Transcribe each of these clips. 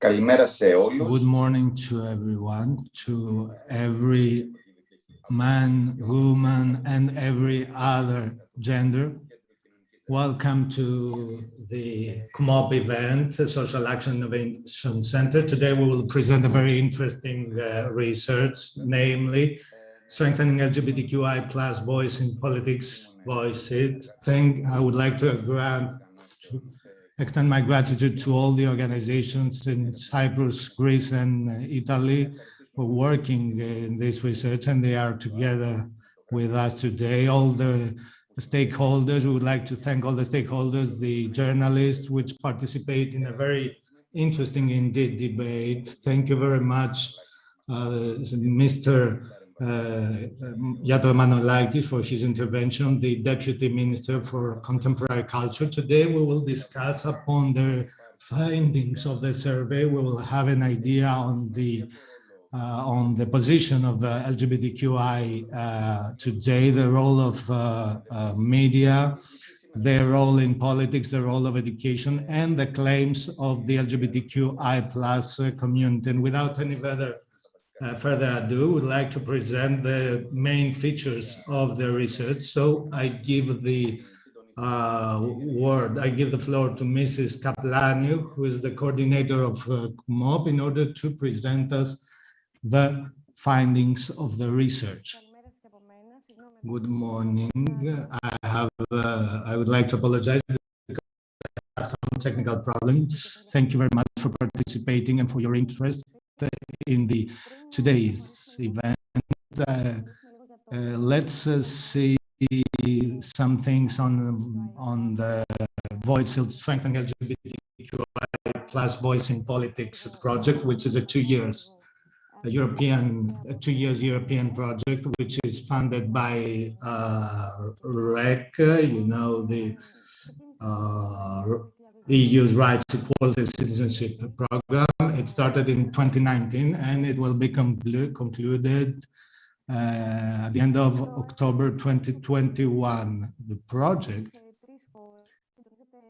Καλημέρα σε όλους. Good morning to everyone, to every man, woman, and every other gender. Welcome to the KMOP event, Social Action Innovation Center. Today we will present a very interesting research, namely strengthening LGBTQI plus voice in politics, VoiceIt. I would like to extend my gratitude to all the organizations in Cyprus, Greece, and Italy for working in this research, and they are together with us today. All the stakeholders, we would like to thank all the stakeholders, the journalists which participate in a very interesting indeed debate. Thank you very much, Mr. Manolakis for his intervention, the Deputy Minister for Contemporary Culture. Today we will discuss upon the findings of the survey. We will have an idea on the position of LGBTQI today, the role of media, their role in politics, the role of education, and the claims of the LGBTQI plus community. And without any further ado, I would like to present the main features of the research. So I give the floor to Mrs. Kaplani, who is the coordinator of KMOP, in order to present us the findings of the research. Good morning. I would like to apologize because I have some technical problems. Thank you very much for participating and for your interest in today's event. Let's see some things on the VoiceIt Strengthening LGBTQI plus Voice in Politics project, which is a 2 years European project, which is funded by REC, the EU's Rights, Equality, Citizenship program. It started in 2019 and it will be concluded at the end of October 2021. The project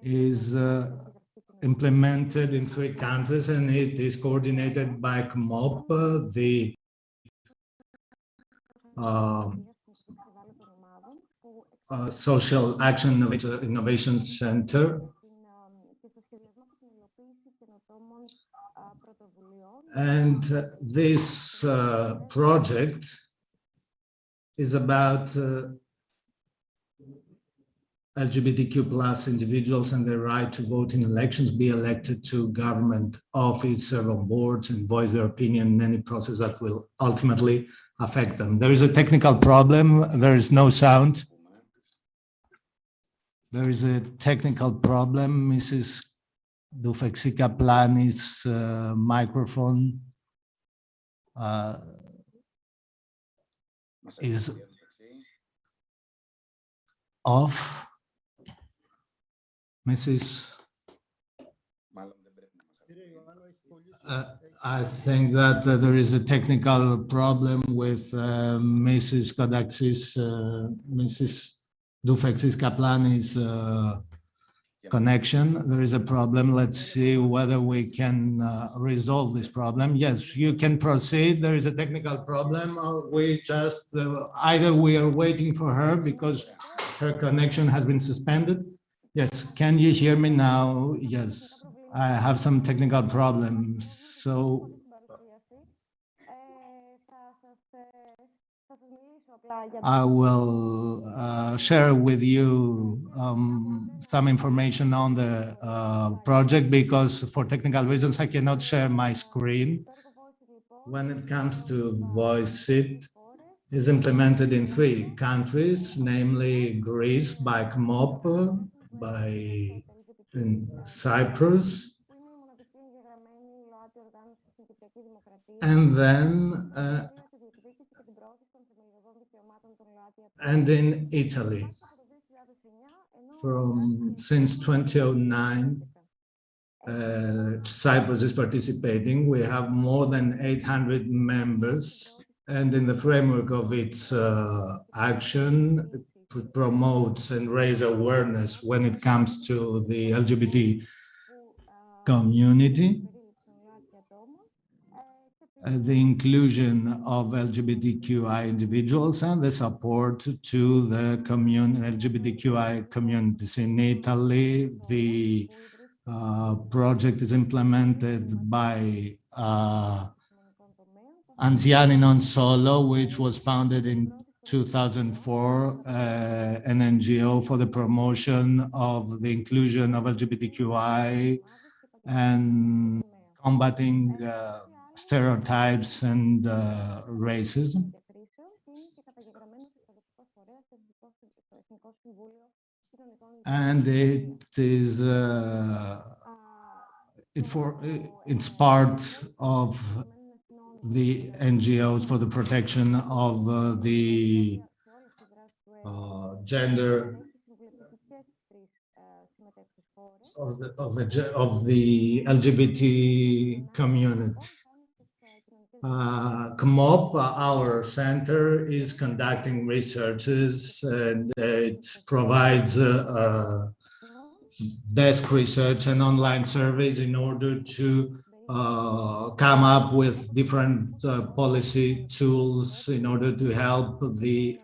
is implemented in 3 countries and it is coordinated by KMOP, the Social Action Innovation Center. And this project is about LGBTQ plus individuals and their right to vote in elections, be elected to government office, serve on boards, and voice their opinion in any process that will ultimately affect them. There is a technical problem. There is no sound. There is a technical problem. Mrs. Dufexi Kaplani's microphone is off. Mrs. I think that there is a technical problem with Mrs. Dufexis Kaplani's connection. There is a problem. Let's see whether we can resolve this problem. Yes, you can proceed. There is a technical problem, or we just either we are waiting for her because her connection has been suspended. Yes, can you hear me now? Yes, I have some technical problems. So I will share with you some information on the project because for technical reasons I cannot share my screen. When it comes to VoiceIt, is implemented in 3 countries, namely Greece by KMOP, in Cyprus, and then and in Italy. Since 2009, Cyprus is participating. We have more than 800 members, and in the framework of its action, it promotes and raises awareness when it comes to the LGBT community. the inclusion of LGBTQI individuals and the support to the LGBTQI communities. In Italy, the project is implemented by Anziani Non Solo, which was founded in 2004, an NGO for the promotion of the inclusion of LGBTQI and combating stereotypes and racism. And it's part of the NGOs for the protection of the gender of the LGBT community. KMOP, our center, is conducting researches and it provides desk research and online surveys in order to come up with different policy tools in order to help the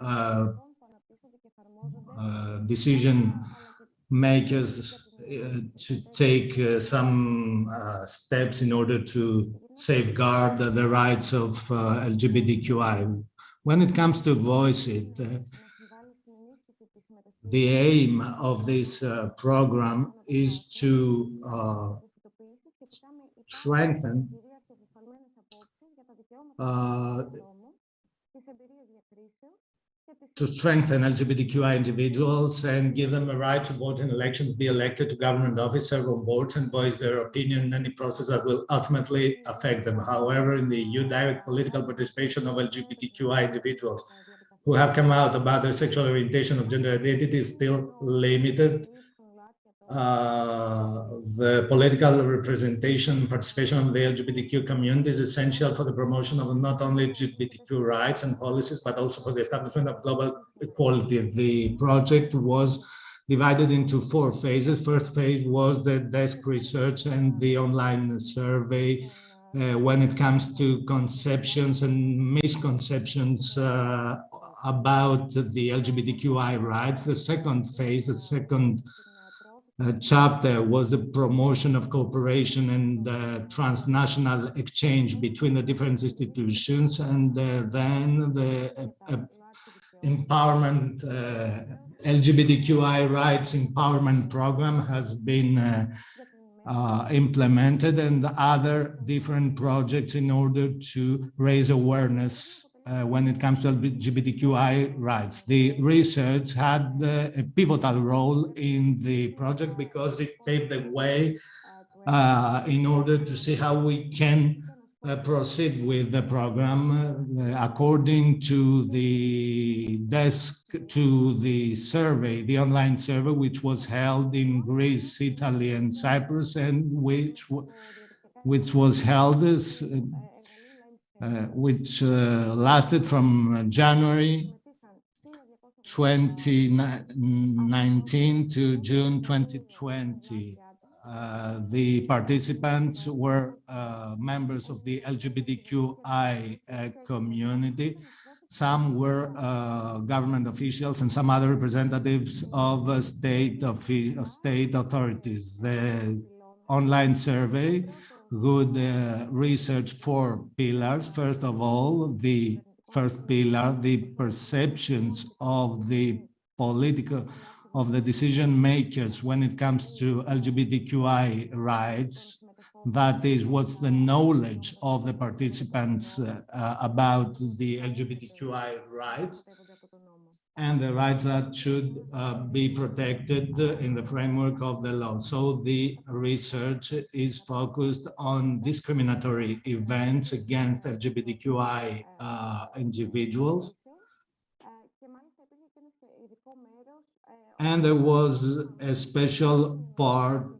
decision makers to take some steps in order to safeguard the rights of LGBTQI. When it comes to VoiceIt, the aim of this program is to strengthen LGBTQI individuals and give them a right to vote in elections, be elected to government office, serve on boards, and voice their opinion in any process that will ultimately affect them. However, in the EU, direct political participation of LGBTQI individuals who have come out about their sexual orientation or gender identity is still limited. The political representation and participation of the LGBTQ community is essential for the promotion of not only LGBTQ rights and policies, but also for the establishment of global equality. The project was divided into 4 phases. First phase was the desk research and the online survey when it comes to conceptions and misconceptions about the LGBTQI rights. The second phase, the second chapter was the promotion of cooperation and transnational exchange between the different institutions, and then the empowerment, LGBTQI rights empowerment program has been implemented, and other different projects in order to raise awareness when it comes to LGBTQI rights. The research had a pivotal role in the project because it paved the way in order to see how we can proceed with the program. According to the survey, the online survey, which was held in Greece, Italy, and Cyprus, and which was held as which lasted from January 2019 to June 2020. The participants were members of the LGBTQI community. Some were government officials and some other representatives of state authorities. The online survey would research 4 pillars. First of all, the first pillar, the perceptions of the decision makers when it comes to LGBTQI rights. That is, what's the knowledge of the participants about the LGBTQI rights and the rights that should be protected in the framework of the law. So the research is focused on discriminatory events against LGBTQI individuals. And there was a special part,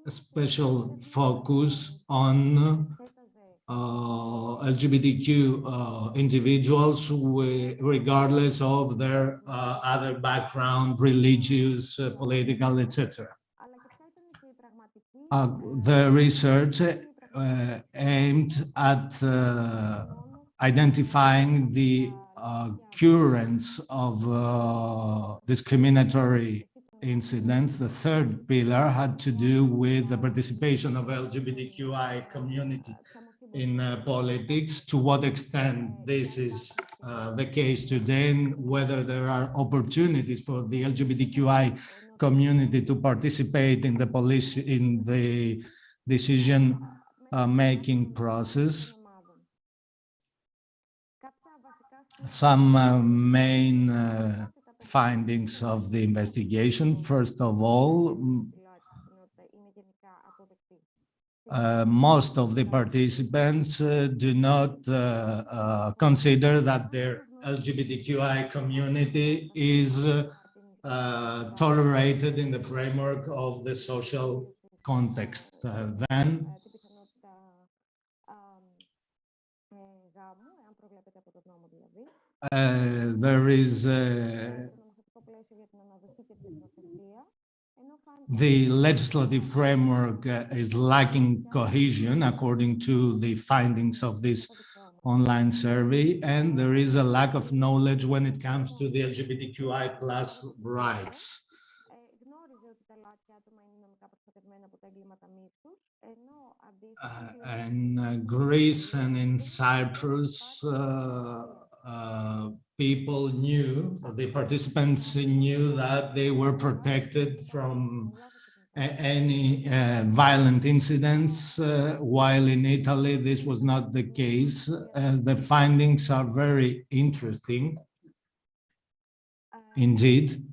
a special focus on LGBTQ individuals regardless of their other background, religious, political, etc. The research aimed at identifying the occurrence of discriminatory incidents. The third pillar had to do with the participation of LGBTQI community in politics, to what extent this is the case today, and whether there are opportunities for the LGBTQI community to participate in the decision making process. Some main findings of the investigation. First of all, most of the participants do not consider that their LGBTQI community is tolerated in the framework of the social context. Then there is the legislative framework is lacking cohesion according to the findings of this online survey, and there is a lack of knowledge when it comes to the LGBTQI plus rights. In Greece and in Cyprus, people knew, the participants knew that they were protected from any violent incidents, while in Italy this was not the case. The findings are very interesting indeed.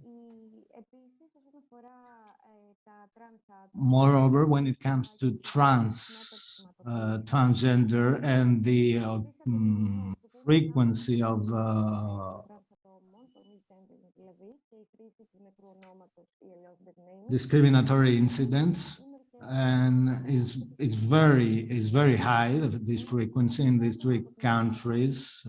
Moreover, when it comes to transgender and the frequency of discriminatory incidents, and is very high, this frequency in these three countries.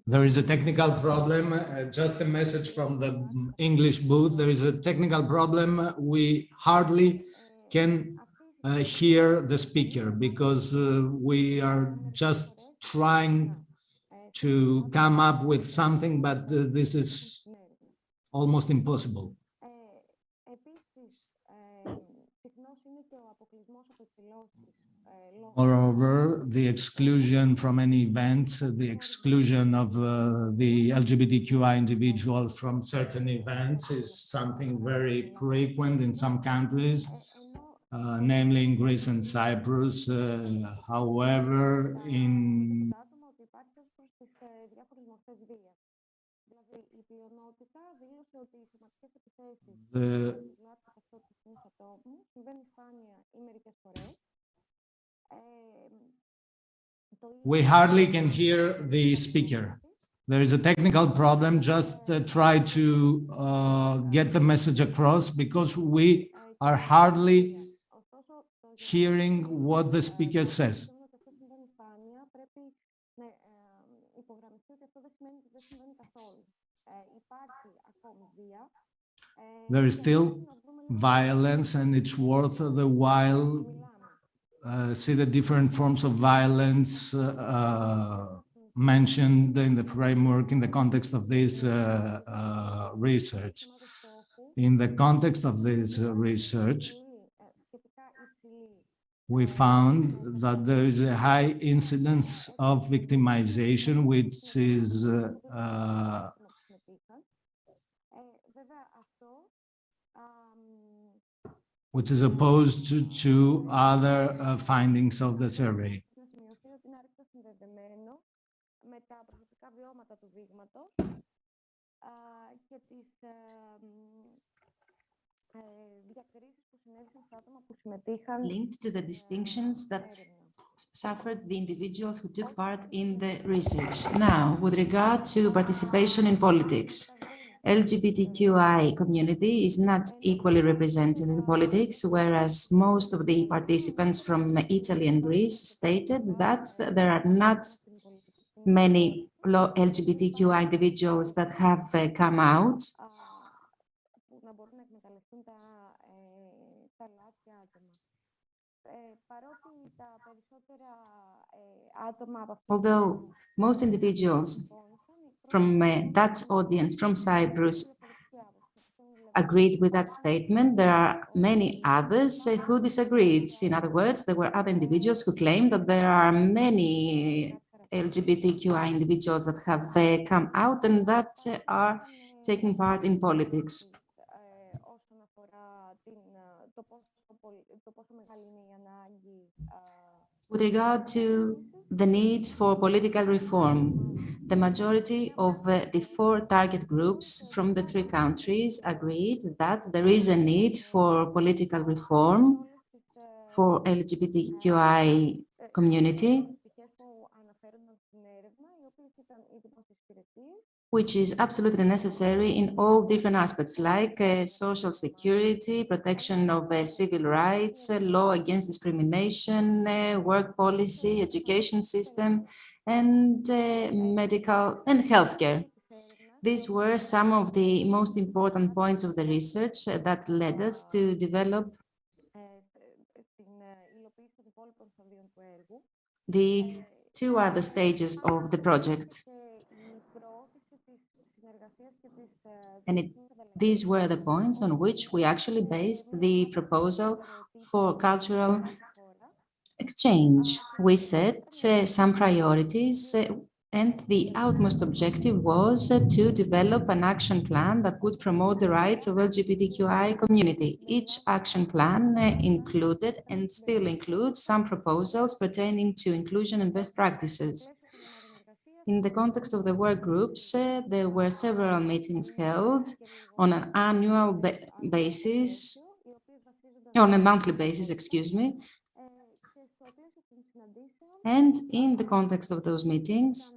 There is a technical problem, just a message from the English booth. There is a technical problem. We hardly can hear the speaker because we are just trying to come up with something, but this is almost impossible. Moreover, the exclusion from any events, the exclusion of the LGBTQI individuals from certain events is something very frequent in some countries, namely in Greece and Cyprus. However, we hardly can hear the speaker. There is a technical problem. Just try to get the message across, because we are hardly hearing what the speaker says. There is still violence, and it's worth the while see the different forms of violence mentioned in the framework, in the context of this research. In the context of this research, we found that there is a high incidence of victimization, which is opposed to other findings of the survey. Linked to the distinctions that suffered the individuals who took part in the research. Now, with regard to participation in politics, LGBTQI community is not equally represented in politics, whereas most of the participants from Italy and Greece stated that there are not many LGBTQI individuals that have come out Although most individuals from that audience from Cyprus agreed with that statement, there are many others who disagreed. In other words, there were other individuals who claimed that there are many LGBTQI individuals that have come out and that are taking part in politics. With regard to the need for political reform, the majority of the 4 target groups from the 3 countries agreed that there is a need for political reform for LGBTQI community, which is absolutely necessary in all different aspects, like social security, protection of civil rights, law against discrimination, work policy, education system, and medical and healthcare. These were some of the most important points of the research that led us to develop the 2 other stages of the project. And these were the points on which we actually based the proposal for cultural exchange. We set some priorities and the utmost objective was to develop an action plan that would promote the rights of LGBTQI community. Each action plan included and still includes some proposals pertaining to inclusion and best practices. In the context of the work groups, there were several meetings held on an annual basis, on a monthly basis, excuse me. And in the context of those meetings,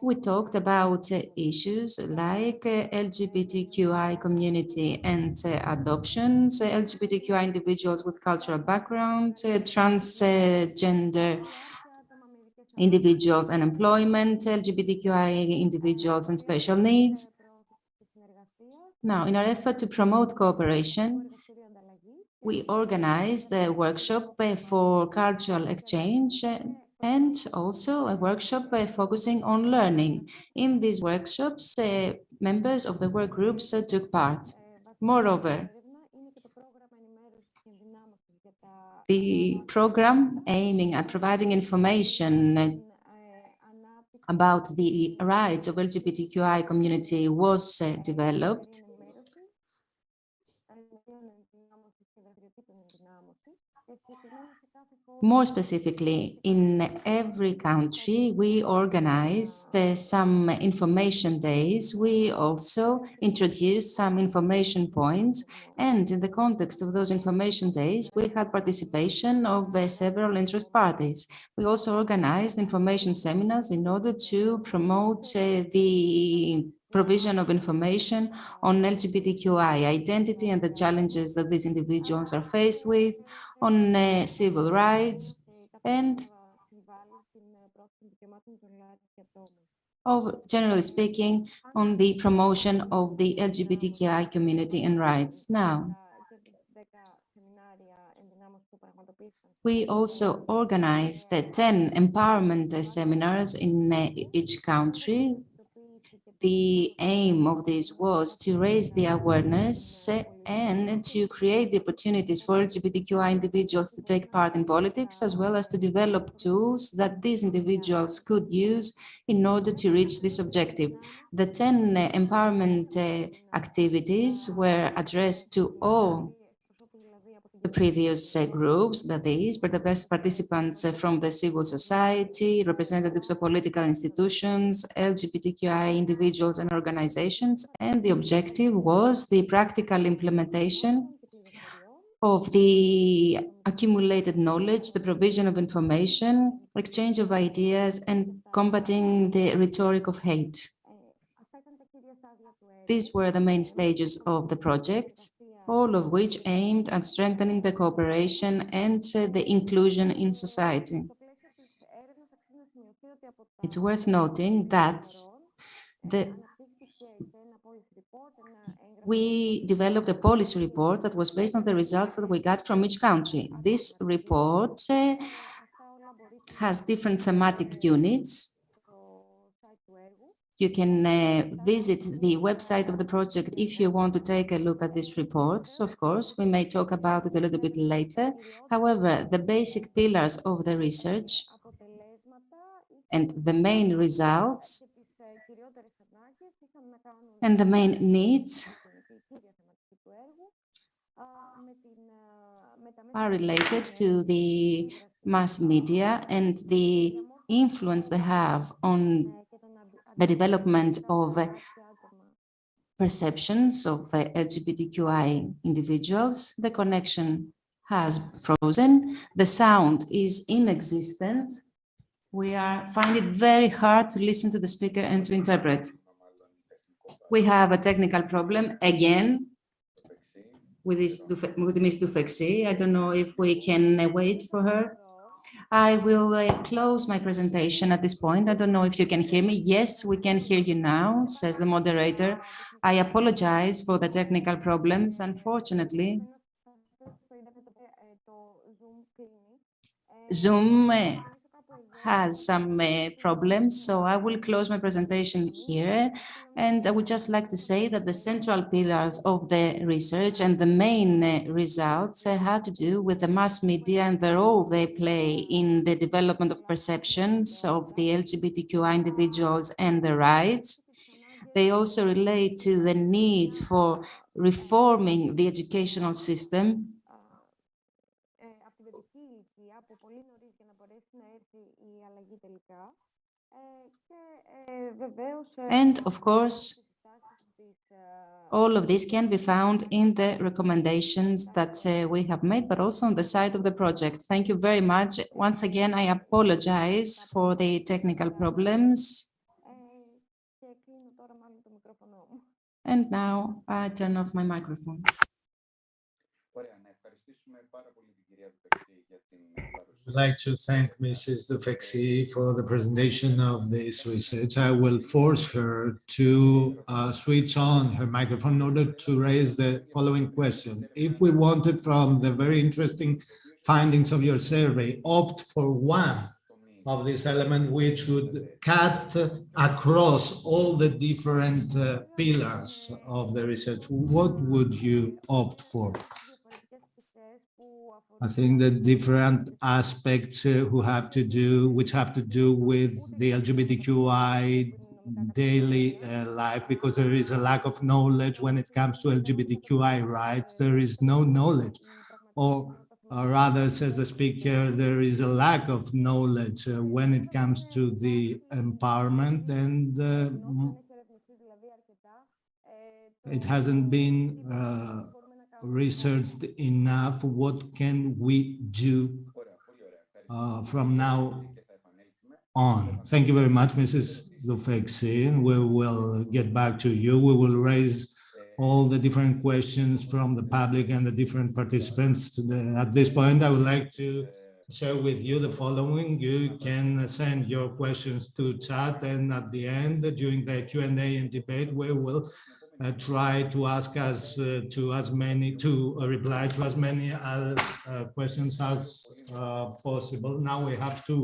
we talked about issues like LGBTQI community and adoptions, LGBTQI individuals with cultural background, transgender individuals and employment, LGBTQI individuals and special needs. Now, in our effort to promote cooperation, we organized a workshop for cultural exchange and also a workshop focusing on learning. In these workshops, members of the work groups took part. Moreover, the program aiming at providing information about the rights of LGBTQI community was developed. More specifically, in every country, we organized some information days. We also introduced some information points. And in the context of those information days, we had participation of several interest parties. We also organized information seminars in order to promote the provision of information on LGBTQI identity and the challenges that these individuals are faced with, on civil rights, and generally speaking, on the promotion of the LGBTQI community and rights. Now, we also organized 10 empowerment seminars in each country. The aim of this was to raise the awareness and to create the opportunities for LGBTQI individuals to take part in politics, as well as to develop tools that these individuals could use in order to reach this objective. The 10 empowerment activities were addressed to all the previous groups, that is, but the best participants from the civil society, representatives of political institutions, LGBTQI individuals and organizations, and the objective was the practical implementation of the accumulated knowledge, the provision of information, exchange of ideas, and combating the rhetoric of hate. These were the main stages of the project, all of which aimed at strengthening the cooperation and the inclusion in society. It's worth noting that we developed a policy report that was based on the results that we got from each country. This report has different thematic units. You can visit the website of the project if you want to take a look at this report. So of course, we may talk about it a little bit later. However, the basic pillars of the research and the main results and the main needs are related to the mass media and the influence they have on the development of perceptions of LGBTQI individuals. The connection has frozen. The sound is inexistent. We find it very hard to listen to the speaker and to interpret. We have a technical problem again with Ms. Dufexi. I don't know if we can wait for her. I will close my presentation at this point. I don't know if you can hear me. Yes, we can hear you now, says the moderator. I apologize for the technical problems. Unfortunately, Zoom has some problems, so I will close my presentation here. And I would just like to say that the central pillars of the research and the main results had to do with the mass media and the role they play in the development of perceptions of the LGBTQI individuals and their rights. They also relate to the need for reforming the educational system and, of course, all of this can be found in the recommendations that we have made, but also on the side of the project. Thank you very much. Once again, I apologize for the technical problems. And now I turn off my microphone. I'd like to thank Mrs. Dufexi for the presentation of this research. I will force her to switch on her microphone in order to raise the following question. If we wanted, from the very interesting findings of your survey, opt for one of this element which would cut across all the different pillars of the research, what would you opt for? I think the different aspects which have to do with the LGBTQI daily life, because there is a lack of knowledge when it comes to LGBTQI rights. There is no knowledge, or rather, says the speaker, there is a lack of knowledge when it comes to the empowerment, and it hasn't been researched enough. What can we do from now on? Thank you very much, Mrs. Dufexi. We will get back to you. We will raise all the different questions from the public and the different participants. At this point, I would like to share with you the following. You can send your questions to chat, and at the end, during the Q&A and debate, we will try to reply to as many questions as possible. Now we have two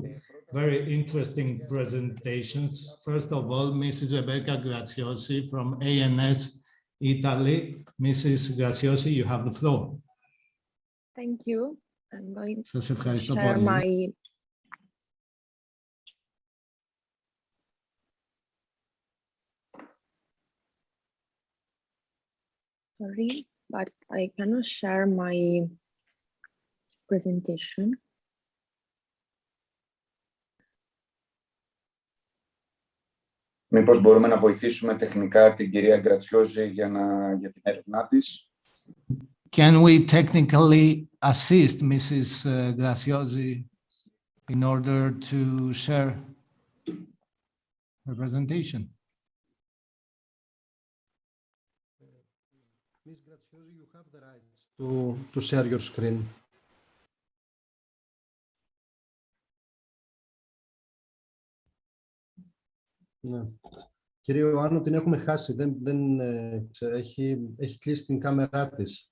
very interesting presentations. First of all, Mrs. Rebecca Graziosi from ANS Italy. Mrs. Graziosi, you have the floor. Thank you. I'm going to share my sorry, but I cannot share my presentation. Μήπως μπορούμε να βοηθήσουμε τεχνικά την κυρία Γκρατσιόζη για την έρευνά της. Can we technically assist Mrs. Graziosi in order to share her presentation? Ms. Graziosi, you have the right to share your screen. No. Κύριε Ιωάννου, την έχουμε χάσει. Έχει κλείσει την κάμερά της.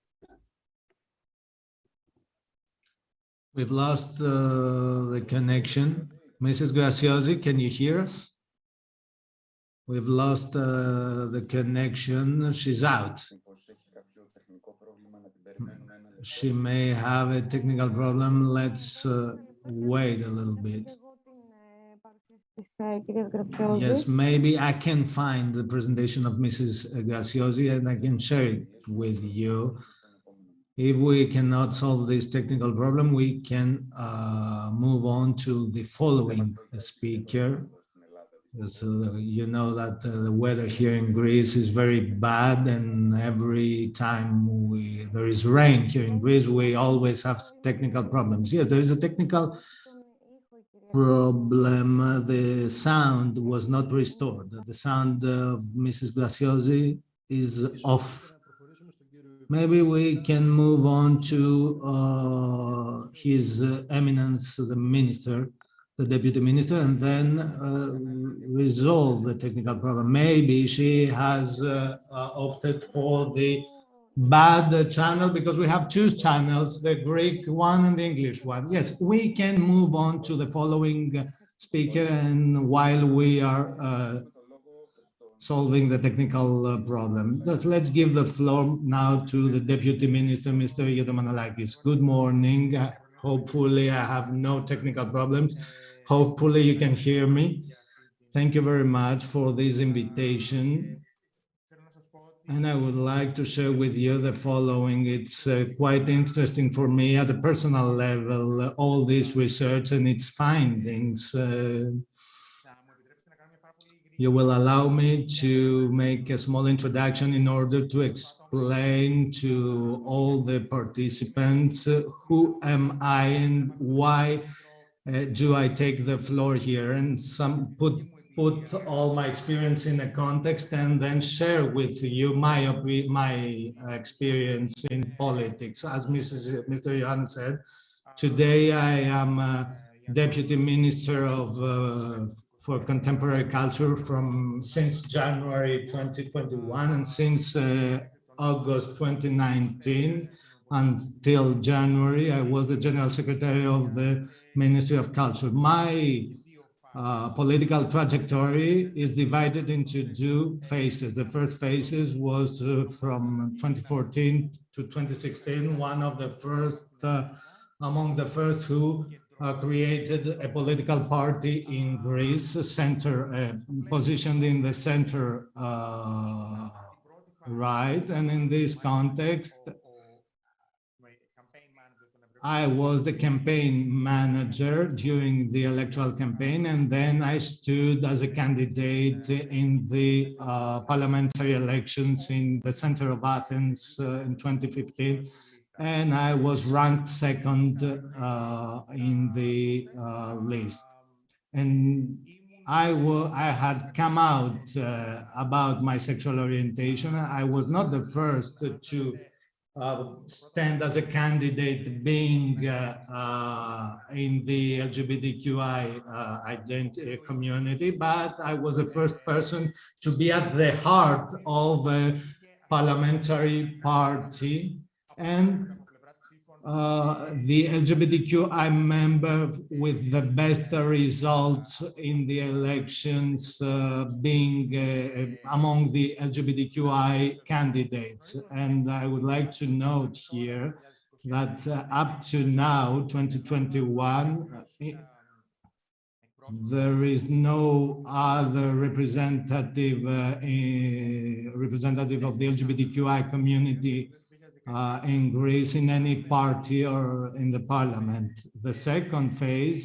We've lost the connection. Mrs. Graciosi, can you hear us? We've lost the connection. She's out. She may have a technical problem. Let's wait a little bit. Yes, maybe I can find the presentation of Mrs. Graciosi and I can share it with you. If we cannot solve this technical problem, we can move on to the following speaker. So you know that the weather here in Greece is very bad, and every time there is rain here in Greece, we always have technical problems. Yes, there is a technical problem. The sound was not restored. The sound of Mrs. Graciosi is off. Maybe we can move on to His Eminence, the Minister, the Deputy Minister, and then resolve the technical problem. Maybe she has opted for the bad channel because we have two channels, the Greek one and the English one. Yes, we can move on to the following speaker, and while we are solving the technical problem. Let's give the floor now to the Deputy Minister, Mr. Manolakis. Good morning. Hopefully I have no technical problems. Hopefully you can hear me. Thank you very much for this invitation. And I would like to share with you the following. It's quite interesting for me at a personal level, all this research and its findings. You will allow me to make a small introduction in order to explain to all the participants who am I and why do I take the floor here, and put all my experience in a context and then share with you my experience in politics. As Mr. Ioannis said, today I am Deputy Minister for Contemporary Culture since January 2021, and since August 2019 until January, I was the General Secretary of the Ministry of Culture. My political trajectory is divided into two phases. The first phase was from 2014 to 2016, one of the first, among the first who created a political party in Greece, positioned in the center right. And in this context, I was the campaign manager during the electoral campaign, and then I stood as a candidate in the parliamentary elections in the center of Athens in 2015. And I was ranked second in the list. And I had come out about my sexual orientation. I was not the first to stand as a candidate being in the LGBTQI community, but I was the first person to be at the heart of a parliamentary party. And the LGBTQI member with the best results in the elections, being among the LGBTQI candidates. And I would like to note here that up to now, 2021, there is no other representative of the LGBTQI community in Greece in any party or in the parliament. The second phase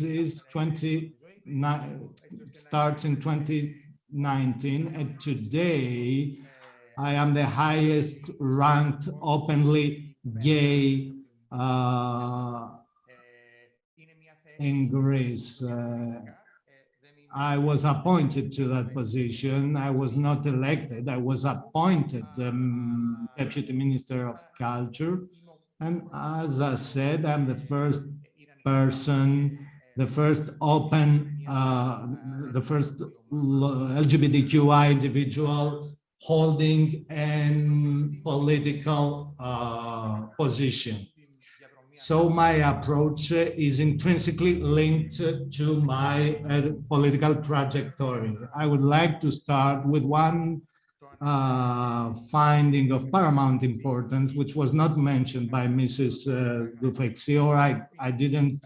starts in 2019, and today I am the highest ranked openly gay in Greece. I was appointed to that position. I was not elected. I was appointed Deputy Minister of Culture. And as I said, I'm the first person the first LGBTQI individual holding a political position. So my approach is intrinsically linked to my political trajectory. I would like to start with one finding of paramount importance, which was not mentioned by Mrs. Dufexi, or I didn't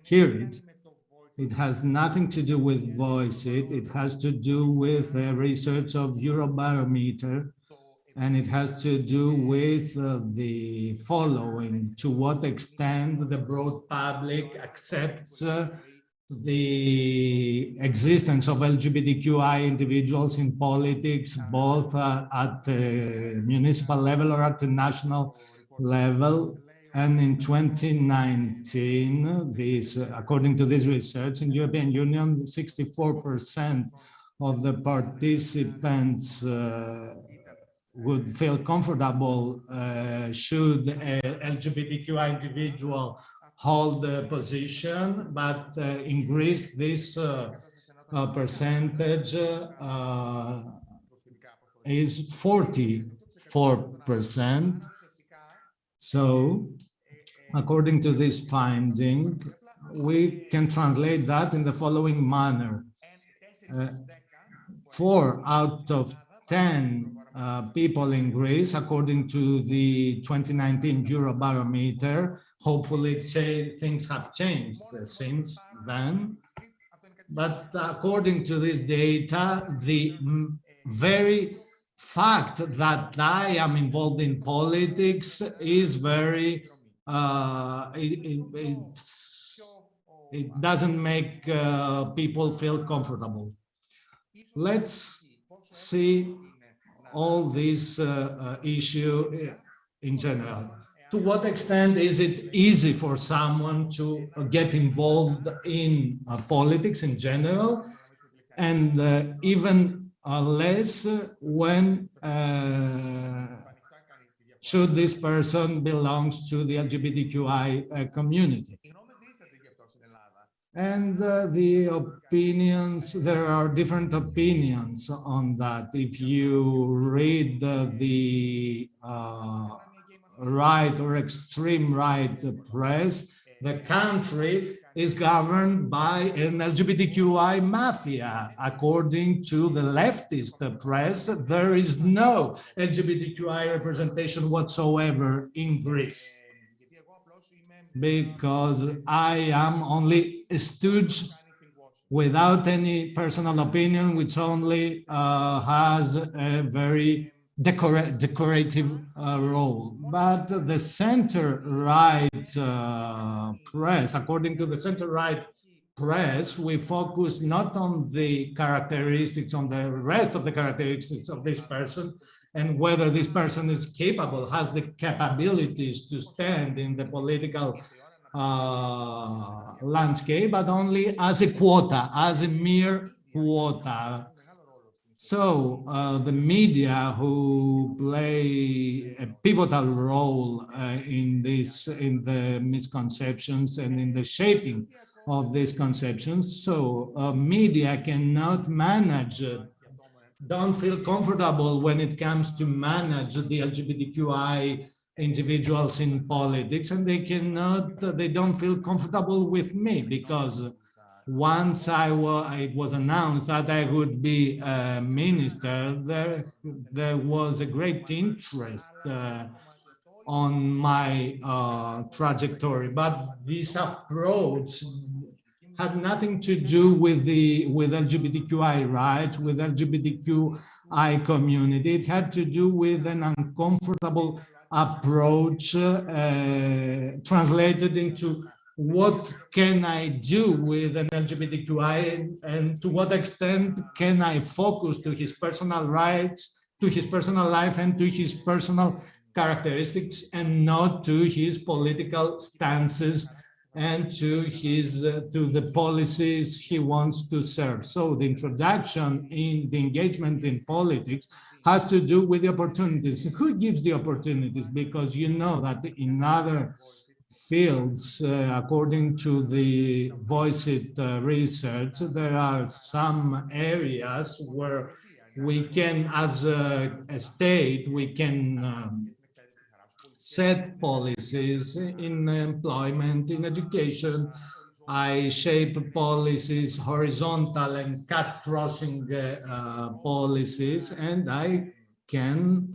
hear it. It has nothing to do with VoiceIt. It has to do with research of Eurobarometer, and it has to do with the following: to what extent the broad public accepts the existence of LGBTQI individuals in politics, both at the municipal level or at the national level. And in 2019, according to this research, in the European Union, 64% of the participants would feel comfortable should an LGBTQI individual hold the position, but in Greece this percentage is 44%. So according to this finding, we can translate that in the following manner. 4 out of 10 people in Greece, according to the 2019 Eurobarometer, hopefully things have changed since then. But according to this data, the very fact that I am involved in politics is very, it doesn't make people feel comfortable. Let's see all this issue in general. To what extent is it easy for someone to get involved in politics in general, and even less when should this person belongs to the LGBTQI community? And the opinions, there are different opinions on that. If you read the right or extreme right press, the country is governed by an LGBTQI mafia. According to the leftist press, there is no LGBTQI representation whatsoever in Greece, because I am only a stooge without any personal opinion, which only has a very decorative role. But the center-right press, according to the center-right press, we focus not on the characteristics, on the rest of the characteristics of this person, and whether this person is capable, has the capabilities to stand in the political landscape, but only as a quota, as a mere quota. So the media, who play a pivotal role in the misconceptions and in the shaping of these conceptions. So media cannot manage, don't feel comfortable when it comes to manage the LGBTQI individuals in politics, and they don't feel comfortable with me, because once it was announced that I would be a minister, there was a great interest on my trajectory. But this approach had nothing to do with LGBTQI rights, with LGBTQI community. It had to do with an uncomfortable approach translated into what can I do with an LGBTQI, and to what extent can I focus to his personal rights, to his personal life, and to his personal characteristics, and not to his political stances and to the policies he wants to serve. So the introduction in the engagement in politics has to do with the opportunities. Who gives the opportunities? Because you know that in other fields, according to the VoiceIt research, there are some areas where we can, as a state, we can set policies in employment, in education. I shape policies, horizontal and cut-crossing policies, and I can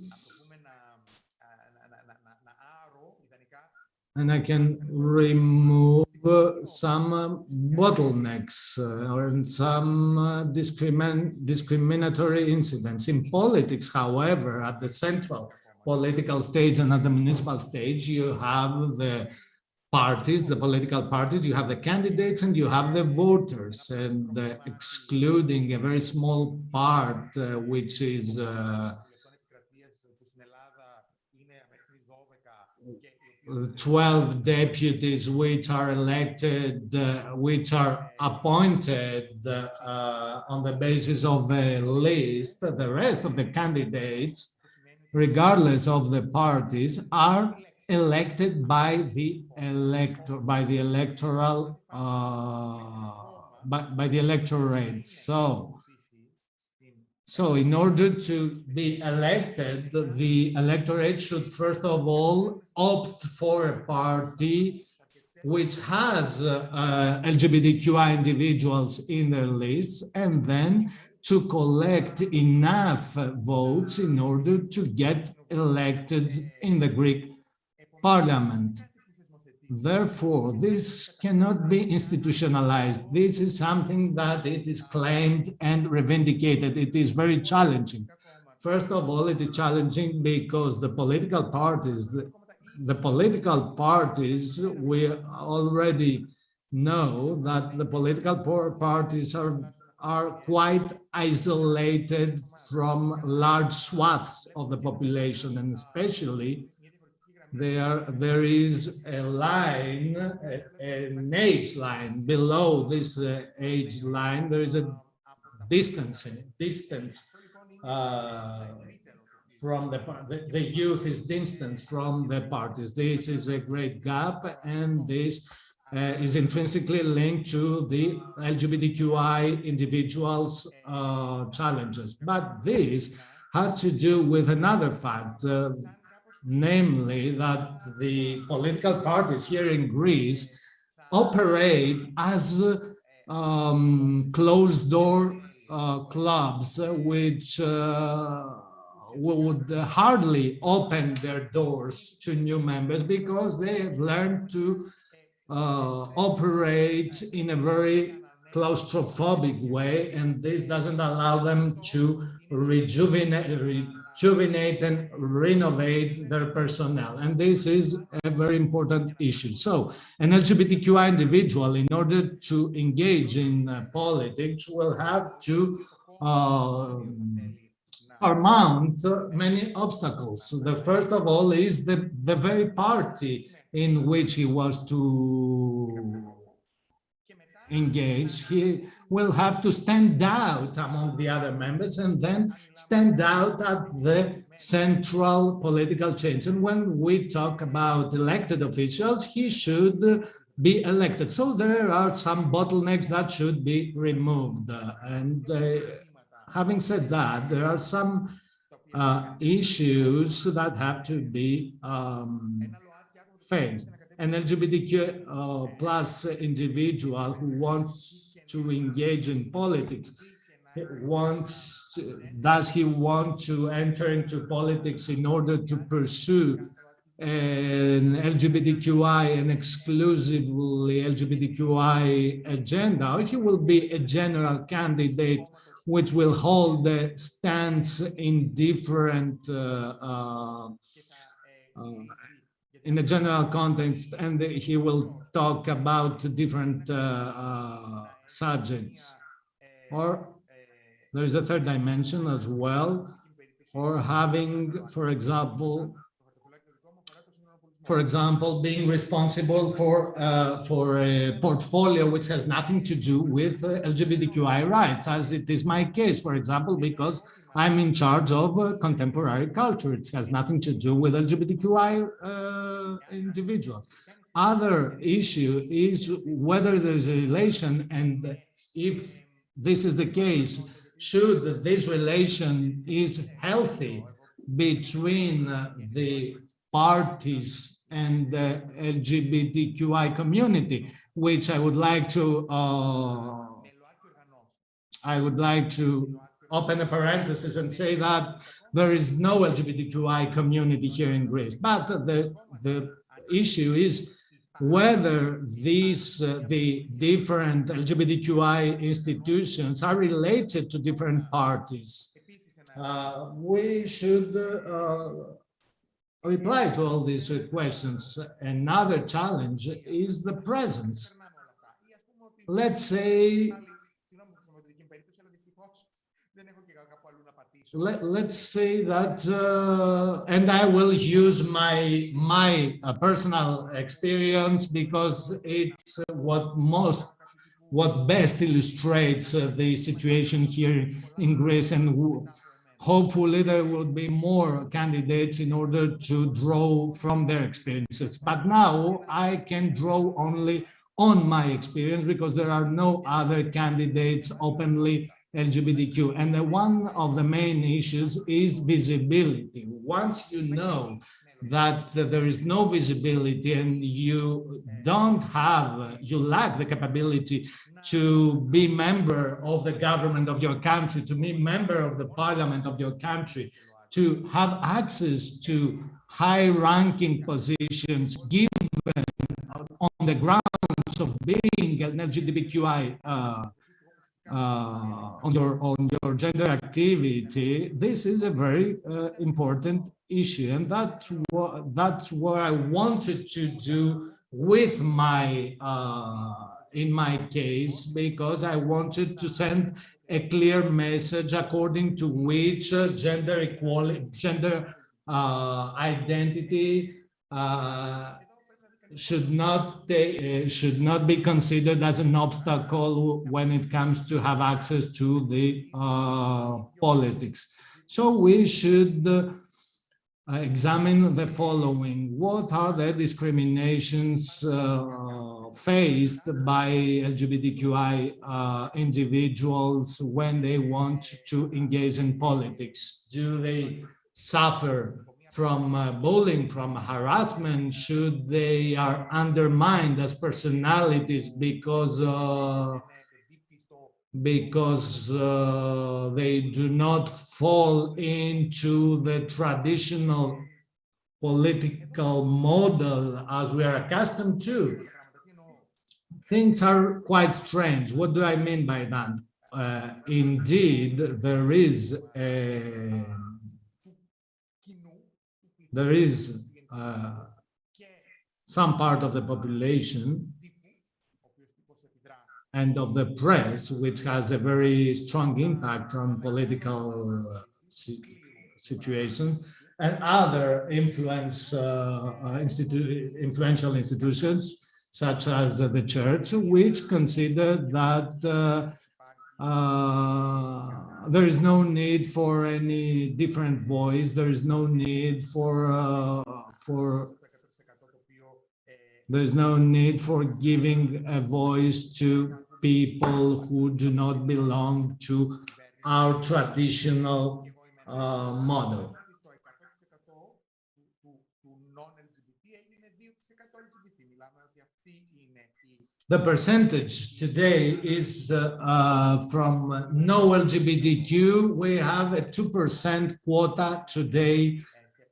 remove some bottlenecks or some discriminatory incidents. In politics, however, at the central political stage and at the municipal stage, you have the parties, the political parties, you have the candidates, and you have the voters, and excluding a very small part, which is 12 deputies which are elected, which are appointed on the basis of a list. The rest of the candidates, regardless of the parties, are elected by the electorate. So in order to be elected, the electorate should first of all opt for a party which has LGBTQI individuals in their list, and then to collect enough votes in order to get elected in the Greek Parliament. Therefore, this cannot be institutionalized. This is something that it is claimed and reivindicated. It is very challenging. First of all, it is challenging because the political parties, we already know that the political parties are quite isolated from large swaths of the population, and especially there is a line, an age line. Below this age line, there is a distance from the youth is distance from the parties. This is a great gap, and this is intrinsically linked to the LGBTQI individuals' challenges. But this has to do with another fact, namely that the political parties here in Greece operate as closed-door clubs, which would hardly open their doors to new members because they have learned to operate in a very claustrophobic way, and this doesn't allow them to rejuvenate and renovate their personnel. And this is a very important issue. So an LGBTQI individual, in order to engage in politics, will have to surmount many obstacles. The first of all is the very party in which he was to engage. He will have to stand out among the other members and then stand out at the central political change. And when we talk about elected officials, he should be elected. So there are some bottlenecks that should be removed. And having said that, there are some issues that have to be faced. An LGBTQ plus individual who wants to engage in politics, does he want to enter into politics in order to pursue an LGBTQI, an exclusively LGBTQI agenda, or he will be a general candidate which will hold the stance in different in a general context, and he will talk about different subjects. Or there is a third dimension as well, or having, for example, being responsible for a portfolio which has nothing to do with LGBTQI rights, as it is my case, for example, because I'm in charge of contemporary culture. It has nothing to do with LGBTQI individuals. other issue is whether there's a relation, and if this is the case, should this relation is healthy between the parties and the LGBTQI community, which I would like to open a parenthesis and say that there is no LGBTQI community here in Greece. But the issue is whether these the different LGBTQI institutions are related to different parties. We should reply to all these questions. Another challenge is the presence. Let's say, let's say that, and I will use my personal experience because it's what best illustrates the situation here in Greece, and hopefully there will be more candidates in order to draw from their experiences. But now I can draw only on my experience because there are no other candidates openly LGBTQ. And one of the main issues is visibility. Once you know that there is no visibility and you lack the capability to be member of the government of your country, to be member of the parliament of your country, to have access to high-ranking positions given on the grounds of being an LGBTQI on your gender activity, this is a very important issue, and that's what I wanted to do with my in my case, because I wanted to send a clear message according to which gender equality, gender identity should not be considered as an obstacle when it comes to have access to the politics. So we should examine the following. What are the discriminations faced by LGBTQI individuals when they want to engage in politics? Do they suffer from bullying, from harassment? Should they are undermined as personalities because they do not fall into the traditional political model as we are accustomed to? Things are quite strange. What do I mean by that? Indeed, there is some part of the population and of the press which has a very strong impact on political situation, and other influential institutions such as the church, which consider that there is no need for any different voice. There is no need for giving a voice to people who do not belong to our traditional model. The percentage today is from no LGBTQ. We have a 2% quota today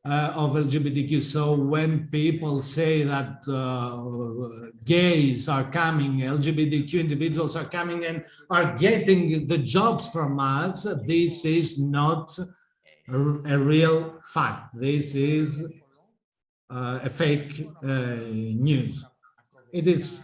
of LGBTQ. So when people say that gays are coming, LGBTQ individuals are coming and are getting the jobs from us, this is not a real fact. This is a fake news. It is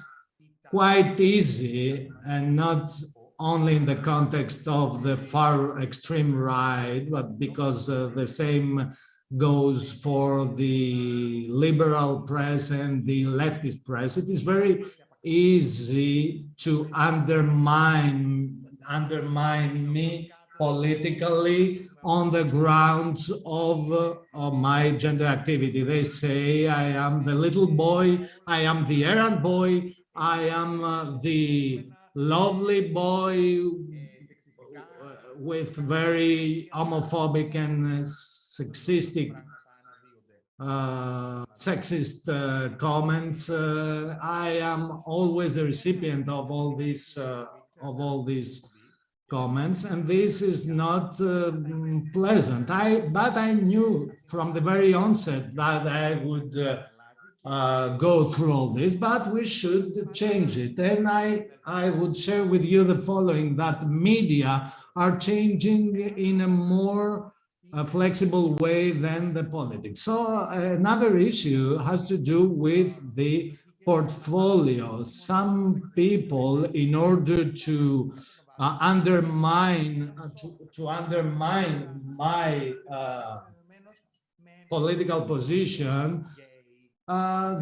quite easy, and not only in the context of the far extreme right, but because the same goes for the liberal press and the leftist press. It is very easy to undermine me politically on the grounds of my gender activity. They say I am the little boy, I am the errand boy, I am the lovely boy with very homophobic and sexistic comments. I am always the recipient of all these comments, and this is not pleasant. But I knew from the very onset that I would go through all this, but we should change it. And I would share with you the following, that media are changing in a more flexible way than the politics. So another issue has to do with the portfolio. Some people, in order to undermine my political position,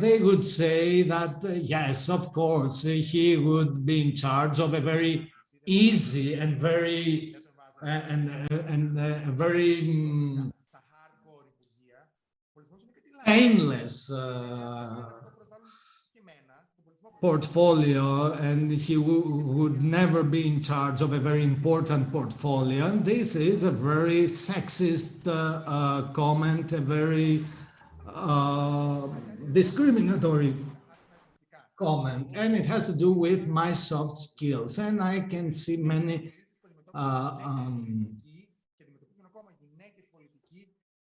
they would say that yes, of course, he would be in charge of a very easy and very very painless portfolio, and he would never be in charge of a very important portfolio. And this is a very sexist comment, a very discriminatory comment, and it has to do with my soft skills. And I can see many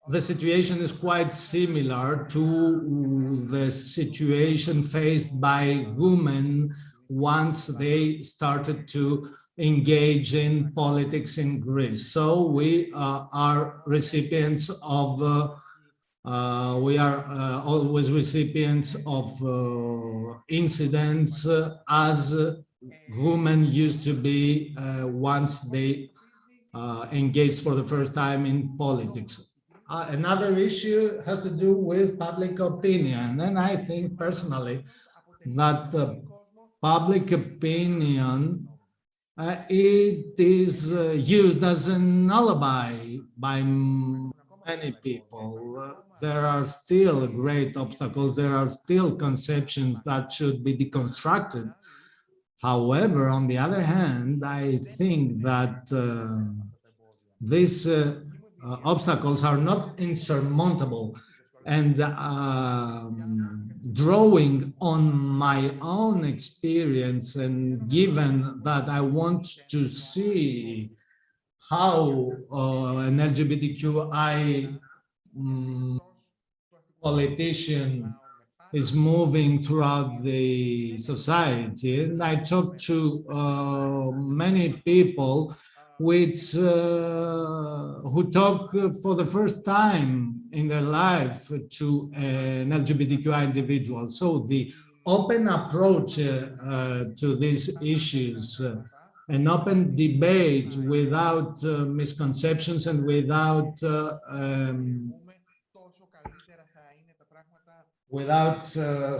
the situation is quite similar to the situation faced by women once they started to engage in politics in Greece. So we are recipients of we are always recipients of incidents as women used to be once they engaged for the first time in politics. Another issue has to do with public opinion, and I think personally that public opinion it is used as an alibi by many people. There are still great obstacles, there are still conceptions that should be deconstructed. However, on the other hand, I think that these obstacles are not insurmountable, and drawing on my own experience, and given that I want to see how an LGBTQI politician is moving throughout the society, and I talked to many people which who talk for the first time in their life to an LGBTQI individual. So the open approach to these issues, an open debate without misconceptions and without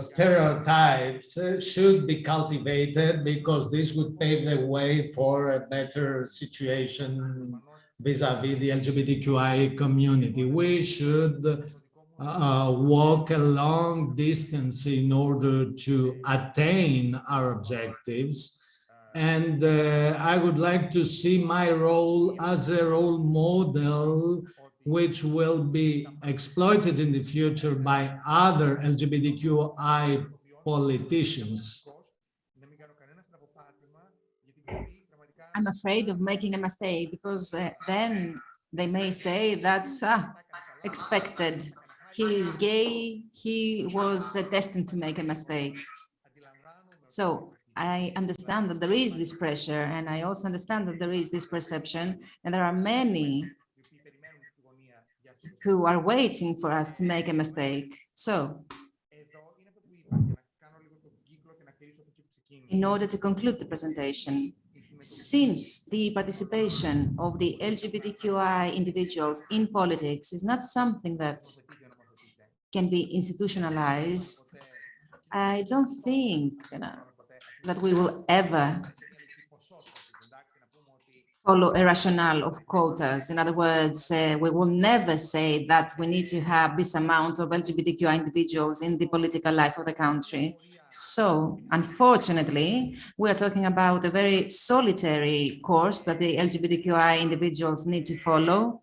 stereotypes should be cultivated, because this would pave the way for a better situation vis-a-vis the LGBTQI community. We should walk a long distance in order to attain our objectives. And I would like to see my role as a role model which will be exploited in the future by other LGBTQI politicians. I'm afraid of making a mistake, because then they may say that's expected. He is gay, he was destined to make a mistake. So I understand that there is this pressure, and I also understand that there is this perception, and there are many who are waiting for us to make a mistake. So, in order to conclude the presentation, since the participation of the LGBTQI individuals in politics is not something that can be institutionalized, I don't think that we will ever follow a rationale of quotas. In other words, we will never say that we need to have this amount of LGBTQI individuals in the political life of the country. So, unfortunately, we are talking about a very solitary course that the LGBTQI individuals need to follow,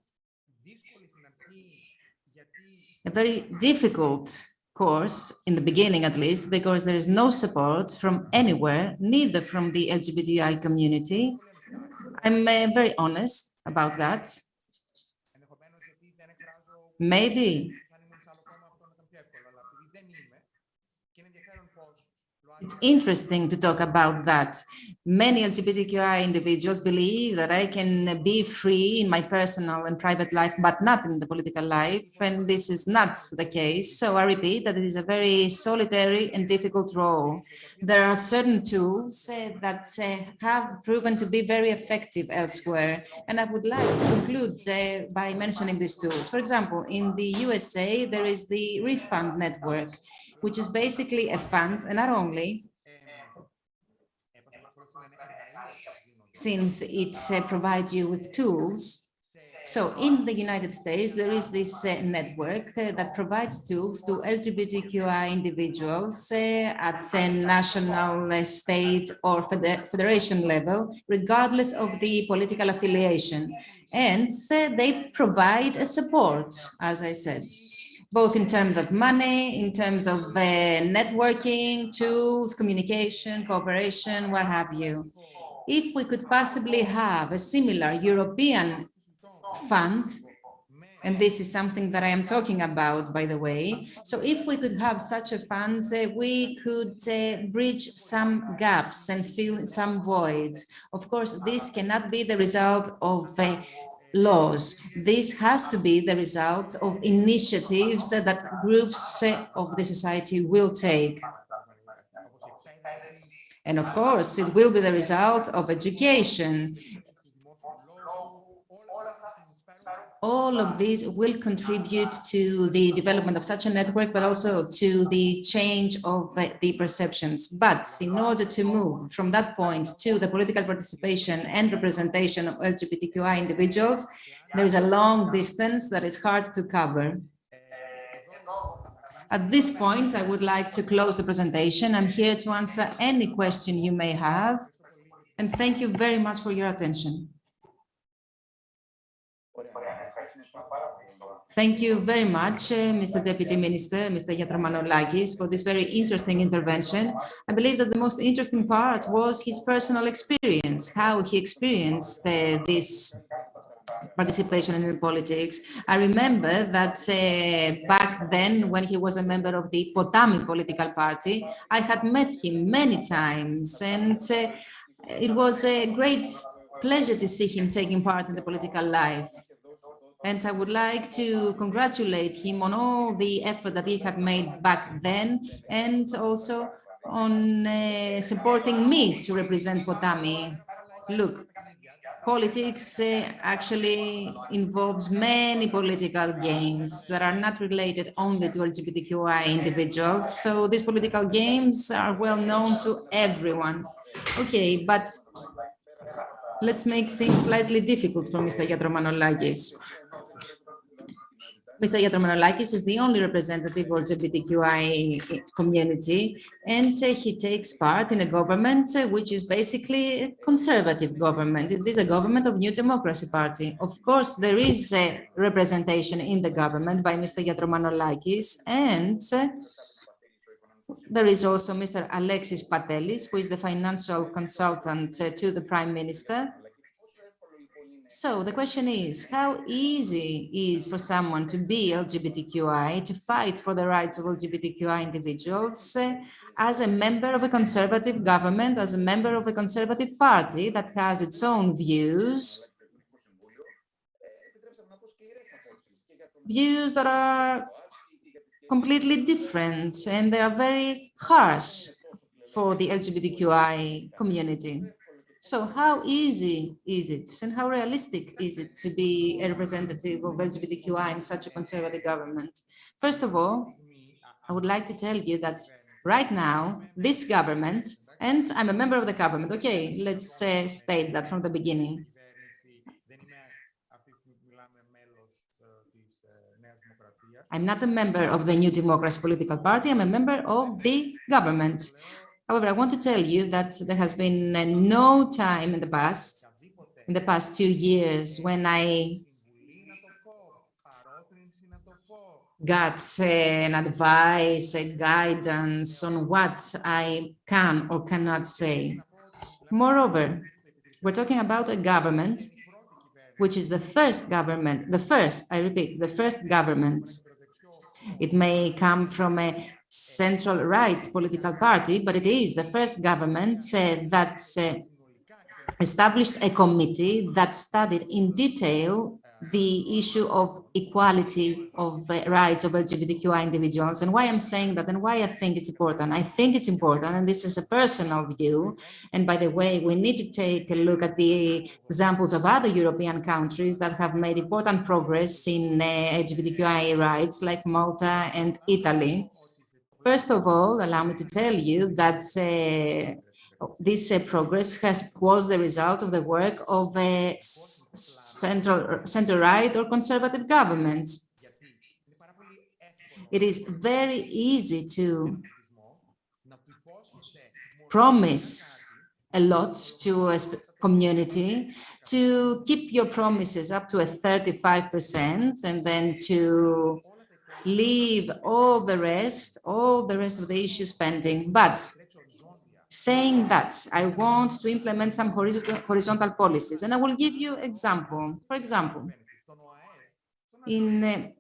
a very difficult course in the beginning, at least, because there is no support from anywhere, neither from the LGBTI community. I'm very honest about that. Maybe it's interesting to talk about that. Many LGBTQI individuals believe that I can be free in my personal and private life, but not in the political life. And this is not the case. So I repeat that it is a very solitary and difficult role. There are certain tools that have proven to be very effective elsewhere. And I would like to conclude by mentioning these tools. For example, in the USA, there is the Refund Network, which is basically a fund, and not only, since it provides you with tools. So in the United States, there is this network that provides tools to LGBTQI individuals at a national, state, or federation level, regardless of the political affiliation. And they provide a support, as I said, both in terms of money, in terms of networking, tools, communication, cooperation, what have you. If we could possibly have a similar European fund, and this is something that I am talking about, by the way. So if we could have such a fund, we could bridge some gaps and fill some voids. Of course, this cannot be the result of laws. This has to be the result of initiatives that groups of the society will take. And of course, it will be the result of education. All of these will contribute to the development of such a network, but also to the change of the perceptions. But in order to move from that point to the political participation and representation of LGBTQI individuals, there is a long distance that is hard to cover. At this point, I would like to close the presentation. I'm here to answer any question you may have. And thank you very much for your attention. Thank you very much, Mr. Deputy Minister, Mr. Yatromanolakis, for this very interesting intervention. I believe that the most interesting part was his personal experience, how he experienced this participation in politics. I remember that back then, when he was a member of the Potami political party, I had met him many times, and it was a great pleasure to see him taking part in the political life. And I would like to congratulate him on all the effort that he had made back then, and also on supporting me to represent Potami. Look, politics actually involves many political games that are not related only to LGBTQI individuals. So these political games are well known to everyone. Okay, but let's make things slightly difficult for Mr. Yatromanolakis. Mr. Yatromanolakis is the only representative of LGBTQI community, and he takes part in a government which is basically a conservative government. It is a government of New Democracy Party. Of course, there is a representation in the government by Mr. Yatromanolakis, and there is also Mr. Alexis Patelis, who is the financial consultant to the Prime Minister. So the question is, how easy is for someone to be LGBTQI, to fight for the rights of LGBTQI individuals as a member of a conservative government, as a member of a conservative party that has its own views that are completely different, and they are very harsh for the LGBTQI community. So how easy is it, and how realistic is it to be a representative of LGBTQI in such a conservative government? First of all, I would like to tell you that right now, this government, and I'm a member of the government, okay, let's state that from the beginning. I'm not a member of the New Democracy political party. I'm a member of the government. However, I want to tell you that there has been no time in the past 2 years, when I got an advice, a guidance on what I can or cannot say. Moreover, we're talking about a government which is the first government, I repeat, the first government. It may come from a central right political party, but it is the first government that established a committee that studied in detail the issue of equality of rights of LGBTQI individuals. And why I'm saying that and why I think it's important. I think it's important, and this is a personal view. And by the way, we need to take a look at the examples of other European countries that have made important progress in LGBTQI rights, like Malta and Italy. First of all, allow me to tell you that this progress was the result of the work of a center-right or conservative governments. It is very easy to promise a lot to a community, to keep your promises up to a 35%, and then to leave all the rest of the issues pending. But saying that, I want to implement some horizontal policies, and I will give you example. For example, in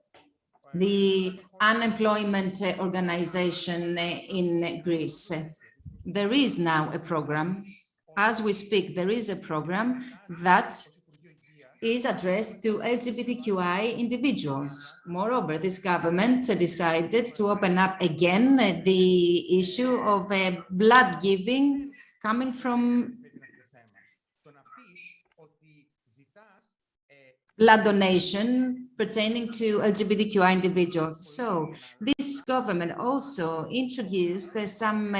the unemployment organization in Greece, there is now a program. As we speak, there is a program that is addressed to LGBTQI individuals. Moreover, this government decided to open up again the issue of blood giving coming from blood donation pertaining to LGBTQI individuals. So this government also introduced some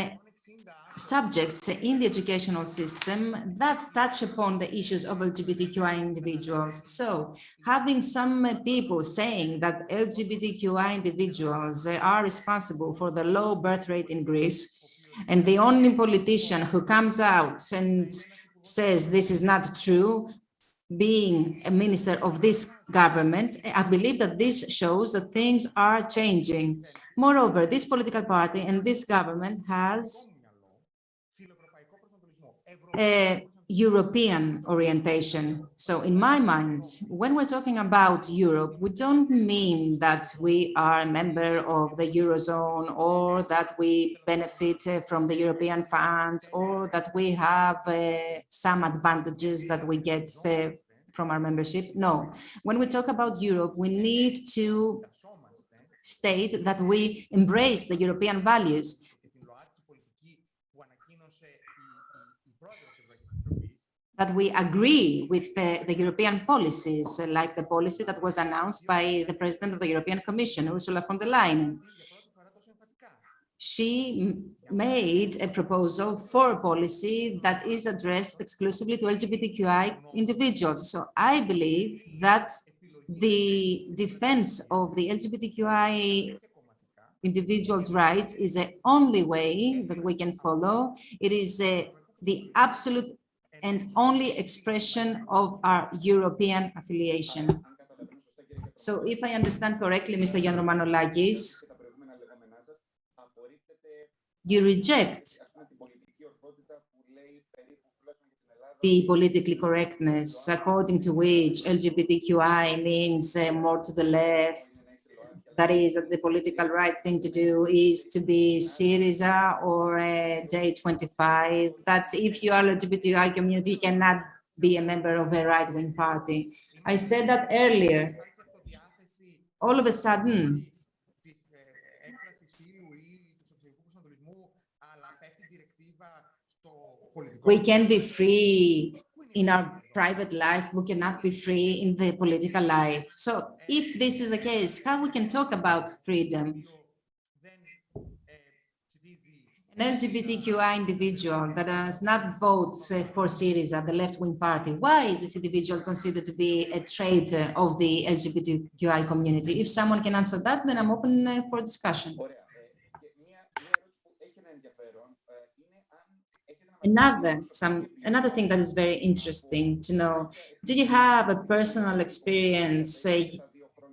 subjects in the educational system that touch upon the issues of LGBTQI individuals. So having some people saying that LGBTQI individuals are responsible for the low birth rate in Greece, and the only politician who comes out and says this is not true, being a minister of this government, I believe that this shows that things are changing. Moreover, this political party and this government has a European orientation. So in my mind, when we're talking about Europe, we don't mean that we are a member of the Eurozone or that we benefit from the European funds or that we have some advantages that we get from our membership. No, when we talk about Europe, we need to state that we embrace the European values. That we agree with the European policies, like the policy that was announced by the President of the European Commission, Ursula von der Leyen. She made a proposal for a policy that is addressed exclusively to LGBTQI individuals. So I believe that the defense of the LGBTQI individuals' rights is the only way that we can follow. It is the absolute and only expression of our European affiliation. So if I understand correctly, Mr. Jan Romanolakis, you reject the politically correctness, according to which LGBTQI means more to the left. That is, that the political right thing to do is to be Syriza or Day 25, that if you are LGBTI community, you cannot be a member of a right-wing party. I said that earlier. All of a sudden, we can be free in our private life, we cannot be free in the political life. So if this is the case, how we can talk about freedom? An LGBTQI individual that does not vote for Syriza, the left-wing party, why is this individual considered to be a traitor of the LGBTQI community? If someone can answer that, then I'm open for discussion. Another thing that is very interesting to know, do you have a personal experience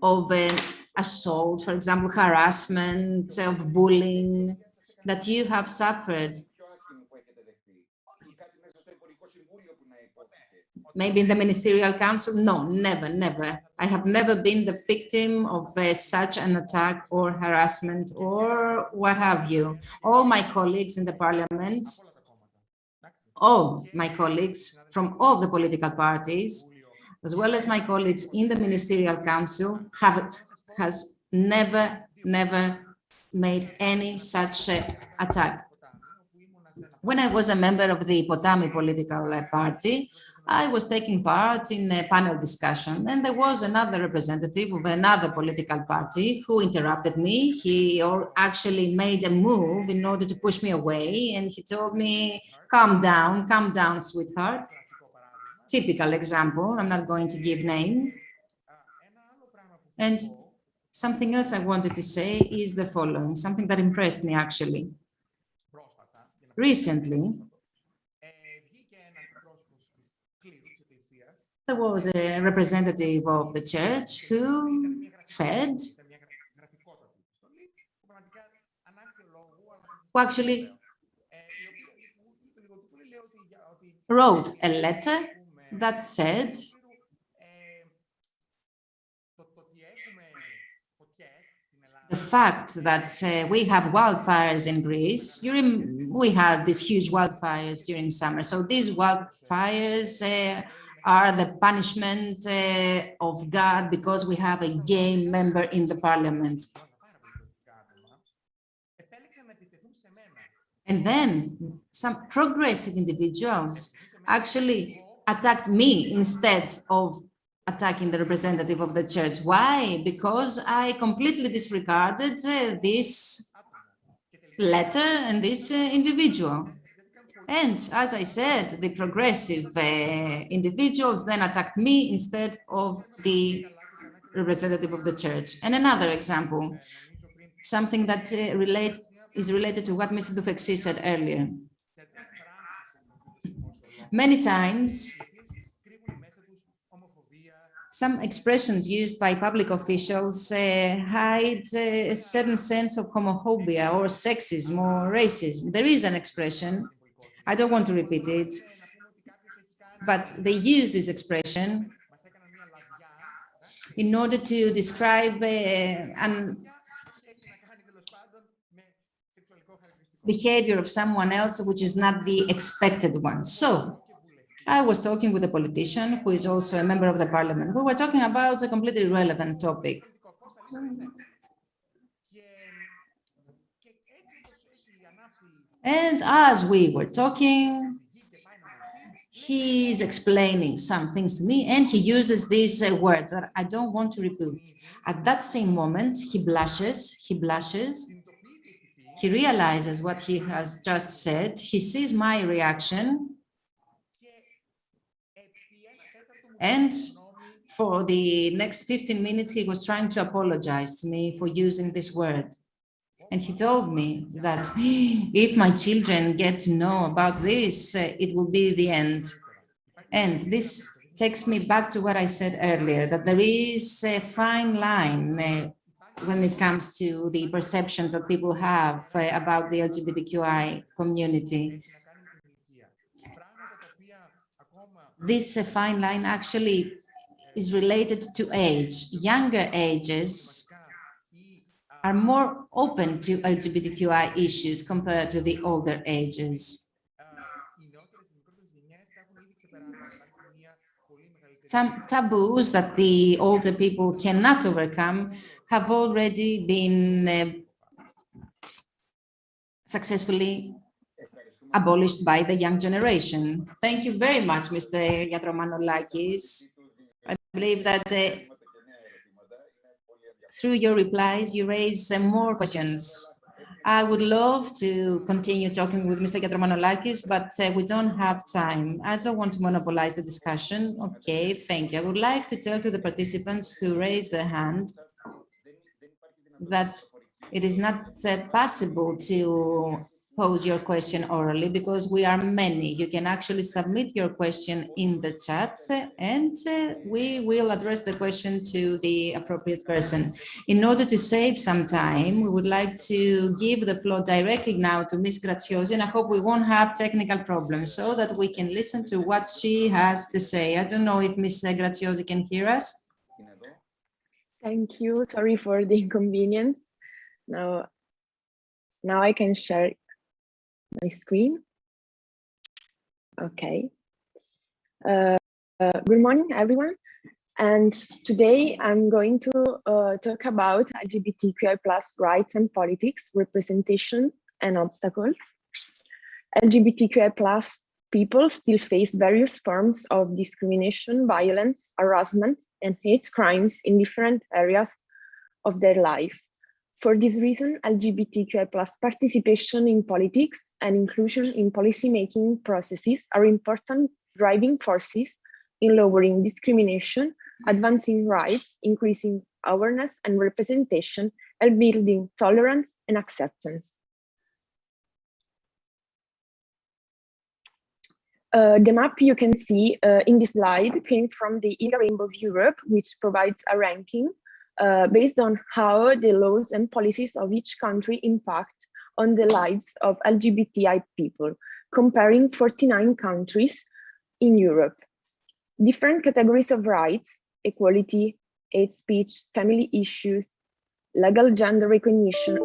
of an assault, for example, harassment, of bullying that you have suffered? Maybe in the ministerial council? No, never, never. I have never been the victim of such an attack or harassment or what have you. All my colleagues in the parliament, all my colleagues from all the political parties, as well as my colleagues in the ministerial council, has never made any such attack. When I was a member of the Potami political party, I was taking part in a panel discussion, and there was another representative of another political party who interrupted me. He actually made a move in order to push me away, and he told me, calm down, sweetheart. Typical example, I'm not going to give name. And something else I wanted to say is the following, something that impressed me actually. Recently, there was a representative of the church who said, who actually wrote a letter that said, the fact that we have wildfires in Greece, we had these huge wildfires during summer. So these wildfires are the punishment of God because we have a gay member in the parliament. And then some progressive individuals actually attacked me instead of attacking the representative of the church. Why? Because I completely disregarded this letter and this individual. And as I said, the progressive individuals then attacked me instead of the representative of the church. And another example, something that is related to what Mrs. Dufexi said earlier. Many times, some expressions used by public officials hide a certain sense of homophobia or sexism or racism. There is an expression, I don't want to repeat it, but they use this expression in order to describe an behavior of someone else which is not the expected one. So I was talking with a politician who is also a member of the parliament. We were talking about a completely irrelevant topic. And as we were talking, he's explaining some things to me, and he uses this word that I don't want to repeat. At that same moment, he blushes, he realizes what he has just said, he sees my reaction, and for the next 15 minutes, he was trying to apologize to me for using this word. And he told me that if my children get to know about this, it will be the end. And this takes me back to what I said earlier, that there is a fine line when it comes to the perceptions that people have about the LGBTQI community. This fine line actually is related to age. Younger ages are more open to LGBTQI issues compared to the older ages. Some taboos that the older people cannot overcome have already been successfully abolished by the young generation. Thank you very much, Mr. Yatromanolakis. I believe that through your replies, you raise more questions. I would love to continue talking with Mr. Yatromanolakis, but we don't have time. I don't want to monopolize the discussion. Okay, thank you. I would like to tell to the participants who raised their hand that it is not possible to pose your question orally because we are many. You can actually submit your question in the chat and we will address the question to the appropriate person. In order to save some time, we would like to give the floor directly now to Ms. Graziosi, and I hope we won't have technical problems so that we can listen to what she has to say. I don't know if Ms. Graziosi can hear us. Thank you. Sorry for the inconvenience. Now I can share my screen. Okay. Good morning, everyone. And today I'm going to talk about LGBTQI+ rights and politics, representation and obstacles. LGBTQI+ people still face various forms of discrimination, violence, harassment, and hate crimes in different areas of their life. For this reason, LGBTQI+ participation in politics and inclusion in policymaking processes are important driving forces in lowering discrimination, advancing rights, increasing awareness and representation, and building tolerance and acceptance. The map you can see in this slide came from the ILGA Rainbow of Europe, which provides a ranking based on how the laws and policies of each country impact on the lives of LGBTI people, comparing 49 countries in Europe. Different categories of rights, equality, hate speech, family issues, legal gender recognition,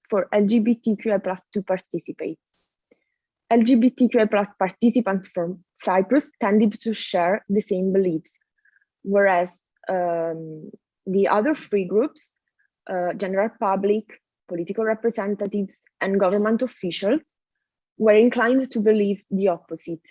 for LGBTQI+ to participate. LGBTQI+ participants from Cyprus tended to share the same beliefs, whereas the other three groups, general public, political representatives, and government officials, were inclined to believe the opposite.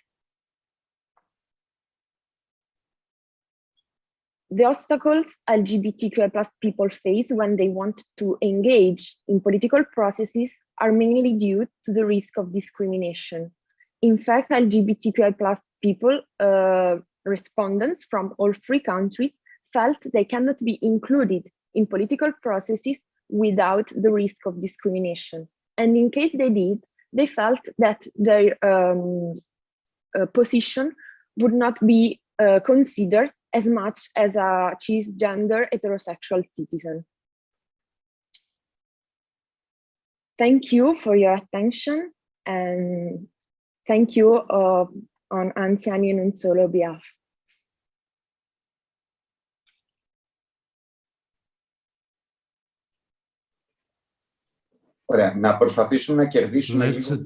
The obstacles LGBTQI+ people face when they want to engage in political processes are mainly due to the risk of discrimination. In fact, LGBTQI+ people, respondents from all 3 countries, felt they cannot be included in political processes without the risk of discrimination. And in case they did, they felt that their position would not be considered as much as a cisgender heterosexual citizen. Thank you for your attention, and thank you on Anziani e non solo behalf. Ωραία, να προσπαθήσουμε να κερδίσουμε λίγο.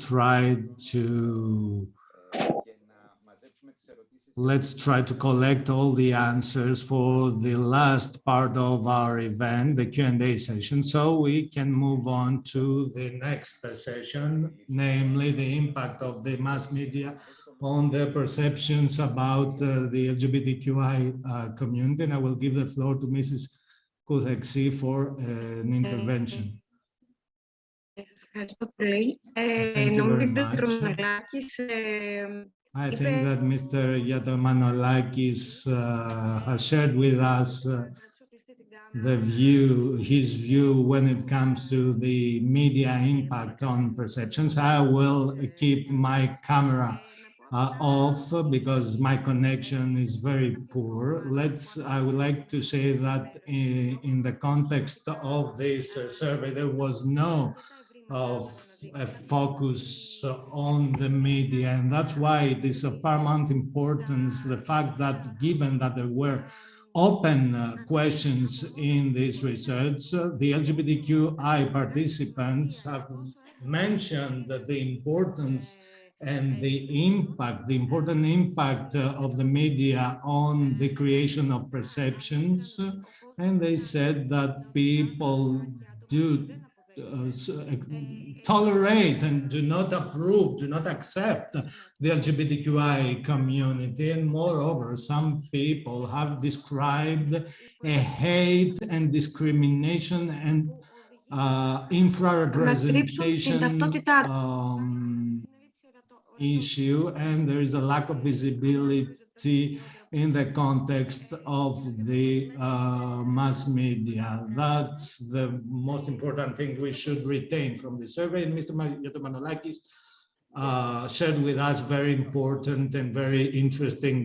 Let's try to collect all the answers for the last part of our event, the Q&A session, so we can move on to the next session, namely the impact of the mass media on their perceptions about the LGBTQI community. And I will give the floor to Mrs. Koutheksi for an intervention. Ευχαριστώ πολύ. I think that Mr. Yattamanolakis has shared with us his view when it comes to the media impact on perceptions. I will keep my camera off because my connection is very poor. I would like to say that in the context of this survey, there was no a focus on the media, and that's why it is of paramount importance the fact that given that there were open questions in this research, the LGBTQI participants have mentioned that the importance and the important impact of the media on the creation of perceptions, and they said that people do tolerate and do not approve, do not accept the LGBTQI community. And moreover, some people have described a hate and discrimination and infrarepresentation issue, and there is a lack of visibility in the context of the mass media. That's the most important thing we should retain from the survey. And Mr. Yattamanolakis shared with us very important and very interesting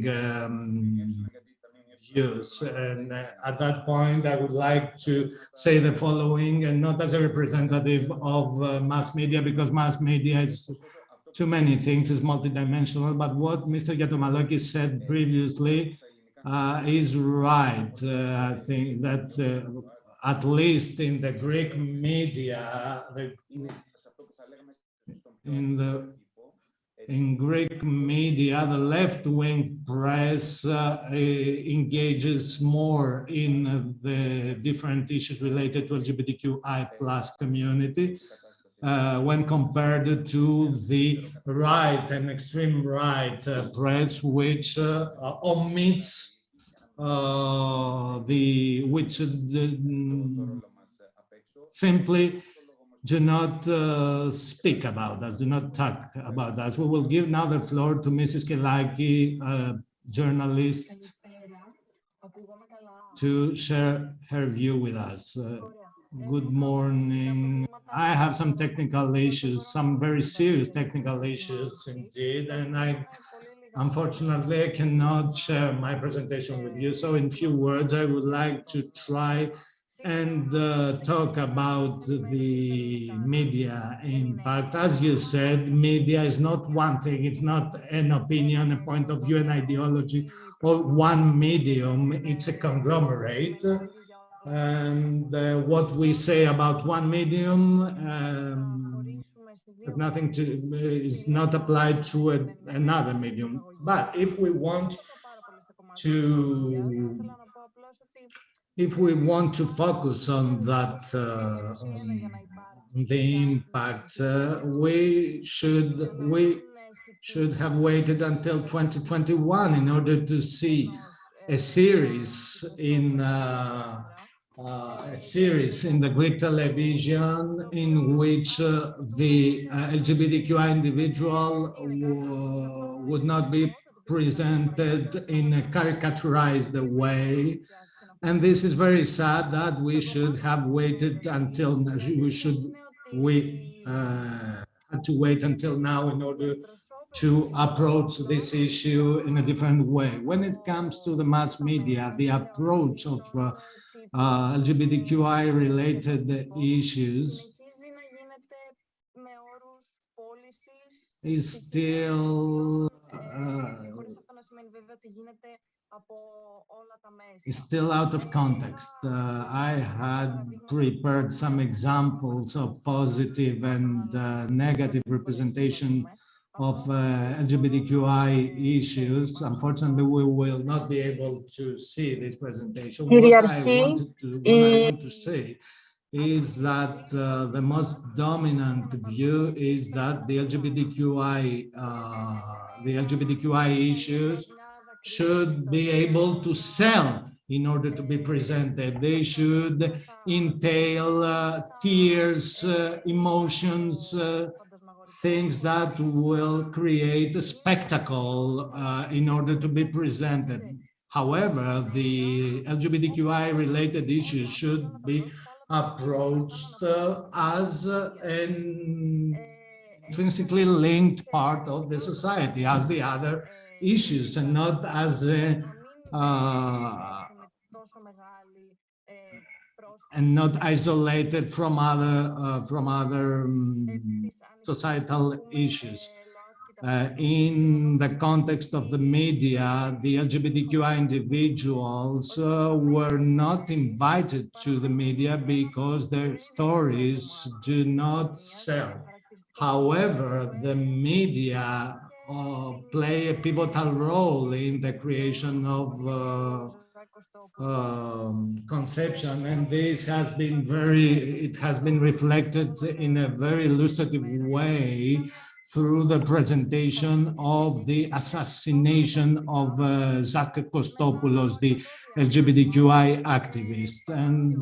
views. And at that point, I would like to say the following, and not as a representative of mass media, because mass media is too many things, is multidimensional, but what Mr. Yattamanolakis said previously is right. I think that at least in the Greek media, in Greek media, the left-wing press engages more in the different issues related to LGBTQI+ community. When compared to the right and extreme right press, which omits simply do not speak about us, do not talk about us. We will give now the floor to Mrs. Kelaki, journalist, to share her view with us. Good morning. I have some technical issues, some very serious technical issues indeed, and unfortunately I cannot share my presentation with you. So in few words, I would like to try and talk about the media impact. As you said, media is not one thing. It's not an opinion, a point of view, an ideology, or one medium. It's a conglomerate. And what we say about one medium is not applied to another medium. But if we want to focus on that, on the impact, we should have waited until 2021 in order to see a series in the Greek television in which the LGBTQI individual would not be presented in a caricaturized way. And this is very sad that we should have waited until had to wait until now in order to approach this issue in a different way. When it comes to the mass media, the approach of LGBTQI related issues is still out of context. I had prepared some examples of positive and negative representation of LGBTQI issues. Unfortunately, we will not be able to see this presentation. What I want to say is that the most dominant view is that the LGBTQI issues should be able to sell in order to be presented. They should entail tears, emotions, things that will create a spectacle in order to be presented. However, the LGBTQI related issues should be approached as an intrinsically linked part of the society, as the other issues, and not as a and not isolated from other societal issues. In the context of the media, the LGBTQI individuals were not invited to the media because their stories do not sell. However, the media play a pivotal role in the creation of conception, and this has been reflected in a very illustrative way through the presentation of the assassination of Zach Kostopoulos, the LGBTQI activist. And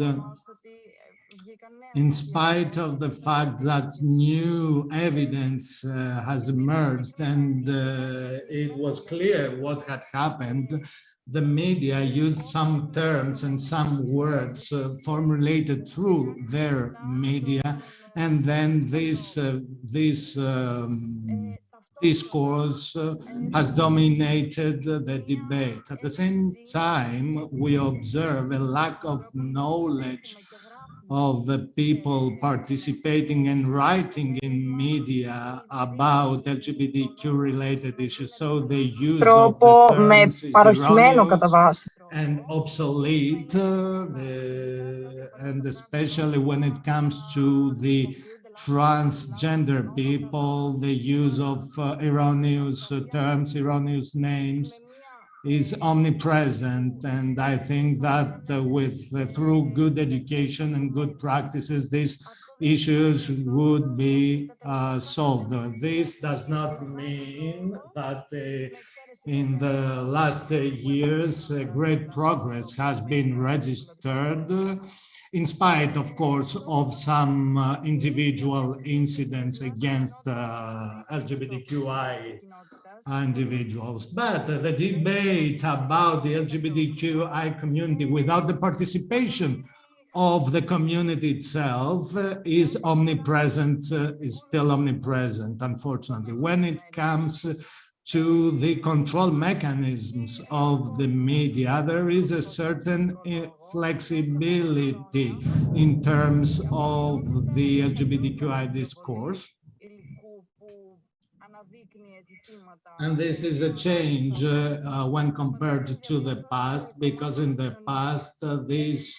in spite of the fact that new evidence has emerged and it was clear what had happened, the media used some terms and some words formulated through their media, and then this discourse has dominated the debate. At the same time, we observe a lack of knowledge of the people participating and writing in media about LGBTQ-related issues. So the use of the terms is erroneous and obsolete, and especially when it comes to the transgender people, the use of erroneous terms, erroneous names is omnipresent, and I think that through good education and good practices, these issues would be solved. This does not mean that in the last years great progress has been registered, in spite, of course, of some individual incidents against LGBTQI individuals. But the debate about the LGBTQI community without the participation of the community itself is omnipresent, is still omnipresent, unfortunately. When it comes to the control mechanisms of the media, there is a certain flexibility in terms of the LGBTQI discourse. And this is a change when compared to the past, because in the past, these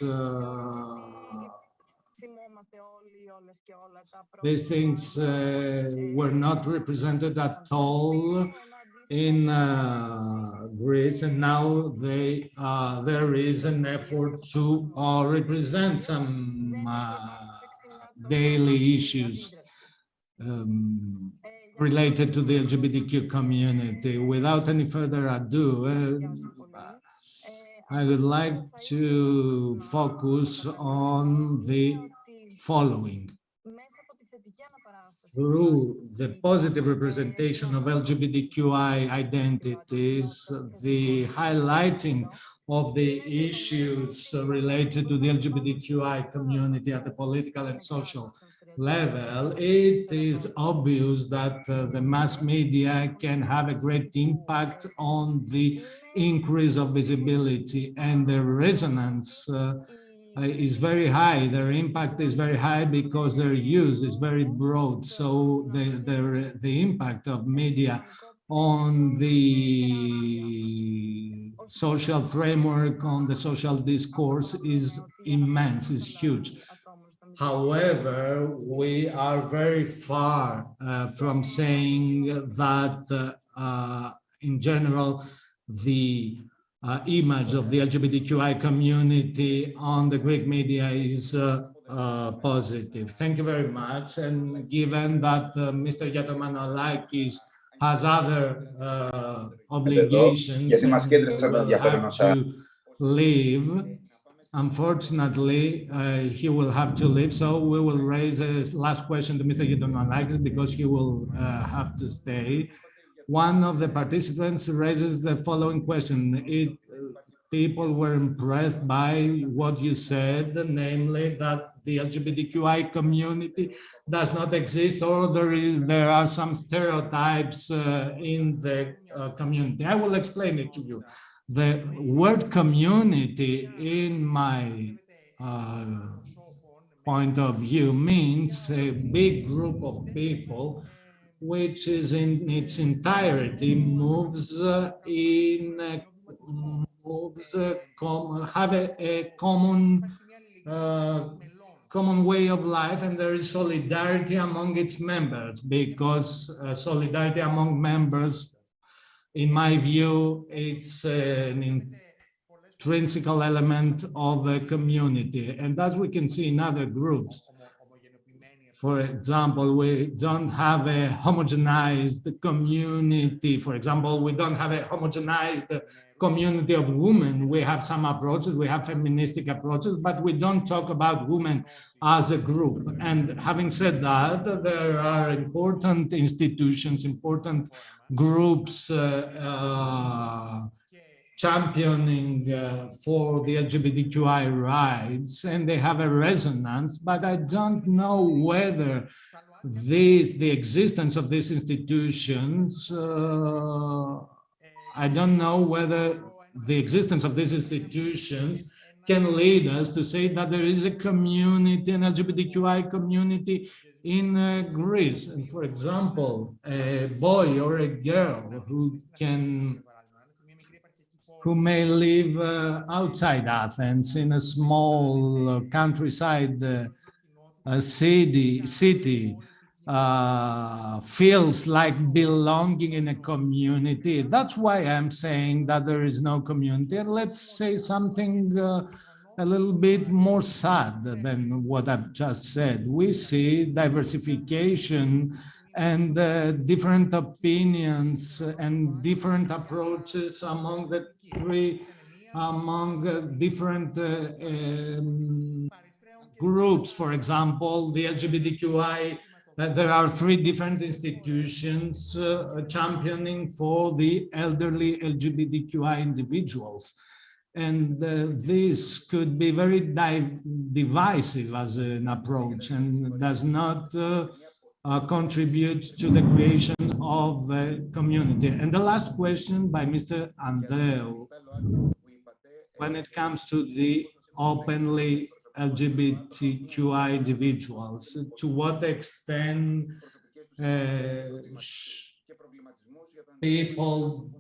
things were not represented at all in Greece, and now there is an effort to represent some daily issues related to the LGBTQ community. Without any further ado, I would like to focus on the following. Through the positive representation of LGBTQI identities, the highlighting of the issues related to the LGBTQI community at the political and social level, it is obvious that the mass media can have a great impact on the increase of visibility, and the resonance is very high. Their impact is very high because their use is very broad. So the impact of media on the social framework, on the social discourse is immense, is huge. However, we are very far from saying that in general, the image of the LGBTQI community on the Greek media is positive. Thank you very much. And given that Mr. Giacomanolakis has other obligations and will have to leave, unfortunately, he will have to leave. So we will raise a last question to Mr. Giacomanolakis because he will have to stay. One of the participants raises the following question. People were impressed by what you said, namely that the LGBTQI community does not exist, or there are some stereotypes in the community. I will explain it to you. The word community, in my point of view, means a big group of people which is in its entirety have a common way of life, and there is solidarity among its members, because solidarity among members, in my view, it's an intrinsic element of a community. And as we can see in other groups, for example, we don't have a homogenized community. For example, we don't have a homogenized community of women. We have some approaches, we have feministic approaches, but we don't talk about women as a group. And having said that, there are important institutions, important groups championing for the LGBTQI rights, and they have a resonance, but I don't know whether the existence of these institutions, I don't know whether the existence of these institutions can lead us to say that there is a community, an LGBTQI community in Greece. And for example, a boy or a girl who may live outside Athens in a small countryside city, feels like belonging in a community. That's why I'm saying that there is no community. And let's say something a little bit more sad than what I've just said. We see diversification and different opinions and different approaches among different groups. For example, the LGBTQI, there are 3 different institutions championing for the elderly LGBTQI individuals. And this could be very divisive as an approach and does not contribute to the creation of a community. And the last question by Mr. Andreu, when it comes to the openly LGBTQI individuals, to what extent people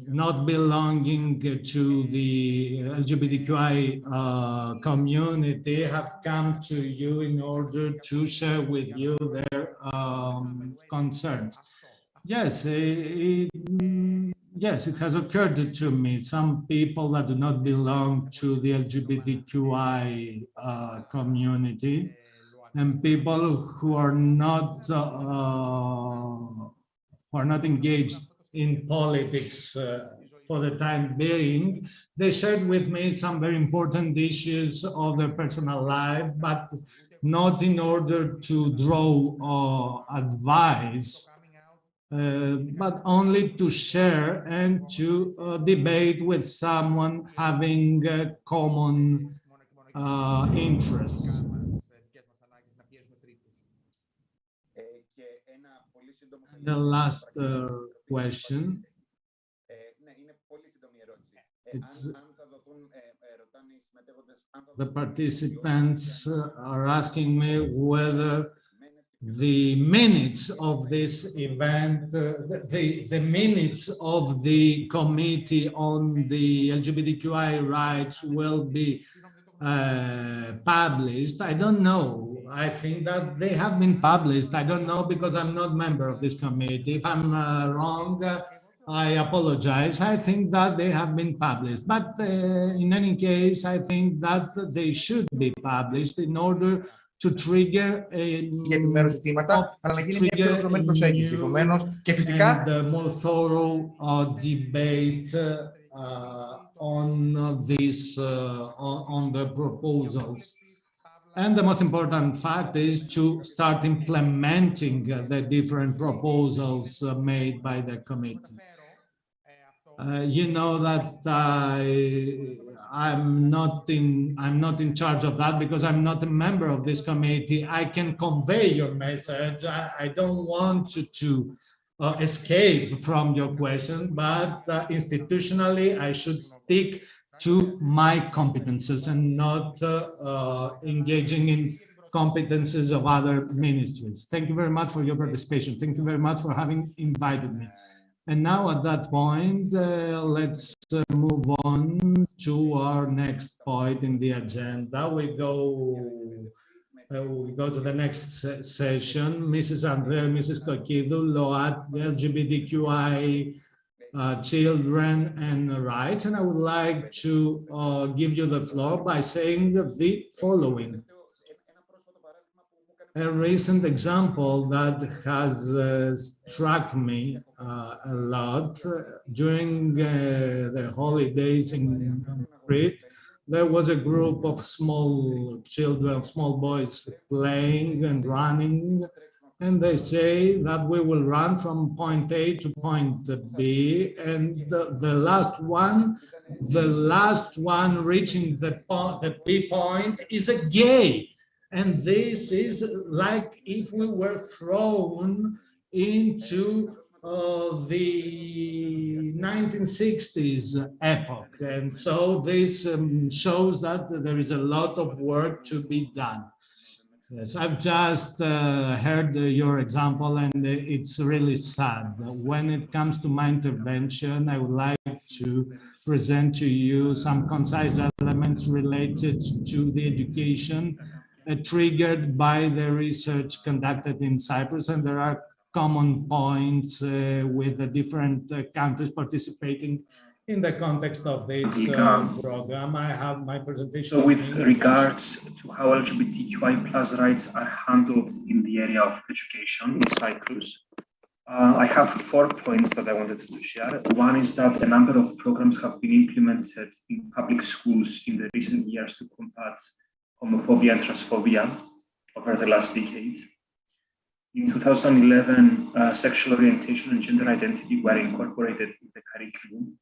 not belonging to the LGBTQI community have come to you in order to share with you their concerns. Yes, yes, it has occurred to me. Some people that do not belong to the LGBTQI community, and people who are not engaged in politics for the time being. They shared with me some very important issues of their personal life, but not in order to draw or advise, but only to share and to debate with someone having common interests. The last question. The participants are asking me whether the minutes of this event, the minutes of the Committee on the LGBTQI rights will be published. I don't know. I think that they have been published. I don't know because I'm not a member of this committee. If I'm wrong, I apologize. I think that they have been published. But in any case, I think that they should be published in order to trigger a more thorough debate on this, on the proposals. And the most important fact is to start implementing the different proposals made by the committee. You know that I'm not in charge of that because I'm not a member of this committee. I can convey your message. I don't want you to escape from your question, but institutionally, I should stick to my competences and not engaging in competences of other ministries. Thank you very much for your participation. Thank you very much for having invited me. And now at that point, let's move on to our next point in the agenda. We go to the next session. Mrs. Andrea, Mrs. Kokidou, LOAT, LGBTQI children and rights. And I would like to give you the floor by saying the following. A recent example that has struck me a lot during the holidays in Crete, there was a group of small children, small boys playing and running, and they say that we will run from point A to point B, and the last one reaching the B point is a gay. And this is like if we were thrown into the 1960s epoch. And so this shows that there is a lot of work to be done. Yes, I've just heard your example, and it's really sad. When it comes to my intervention, I would like to present to you some concise elements related to the education triggered by the research conducted in Cyprus, and there are common points with the different countries participating in the context of this program. I have my presentation. So with regards to how LGBTQI plus rights are handled in the area of education in Cyprus, I have 4 points that I wanted to share. One is that a number of programs have been implemented in public schools in the recent years to combat homophobia and transphobia over the last decade. In 2011, sexual orientation and gender identity were incorporated in the curriculum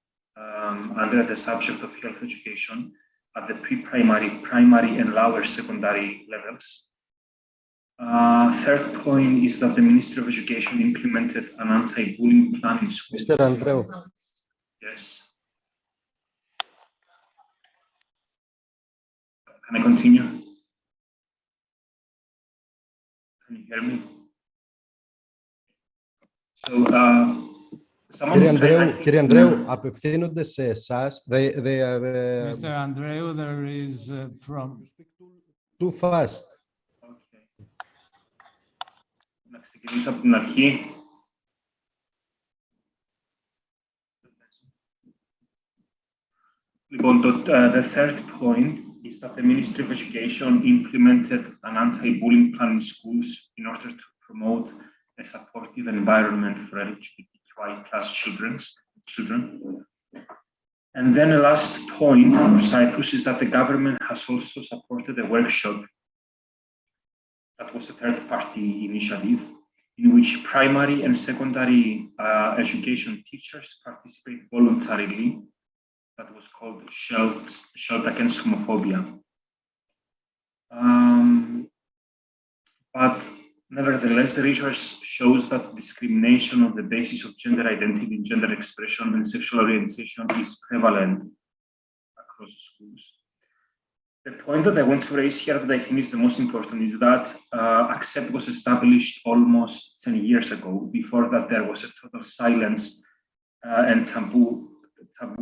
under the subject of health education at the pre-primary, primary, and lower secondary levels. Third point is that the Ministry of Education implemented an anti-bullying plan in schools. Mr. Andreou. Yes. Can I continue? Can you hear me? So, Κύριε Ανδρέου, απευθύνονται σε εσάς. Mr. Andreou, there is from too fast. Okay. Να ξεκινήσω από την αρχή. Λοιπόν, the third point is that the Ministry of Education implemented an anti-bullying plan in schools in order to promote a supportive environment for LGBTQI LGBTQI+ children. And then the last point for Cyprus is that the government has also supported a workshop that was a third-party initiative in which primary and secondary education teachers participate voluntarily. That was called Shield Against Homophobia. But nevertheless, the research shows that discrimination on the basis of gender identity, gender expression, and sexual orientation is prevalent across schools. The point that I want to raise here that I think is the most important is that ACCEPT was established almost 10 years ago. Before that, there was a total silence and taboo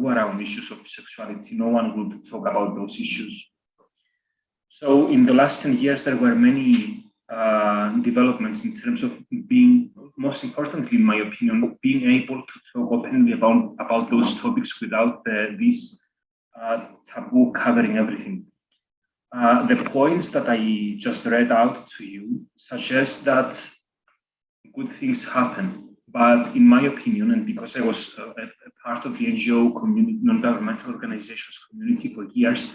around issues of sexuality. No one would talk about those issues. So in the last 10 years, there were many developments in terms of being, most importantly, in my opinion, being able to talk openly about those topics without this taboo covering everything. The points that I just read out to you suggest that good things happen. But in my opinion, and because I was a part of the NGO community, non-governmental organizations community for years,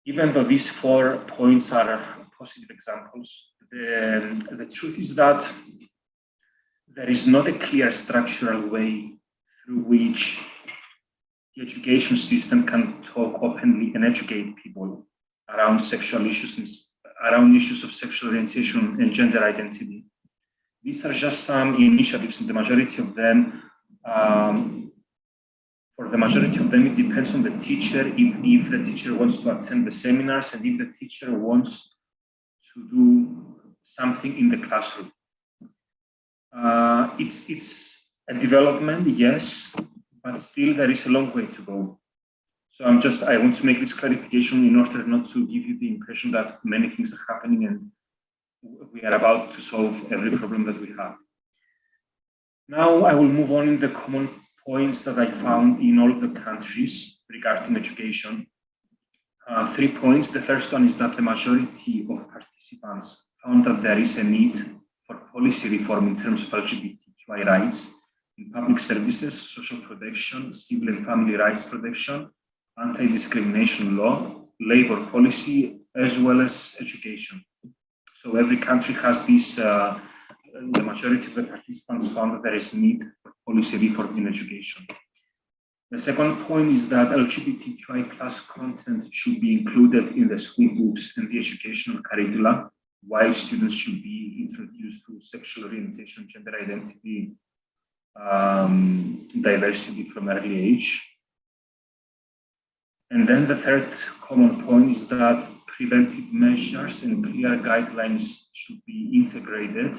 even though these 4 points are positive examples, the truth is that there is not a clear structural way through which the education system can talk openly and educate people around sexual issues and around issues of sexual orientation and gender identity. These are just some initiatives, and the majority of them, for the majority of them, it depends on the teacher, if the teacher wants to attend the seminars and if the teacher wants to do something in the classroom. It's a development, yes, but still there is a long way to go. So I want to make this clarification in order not to give you the impression that many things are happening and we are about to solve every problem that we have. Now I will move on in the common points that I found in all of the countries regarding education. 3 points. The first one is that the majority of participants found that there is a need for policy reform in terms of LGBTQI rights in public services, social protection, civil and family rights protection, anti-discrimination law, labor policy, as well as education. So every country has this, the majority of the participants found that there is a need for policy reform in education. The second point is that LGBTQI+ content should be included in the school books and the educational curricula, while students should be introduced to sexual orientation, gender identity, diversity from early age. And then the third common point is that preventive measures and clear guidelines should be integrated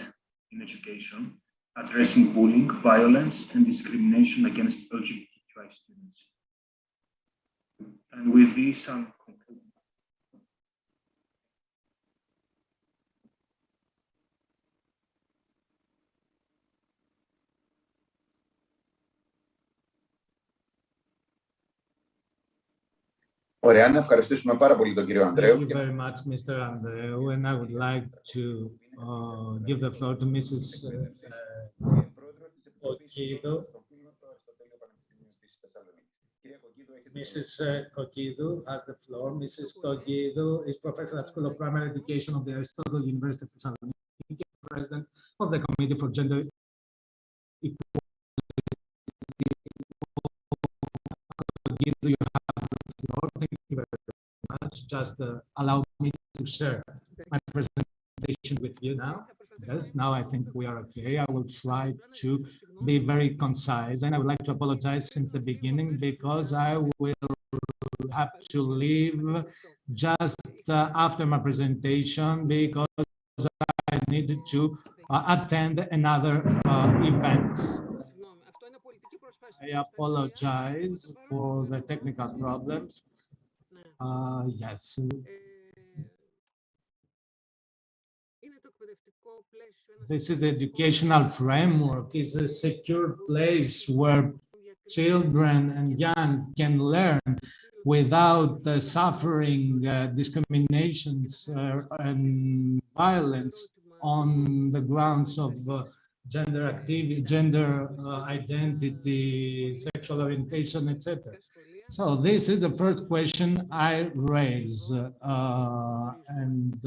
in education, addressing bullying, violence, and discrimination against LGBTQI students. And with this, I'm concluding. Ωραία, να ευχαριστήσουμε πάρα πολύ τον κύριο Ανδρέου. Thank you very much, Mr. Andreu, and I would like to give the floor to Mrs. Kokidou. Mrs. Kokidou has the floor. Mrs. Kokidou is professor at School of Primary Education of the Aristotle University of Thessaloniki, president of the Committee for Gender Equality. You have the floor. Thank you very much. Just allow me to share my presentation with you now. Yes, now I think we are okay. I will try to be very concise, and I would like to apologize since the beginning because I will have to leave just after my presentation because I needed to attend another event. I apologize for the technical problems. Yes. This is the educational framework. It's a secure place where children and young can learn without suffering discriminations and violence on the grounds of gender activity, gender identity, sexual orientation, etc. So this is the first question I raise, and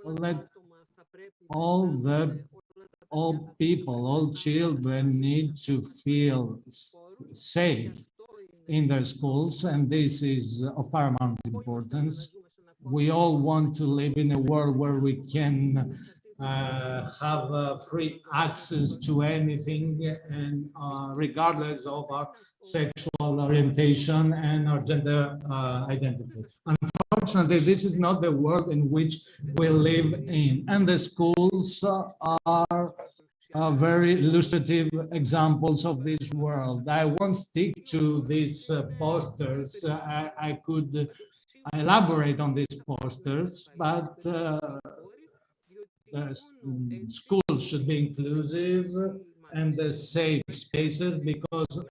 let all people, all children need to feel safe in their schools, and this is of paramount importance. We all want to live in a world where we can have free access to anything, and regardless of our sexual orientation and our gender identity. Unfortunately, this is not the world in which we live in, and the schools are very illustrative examples of this world. I won't stick to these posters. I could elaborate on these posters, but the schools should be inclusive and the safe spaces, because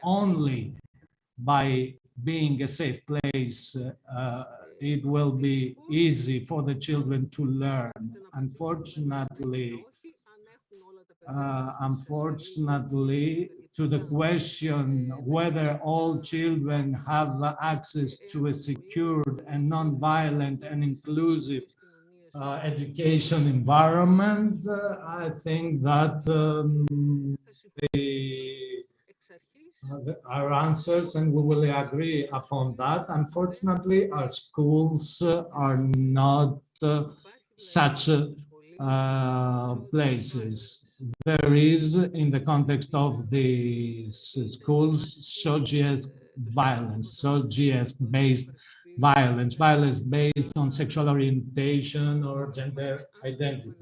only by being a safe place, it will be easy for the children to learn. Unfortunately, to the question whether all children have access to a secured and non-violent and inclusive education environment, I think that our answers, and we will agree upon that. Unfortunately, our schools are not such places. There is, in the context of the schools, SOGS violence, SOGS-based violence, violence based on sexual orientation or gender identity.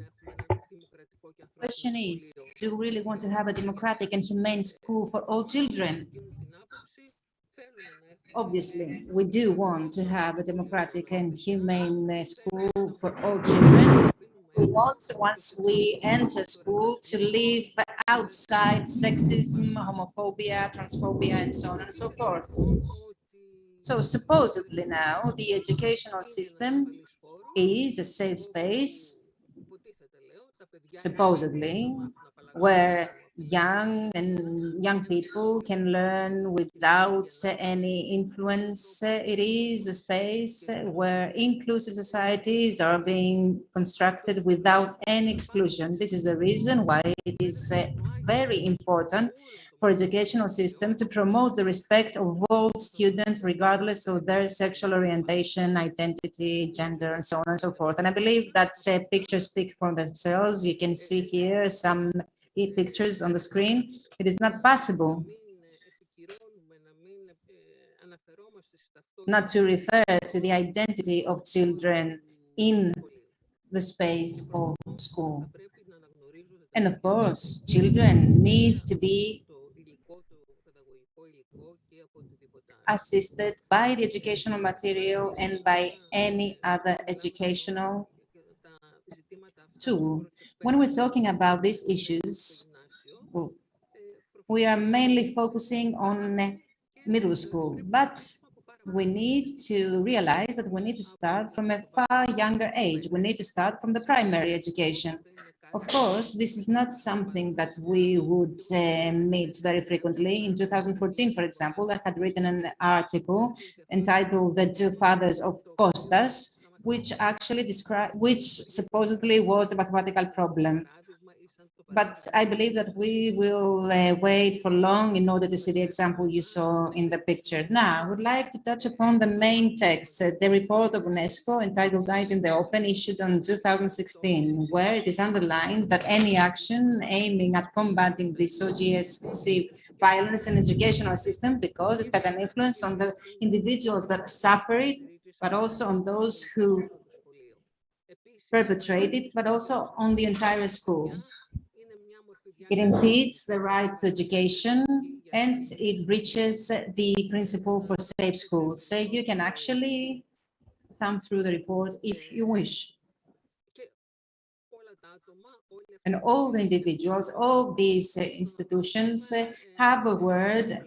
The question is, do we really want to have a democratic and humane school for all children? Obviously, we do want to have a democratic and humane school for all children. We want, once we enter school, to live outside sexism, homophobia, transphobia, and so on and so forth. So supposedly now, the educational system is a safe space, supposedly, where young people can learn without any influence. It is a space where inclusive societies are being constructed without any exclusion. This is the reason why it is very important for educational system to promote the respect of all students, regardless of their sexual orientation, identity, gender, and so on and so forth. And I believe that pictures speak for themselves. You can see here some pictures on the screen. It is not possible not to refer to the identity of children in the space of school. And of course, children need to be assisted by the educational material and by any other educational tool. When we're talking about these issues, we are mainly focusing on middle school, but we need to realize that we need to start from a far younger age. We need to start from the primary education. Of course, this is not something that we would meet very frequently. In 2014, for example, I had written an article entitled "The Two Fathers of Costas," which actually described, which supposedly was a mathematical problem. But I believe that we will wait for long in order to see the example you saw in the picture. Now, I would like to touch upon the main text, the report of UNESCO entitled "Night in the Open," issued in 2016, where it is underlined that any action aiming at combating the SOGS violence in educational system, because it has an influence on the individuals that suffer it, but also on those who perpetrate it, but also on the entire school. It impedes the right to education, and it breaches the principle for safe schools. So you can actually thumb through the report if you wish. And all the individuals, all these institutions have a word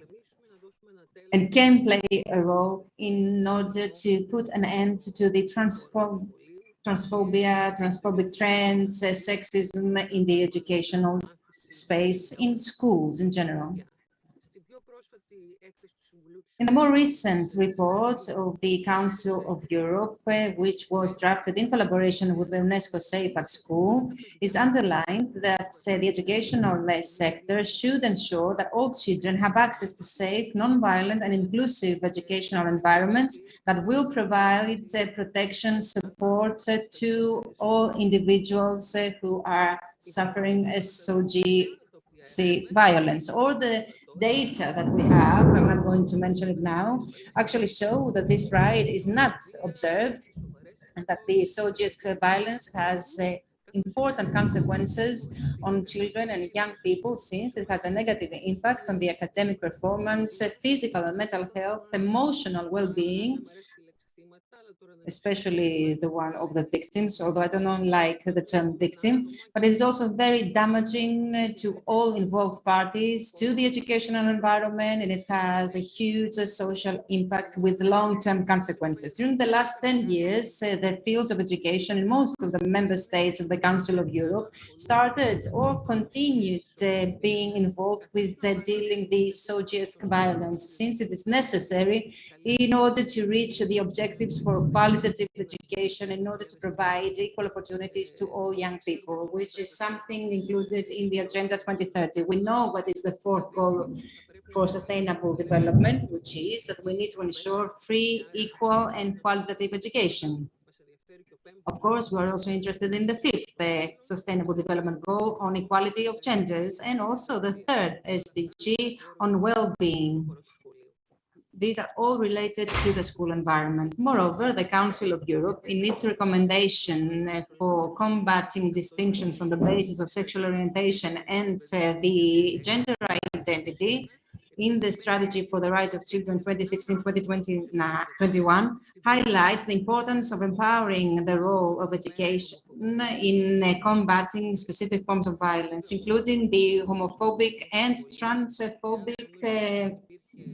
and can play a role in order to put an end to the transphobia, transphobic trends, sexism in the educational space, in schools in general. In the more recent report of the Council of Europe, which was drafted in collaboration with the UNESCO Safe at School, is underlined that the educational sector should ensure that all children have access to safe, non-violent and inclusive educational environments that will provide protection, support to all individuals who are suffering SOGC violence. Or the data that we have, I'm not going to mention it now, actually show that this right is not observed and that the SOGC violence has important consequences on children and young people, since it has a negative impact on the academic performance, physical and mental health, emotional well-being, especially the one of the victims, although I don't like the term victim, but it is also very damaging to all involved parties, to the educational environment, and it has a huge social impact with long-term consequences. During the last 10 years, the fields of education in most of the member states of the Council of Europe started or continued being involved with dealing the SOGC violence, since it is necessary in order to reach the objectives for qualitative education, in order to provide equal opportunities to all young people, which is something included in the Agenda 2030. We know what is the fourth goal for sustainable development, which is that we need to ensure free, equal, and qualitative education. Of course, we are also interested in the fifth Sustainable Development Goal on equality of genders, and also the third SDG on well-being. These are all related to the school environment. Moreover, the Council of Europe, in its recommendation for combating distinctions on the basis of sexual orientation and the gender identity, in the Strategy for the Rights of Children 2016-2021, highlights the importance of empowering the role of education in combating specific forms of violence, including the homophobic and transphobic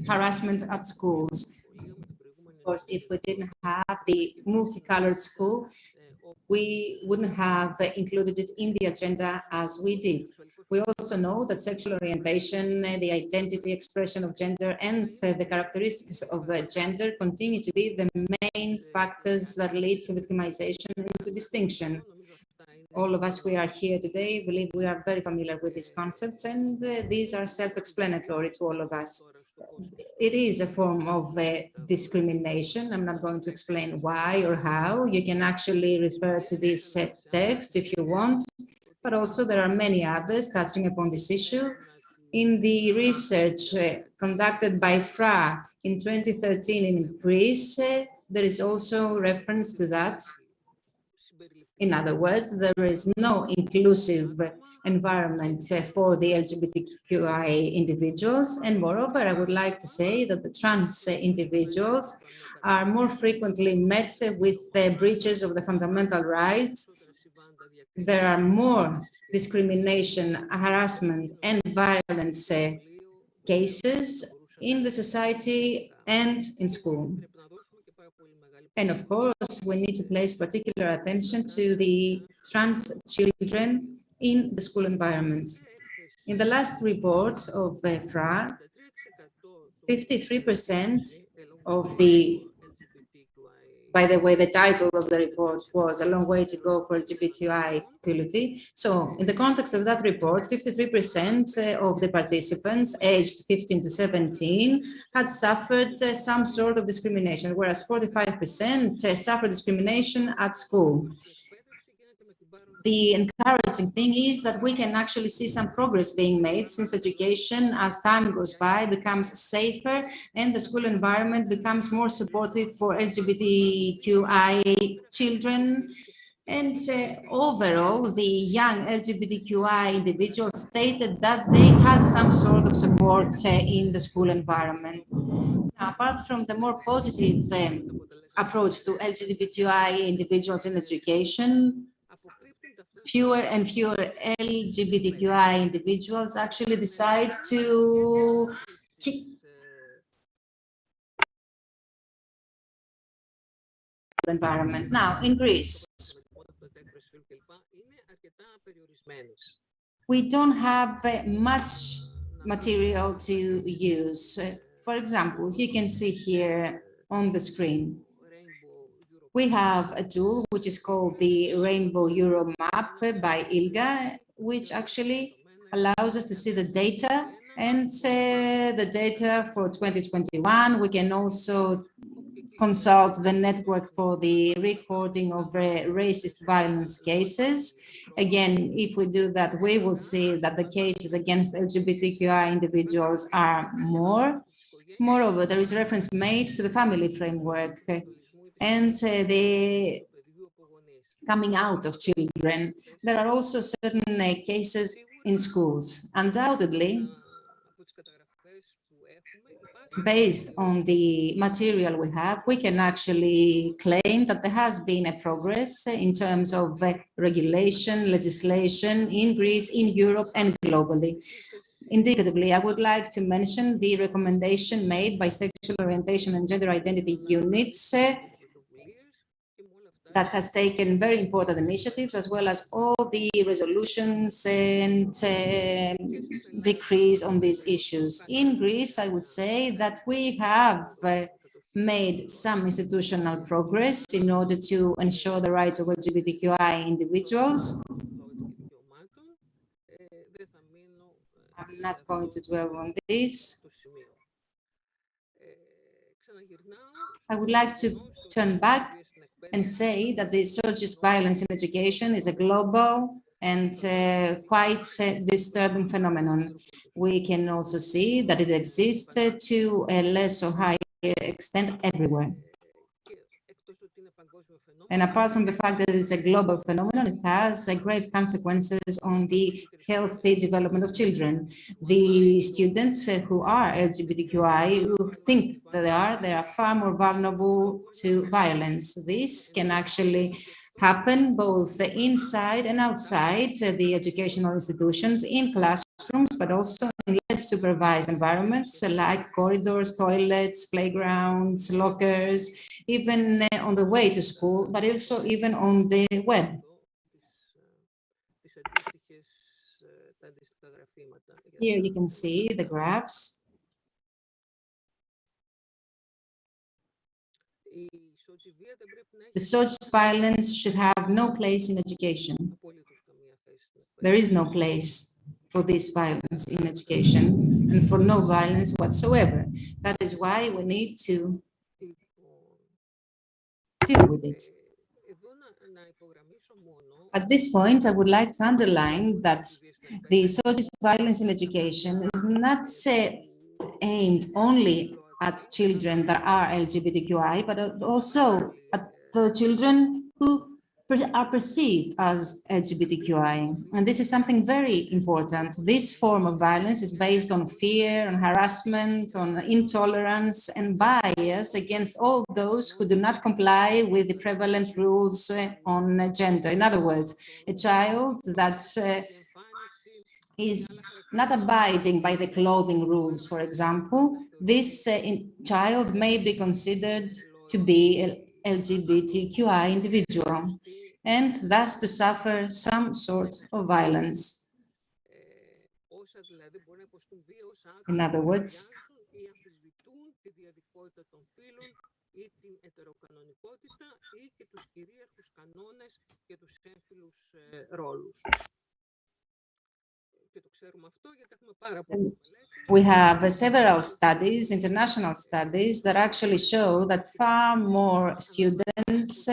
harassment at schools. Of course, if we didn't have the multicolored school, we wouldn't have included it in the agenda as we did. We also know that sexual orientation, the identity, expression of gender, and the characteristics of gender continue to be the main factors that lead to victimization and to distinction. All of us who are here today believe we are very familiar with these concepts, and these are self-explanatory to all of us. It is a form of discrimination. I'm not going to explain why or how. You can actually refer to this text if you want, but also there are many others touching upon this issue. In the research conducted by FRA in 2013 in Greece, there is also reference to that. In other words, there is no inclusive environment for the LGBTQI individuals. And moreover, I would like to say that the trans individuals are more frequently met with breaches of the fundamental rights. There are more discrimination, harassment, and violence cases in the society and in school. And of course, we need to place particular attention to the trans children in the school environment. In the last report of FRA, 53% of the, by the way, the title of the report was A Long Way to Go for LGBTI Equality. So in the context of that report, 53% of the participants aged 15 to 17 had suffered some sort of discrimination, whereas 45% suffered discrimination at school. The encouraging thing is that we can actually see some progress being made, since education, as time goes by, becomes safer and the school environment becomes more supportive for LGBTQI children. And overall, the young LGBTQI individuals stated that they had some sort of support in the school environment. Now, apart from the more positive approach to LGBTQI individuals in education, fewer and fewer LGBTQI individuals actually decide to keep the environment. Now, in Greece, we don't have much material to use. For example, you can see here on the screen, we have a tool which is called the Rainbow Euro Map by ILGA, which actually allows us to see the data and the data for 2021. We can also consult the network for the recording of racist violence cases. Again, if we do that, we will see that the cases against LGBTQI individuals are more. Moreover, there is reference made to the family framework and the coming out of children. There are also certain cases in schools. Undoubtedly, based on the material we have, we can actually claim that there has been a progress in terms of regulation, legislation in Greece, in Europe, and globally. Indicatively, I would like to mention the recommendation made by Sexual Orientation and Gender Identity Units that has taken very important initiatives, as well as all the resolutions and decrees on these issues. In Greece, I would say that we have made some institutional progress in order to ensure the rights of LGBTQI individuals. I'm not going to dwell on this. I would like to turn back and say that the socialist violence in education is a global and quite disturbing phenomenon. We can also see that it exists to a less or higher extent everywhere. And apart from the fact that it's a global phenomenon, it has grave consequences on the healthy development of children. The students who are LGBTQI, who think that they are far more vulnerable to violence. This can actually happen both inside and outside the educational institutions, in classrooms, but also in less supervised environments like corridors, toilets, playgrounds, lockers, even on the way to school, but also even on the web. Here you can see the graphs. The socialist violence should have no place in education. There is no place for this violence in education and for no violence whatsoever. That is why we need to deal with it. At this point, I would like to underline that the socialist violence in education is not aimed only at children that are LGBTQI, but also at the children who are perceived as LGBTQI. And this is something very important. This form of violence is based on fear, on harassment, on intolerance and bias against all those who do not comply with the prevalent rules on gender. In other words, a child that is not abiding by the clothing rules, for example, this child may be considered to be an LGBTQI individual and thus to suffer some sort of violence. In other words, we have several studies, international studies, that actually show that far more students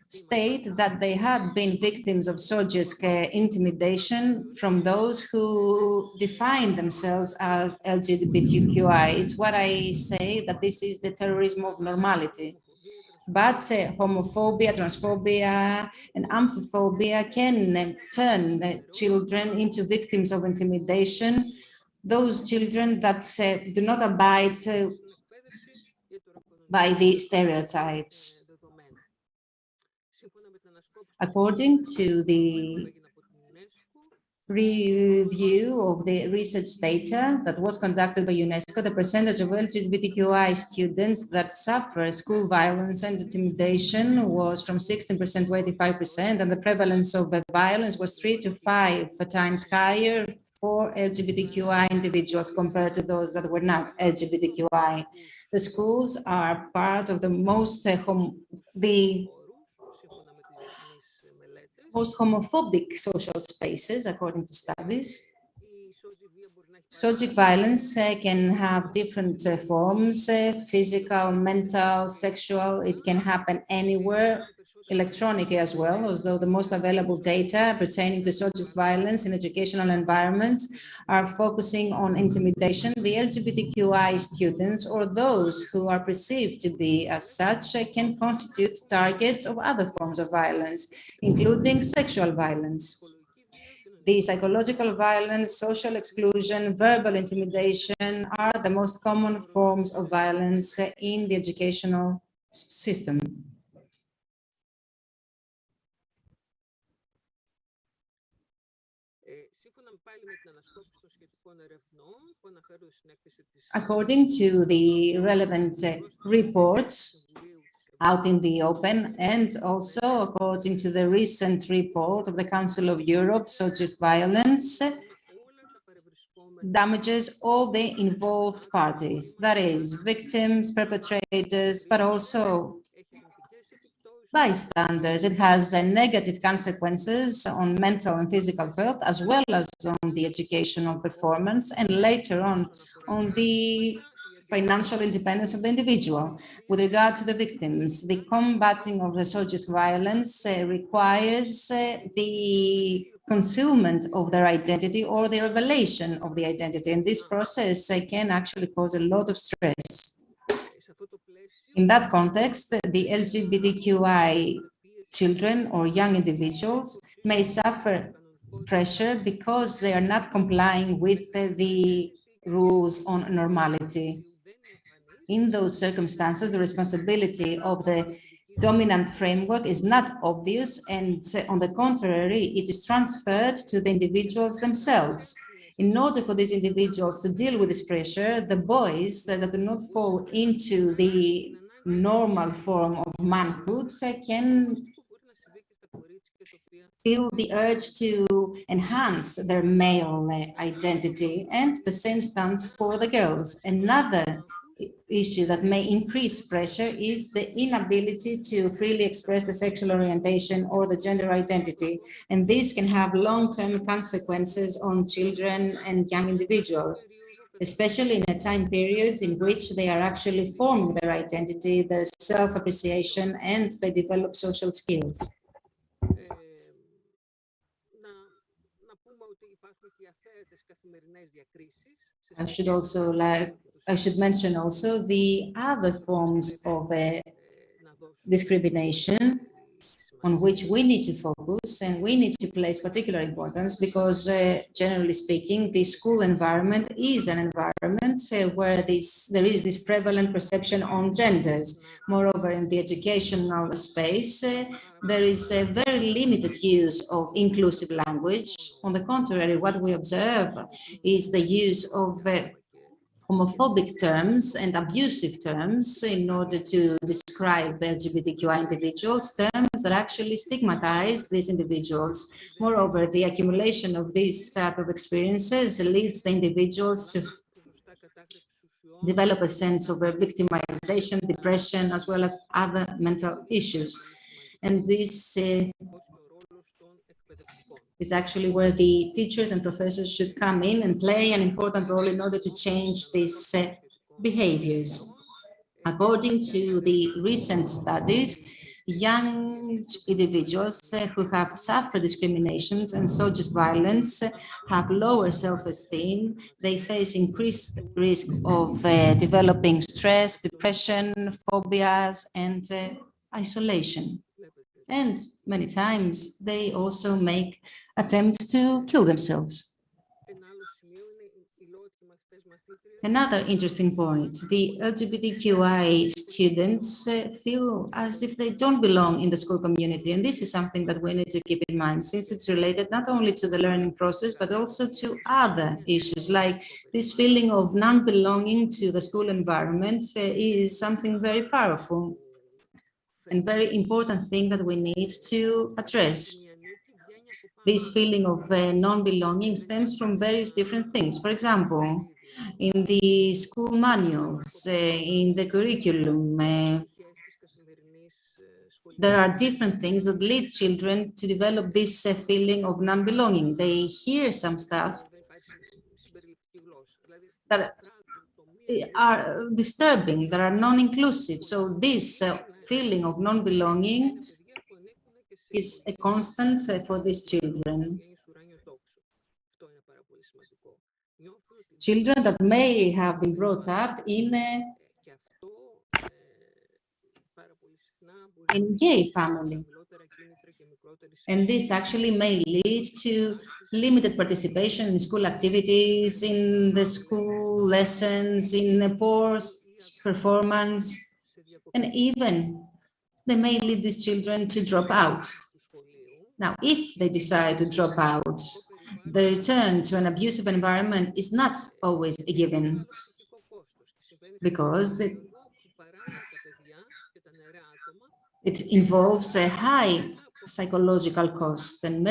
state that they have been victims of soldiers' intimidation from those who define themselves as LGBTQI. It's what I say, that this is the terrorism of normality. But homophobia, transphobia, and amphiphobia can turn children into victims of intimidation, those children that do not abide by the stereotypes. According to the review of the research data that was conducted by UNESCO, the percentage of LGBTQI students that suffer school violence and intimidation was from 16% to 85%, and the prevalence of the violence was 3 to 5 times higher for LGBTQI individuals compared to those that were not LGBTQI. The schools are part of the most homophobic social spaces, according to studies. Subject violence can have different forms, physical, mental, sexual. It can happen anywhere, electronically as well, as though the most available data pertaining to subject violence in educational environments are focusing on intimidation. The LGBTQI students, or those who are perceived to be as such, can constitute targets of other forms of violence, including sexual violence. The psychological violence, social exclusion, verbal intimidation are the most common forms of violence in the educational system. According to the relevant reports out in the open, and also according to the recent report of the Council of Europe, subject violence damages all the involved parties, that is, victims, perpetrators, but also bystanders. It has negative consequences on mental and physical health, as well as on the educational performance, and later on the financial independence of the individual. With regard to the victims, the combating of the subject violence requires the concealment of their identity or the revelation of the identity, and this process can actually cause a lot of stress. In that context, the LGBTQI children or young individuals may suffer pressure because they are not complying with the rules on normality. In those circumstances, the responsibility of the dominant framework is not obvious, and on the contrary, it is transferred to the individuals themselves. In order for these individuals to deal with this pressure, the boys that do not fall into the normal form of manhood can feel the urge to enhance their male identity, and the same stands for the girls. Another issue that may increase pressure is the inability to freely express the sexual orientation or the gender identity, and this can have long-term consequences on children and young individuals, especially in a time period in which they are actually forming their identity, their self-appreciation, and they develop social skills. I should mention also the other forms of discrimination on which we need to focus, and we need to place particular importance because, generally speaking, the school environment is an environment where there is this prevalent perception on genders. Moreover, in the educational space, there is a very limited use of inclusive language. On the contrary, what we observe is the use of homophobic terms and abusive terms in order to describe LGBTQI individuals, terms that actually stigmatize these individuals. Moreover, the accumulation of these type of experiences leads the individuals to develop a sense of victimization, depression, as well as other mental issues. And this is actually where the teachers and professors should come in and play an important role in order to change these behaviors. According to the recent studies, young individuals who have suffered discriminations and subject violence have lower self-esteem. They face increased risk of developing stress, depression, phobias, and isolation. And many times they also make attempts to kill themselves. Another interesting point, the LGBTQI students feel as if they don't belong in the school community. And this is something that we need to keep in mind, since it's related not only to the learning process, but also to other issues, like this feeling of non-belonging to the school environment is something very powerful and very important thing that we need to address. This feeling of non-belonging stems from various different things. For example, in the school manuals, in the curriculum, there are different things that lead children to develop this feeling of non-belonging. They hear some stuff that are disturbing, that are non-inclusive. So this feeling of non-belonging is a constant for these children. Children that may have been brought up in gay family. And this actually may lead to limited participation in school activities, in the school lessons, in a poor performance, and even they may lead these children to drop out. Now, if they decide to drop out, the return to an abusive environment is not always a given, because it involves a high psychological cost, and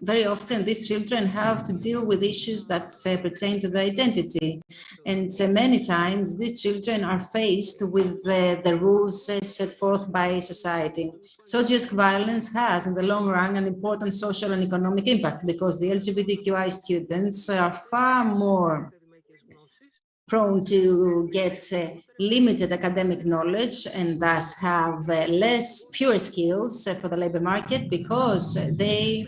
very often these children have to deal with issues that pertain to their identity, and many times these children are faced with the rules set forth by society. So just violence has in the long run an important social and economic impact, because the LGBTQI students are far more prone to get limited academic knowledge and thus have fewer skills for the labor market, because they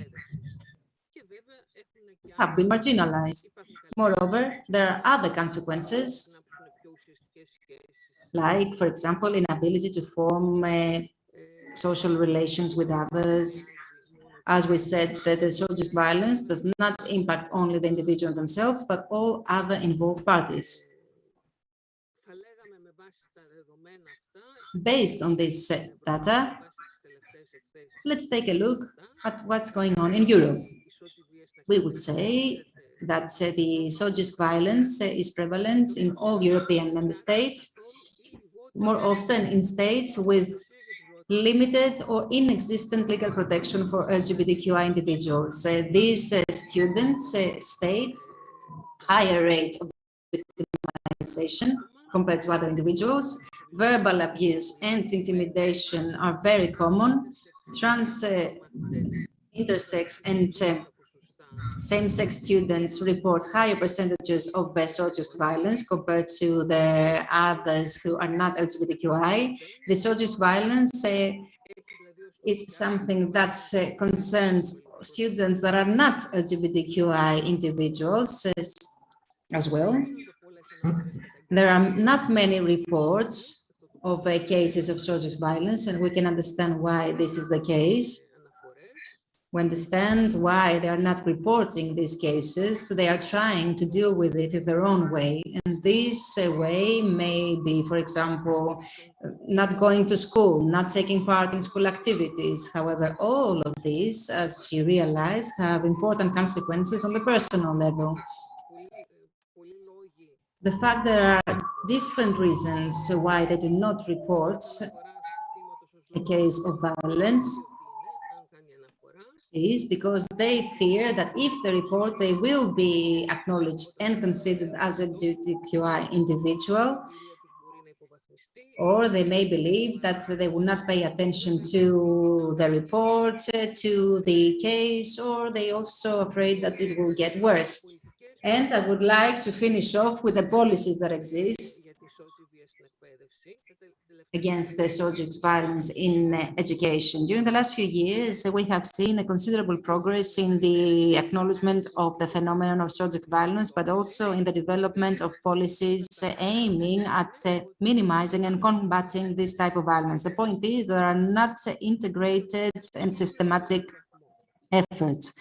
have been marginalized. Moreover, there are other consequences, like, for example, inability to form social relations with others. As we said, that the social violence does not impact only the individual themselves, but all other involved parties. Based on this data, let's take a look at what's going on in Europe. We would say that the social violence is prevalent in all European member states, more often in states with limited or inexistent legal protection for LGBTQI individuals. These students state higher rates of victimization compared to other individuals. Verbal abuse and intimidation are very common. Trans, intersex, and same-sex students report higher percentages of social violence compared to the others who are not LGBTQI. The social violence is something that concerns students that are not LGBTQI individuals as well. There are not many reports of cases of social violence, and we can understand why this is the case. We understand why they are not reporting these cases. They are trying to deal with it in their own way. And this way may be, for example, not going to school, not taking part in school activities. However, all of these, as you realize, have important consequences on the personal level. The fact there are different reasons why they do not report a case of violence is because they fear that if they report, they will be acknowledged and considered as a LGBTQI individual, or they may believe that they will not pay attention to the report, to the case, or they also afraid that it will get worse. And I would like to finish off with the policies that exist against the social violence in education. During the last few years, we have seen a considerable progress in the acknowledgement of the phenomenon of social violence, but also in the development of policies aiming at minimizing and combating this type of violence. The point is there are not integrated and systematic efforts.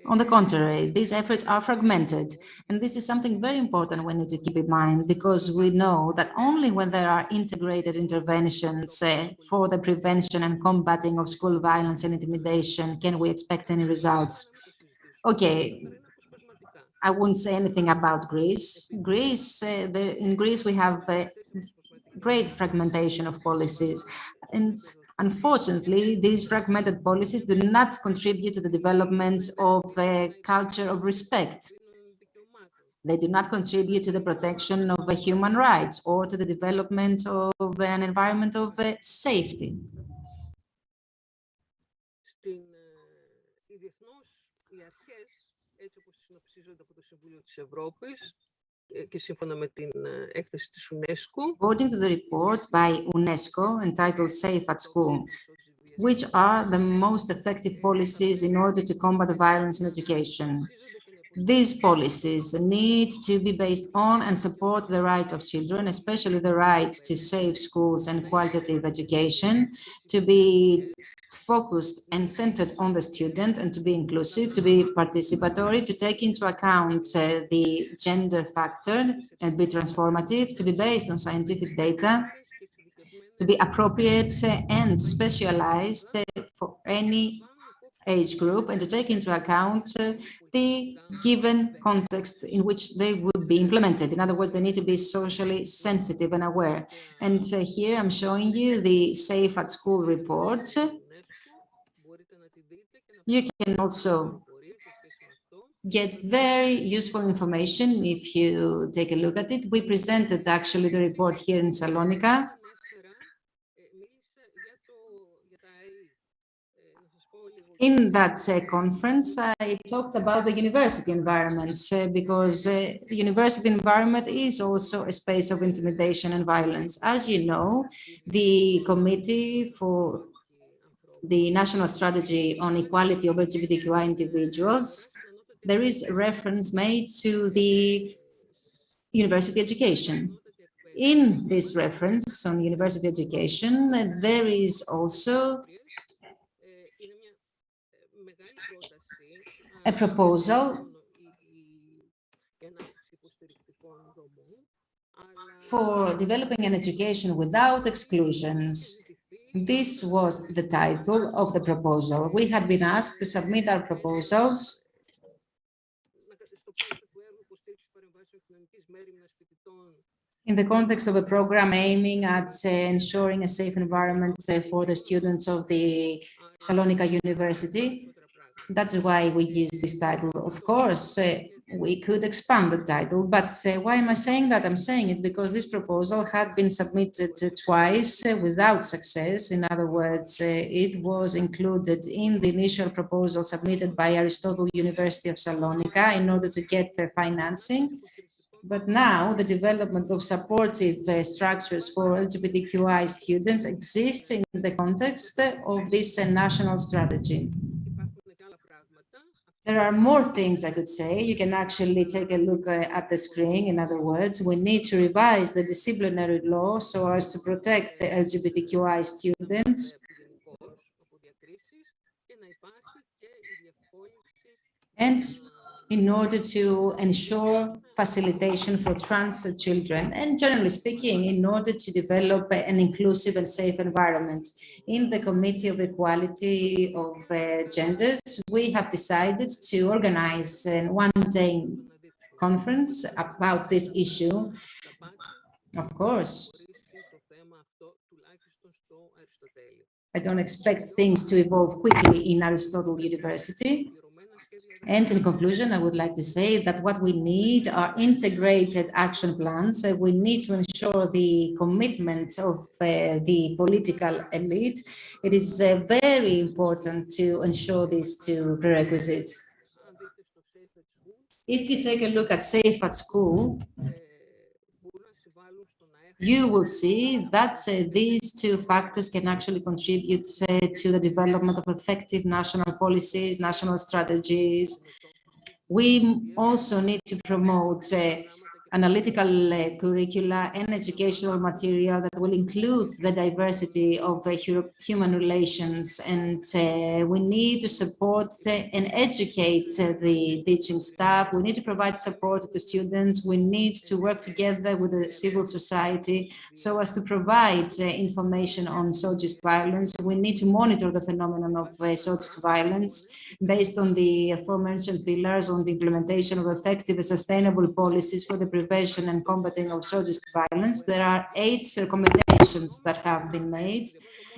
On the contrary, these efforts are fragmented. And this is something very important we need to keep in mind, because we know that only when there are integrated interventions for the prevention and combating of school violence and intimidation can we expect any results. Okay, I won't say anything about Greece. In Greece, we have great fragmentation of policies. And unfortunately, these fragmented policies do not contribute to the development of a culture of respect. They do not contribute to the protection of human rights or to the development of an environment of safety. According to the report by UNESCO entitled Safe at School, which are the most effective policies in order to combat violence in education? These policies need to be based on and support the rights of children, especially the right to safe schools and qualitative education, to be focused and centered on the student, and to be inclusive, to be participatory, to take into account the gender factor and be transformative, to be based on scientific data, to be appropriate and specialized for any age group, and to take into account the given context in which they would be implemented. In other words, they need to be socially sensitive and aware. And here I'm showing you the Safe at School report. You can also get very useful information if you take a look at it. We presented actually the report here in Salonika. In that conference, I talked about the university environment because the university environment is also a space of intimidation and violence. As you know, the Committee for the National Strategy on Equality of LGBTQI individuals, there is a reference made to the university education. In this reference on university education, there is also a proposal for developing an education without exclusions. This was the title of the proposal. We had been asked to submit our proposals in the context of a program aiming at ensuring a safe environment for the students of the Salonika University. That's why we use this title. Of course, we could expand the title, but why am I saying that? I'm saying it because this proposal had been submitted twice without success. In other words, it was included in the initial proposal submitted by Aristotle University of Salonika in order to get financing. But now the development of supportive structures for LGBTQI students exists in the context of this national strategy. There are more things I could say. You can actually take a look at the screen. In other words, we need to revise the disciplinary law so as to protect the LGBTQI students. And in order to ensure facilitation for trans children, and generally speaking, in order to develop an inclusive and safe environment. In the Committee of Equality of Genders, we have decided to organize a one-day conference about this issue. Of course, I don't expect things to evolve quickly in Aristotle University. And in conclusion, I would like to say that what we need are integrated action plans. We need to ensure the commitment of the political elite. It is very important to ensure these two prerequisites. If you take a look at Safe at School, you will see that these two factors can actually contribute to the development of effective national policies, national strategies. We also need to promote analytical curricula and educational material that will include the diversity of human relations. And we need to support and educate the teaching staff. We need to provide support to students. We need to work together with the civil society so as to provide information on subject violence. We need to monitor the phenomenon of subject violence based on the aforementioned pillars on the implementation of effective and sustainable policies for the prevention and combating of subject violence. There are 8 recommendations that have been made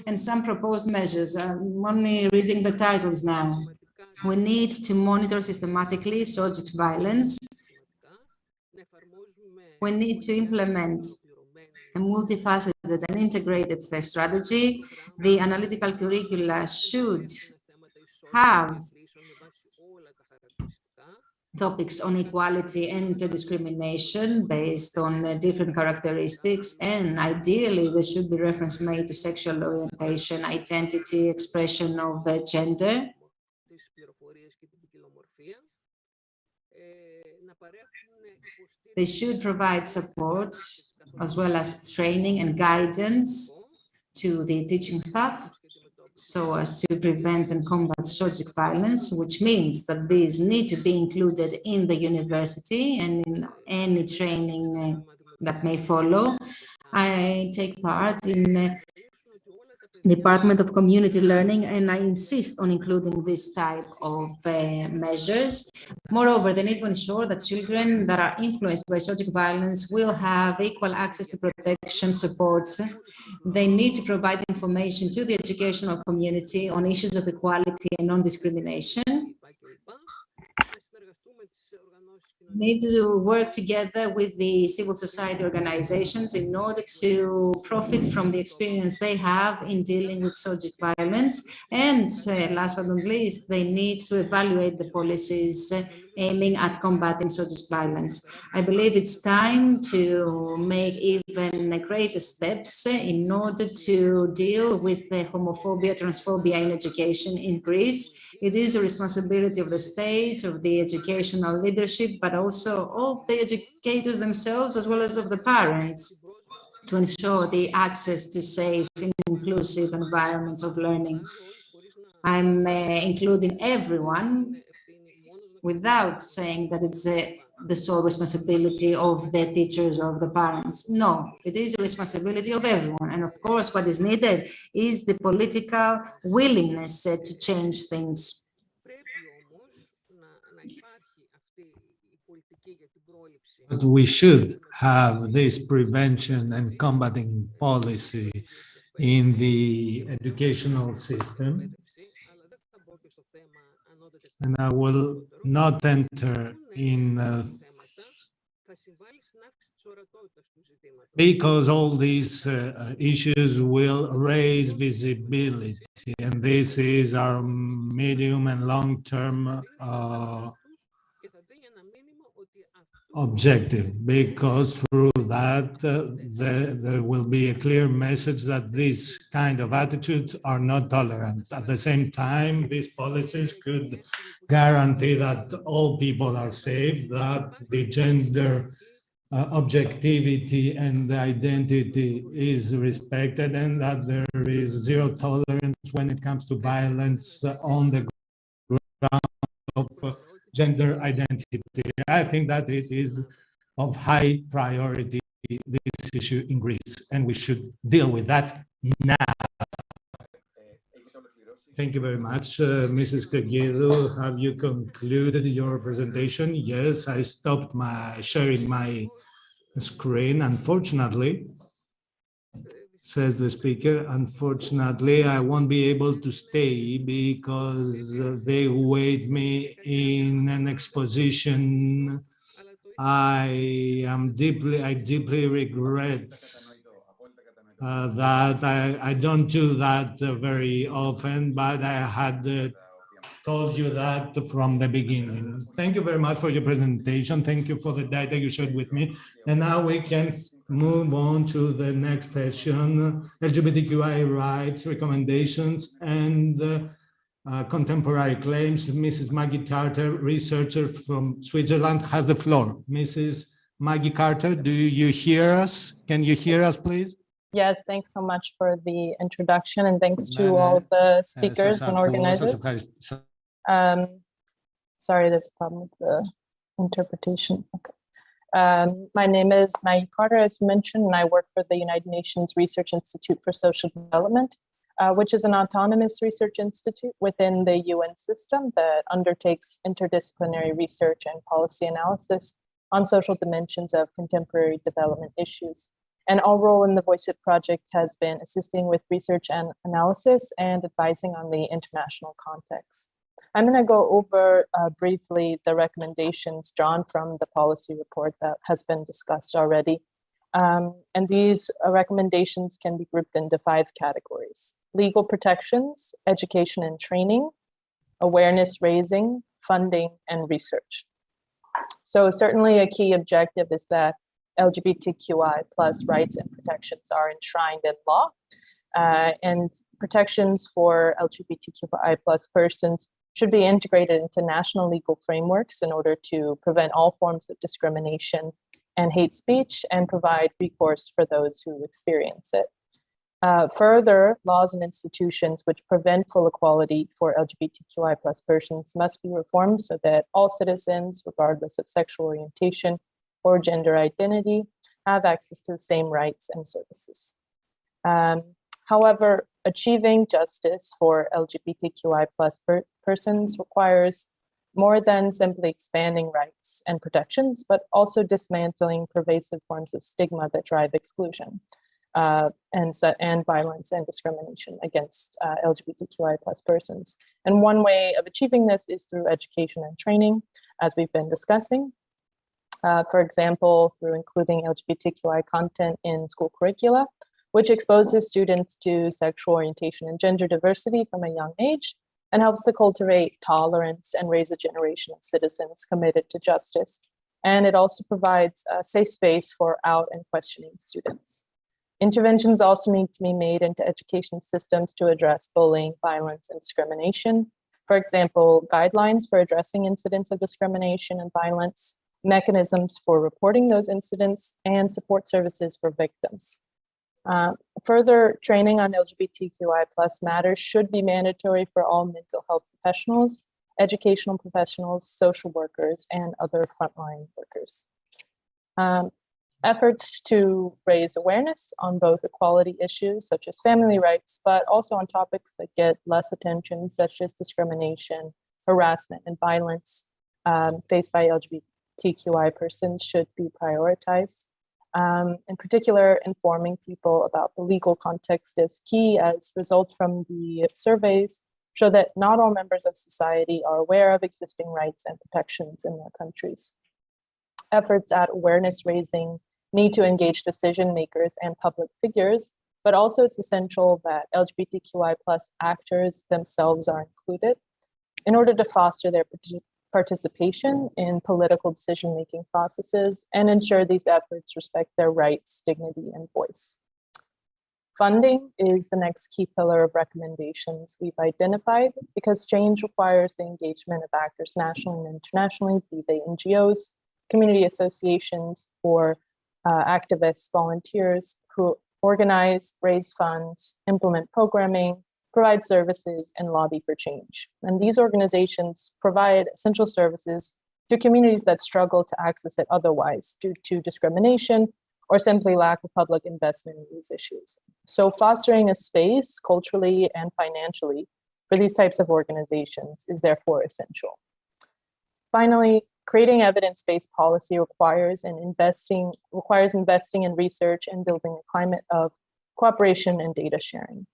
and some proposed measures. I'm only reading the titles now. We need to monitor systematically subject violence. We need to implement a multifaceted and integrated strategy. The analytical curricula should have topics on equality and discrimination based on different characteristics, and ideally there should be reference made to sexual orientation, identity, expression of gender. They should provide support as well as training and guidance to the teaching staff so as to prevent and combat subject violence, which means that these need to be included in the university and in any training that may follow. I take part in Department of Community Learning, and I insist on including this type of measures. Moreover, they need to ensure that children that are influenced by subject violence will have equal access to protection support. They need to provide information to the educational community on issues of equality and non-discrimination. Need to work together with the civil society organizations in order to profit from the experience they have in dealing with subject violence. And last but not least, they need to evaluate the policies aiming at combating subject violence. I believe it's time to make even greater steps in order to deal with the homophobia, transphobia in education in Greece. It is a responsibility of the state, of the educational leadership, but also of the educators themselves, as well as of the parents, to ensure the access to safe and inclusive environments of learning. I'm including everyone without saying that it's the sole responsibility of the teachers or the parents. No, it is a responsibility of everyone. And of course, what is needed is the political willingness to change things. But we should have this prevention and combating policy in the educational system. And I will not enter in because all these issues will raise visibility, and this is our medium and long-term objective, because through that there will be a clear message that these kind of attitudes are not tolerant. At the same time, these policies could guarantee that all people are safe, that the gender objectivity and the identity is respected, and that there is zero tolerance when it comes to violence on the ground of gender identity. I think that it is of high priority, this issue in Greece, and we should deal with that now. Thank you very much. Mrs. Kagidou, have you concluded your presentation? Yes, I stopped sharing my screen. Unfortunately, says the speaker, unfortunately, I won't be able to stay because they wait me in an exposition. I deeply regret that I don't do that very often, but I had told you that from the beginning. Thank you very much for your presentation. Thank you for the data you shared with me. And now we can move on to the next session, LGBTQI rights, recommendations, and contemporary claims. Mrs. Maggie Tarter, researcher from Switzerland, has the floor. Mrs. Maggie Carter, do you hear us? Can you hear us, please? Yes, thanks so much for the introduction, and thanks to Ναι, all of the σας speakers and ακούω, σας organizers. ευχαριστώ. Sorry, there's a problem with the interpretation. Okay. My name is Maggie Carter, as mentioned, and I work for the United Nations Research Institute for Social Development, which is an autonomous research institute within the UN system that undertakes interdisciplinary research and policy analysis on social dimensions of contemporary development issues. And our role in the VoiceIt project has been assisting with research and analysis and advising on the international context. I'm going to go over briefly the recommendations drawn from the policy report that has been discussed already. And these recommendations can be grouped into 5 categories: legal protections, education and training, awareness raising, funding, and research. So certainly a key objective is that LGBTQI plus rights and protections are enshrined in law, and protections for LGBTQI plus persons should be integrated into national legal frameworks in order to prevent all forms of discrimination and hate speech and provide recourse for those who experience it. Further, laws and institutions which prevent full equality for LGBTQI plus persons must be reformed so that all citizens, regardless of sexual orientation or gender identity, have access to the same rights and services. However, achieving justice for LGBTQI plus persons requires more than simply expanding rights and protections, but also dismantling pervasive forms of stigma that drive exclusion and violence and discrimination against LGBTQI plus persons. And one way of achieving this is through education and training, as we've been discussing. For example, through including LGBTQI content in school curricula, which exposes students to sexual orientation and gender diversity from a young age and helps to cultivate tolerance and raise a generation of citizens committed to justice. And it also provides a safe space for out and questioning students. Interventions also need to be made into education systems to address bullying, violence, and discrimination. For example, guidelines for addressing incidents of discrimination and violence, mechanisms for reporting those incidents, and support services for victims. Further training on LGBTQI plus matters should be mandatory for all mental health professionals, educational professionals, social workers, and other frontline workers. Efforts to raise awareness on both equality issues such as family rights, but also on topics that get less attention such as discrimination, harassment, and violence faced by LGBTQI persons should be prioritized. In particular, informing people about the legal context is key, as results from the surveys show that not all members of society are aware of existing rights and protections in their countries. Efforts at awareness raising need to engage decision makers and public figures, but also it's essential that LGBTQI plus actors themselves are included in order to foster their participation in political decision-making processes and ensure these efforts respect their rights, dignity, and voice. Funding is the next key pillar of recommendations we've identified because change requires the engagement of actors nationally and internationally, be they NGOs, community associations, or activists, volunteers who organize, raise funds, implement programming, provide services, and lobby for change. And these organizations provide essential services to communities that struggle to access it otherwise due to discrimination or simply lack of public investment in these issues. So fostering a space culturally and financially for these types of organizations is therefore essential. Finally, creating evidence-based policy requires investing in research and building a climate of cooperation and data sharing.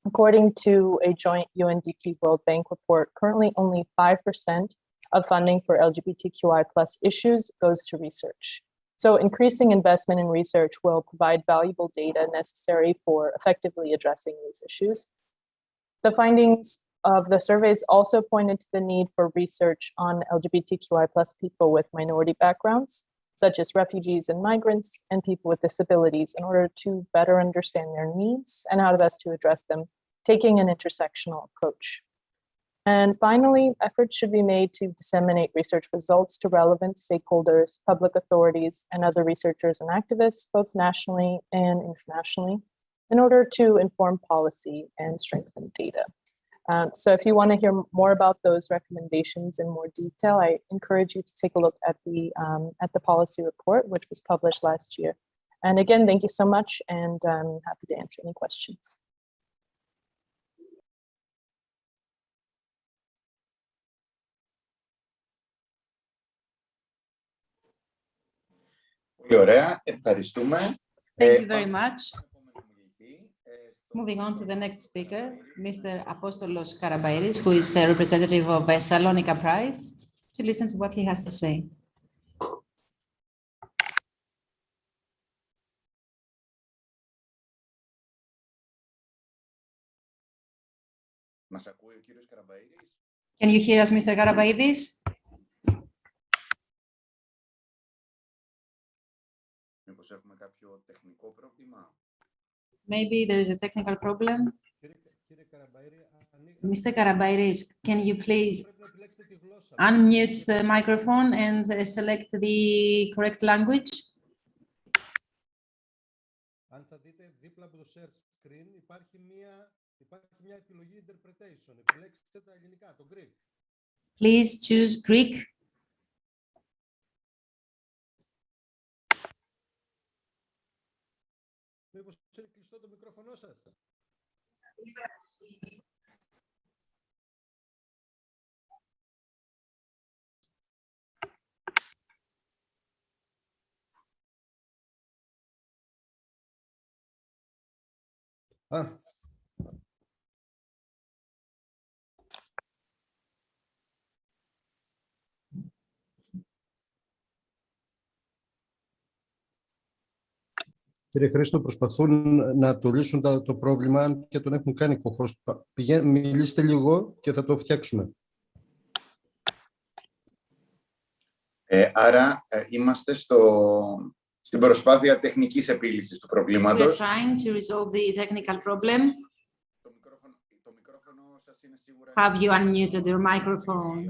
According to a joint UNDP World Bank report, currently only 5% of funding for LGBTQI plus issues goes to research. So increasing investment in research will provide valuable data necessary for effectively addressing these issues. The findings of the surveys also pointed to the need for research on LGBTQI plus people with minority backgrounds, such as refugees and migrants and people with disabilities, in order to better understand their needs and how best to address them, taking an intersectional approach. And finally, efforts should be made to disseminate research results to relevant stakeholders, public authorities, and other researchers and activists, both nationally and internationally, in order to inform policy and strengthen data. So if you want to hear more about those recommendations in more detail, I encourage you to take a look at the policy report, which was published last year. And again, thank you so much, and I'm happy to answer any questions. Πολύ ωραία, ευχαριστούμε. Thank you very much. Moving on to the next speaker, Mr. Apostolos Karabairis, who is a representative of Salonika Pride, to listen to what he has to say. Μας ακούει ο κύριος Καραμπαΐρης? Can you hear us, Mr. Karabairis? Μήπως έχουμε κάποιο τεχνικό πρόβλημα? Maybe there is a technical problem. Mr. Karabairis, can you please unmute the microphone and select the correct language? Αν θα δείτε δίπλα από το share screen υπάρχει μια επιλογή interpretation. Επιλέξτε τα ελληνικά, το Greek. Please choose Greek. Μήπως είναι κλειστό το μικρόφωνο σας? Κύριε Χρήστο, προσπαθούν να το λύσουν το πρόβλημα και τον έχουν κάνει co-host. Μιλήστε λίγο και θα το φτιάξουμε. Άρα είμαστε στην προσπάθεια τεχνικής επίλυσης του προβλήματος. We are trying to resolve the technical problem. Το μικρόφωνο σας είναι σίγουρα... Have you unmuted your microphone?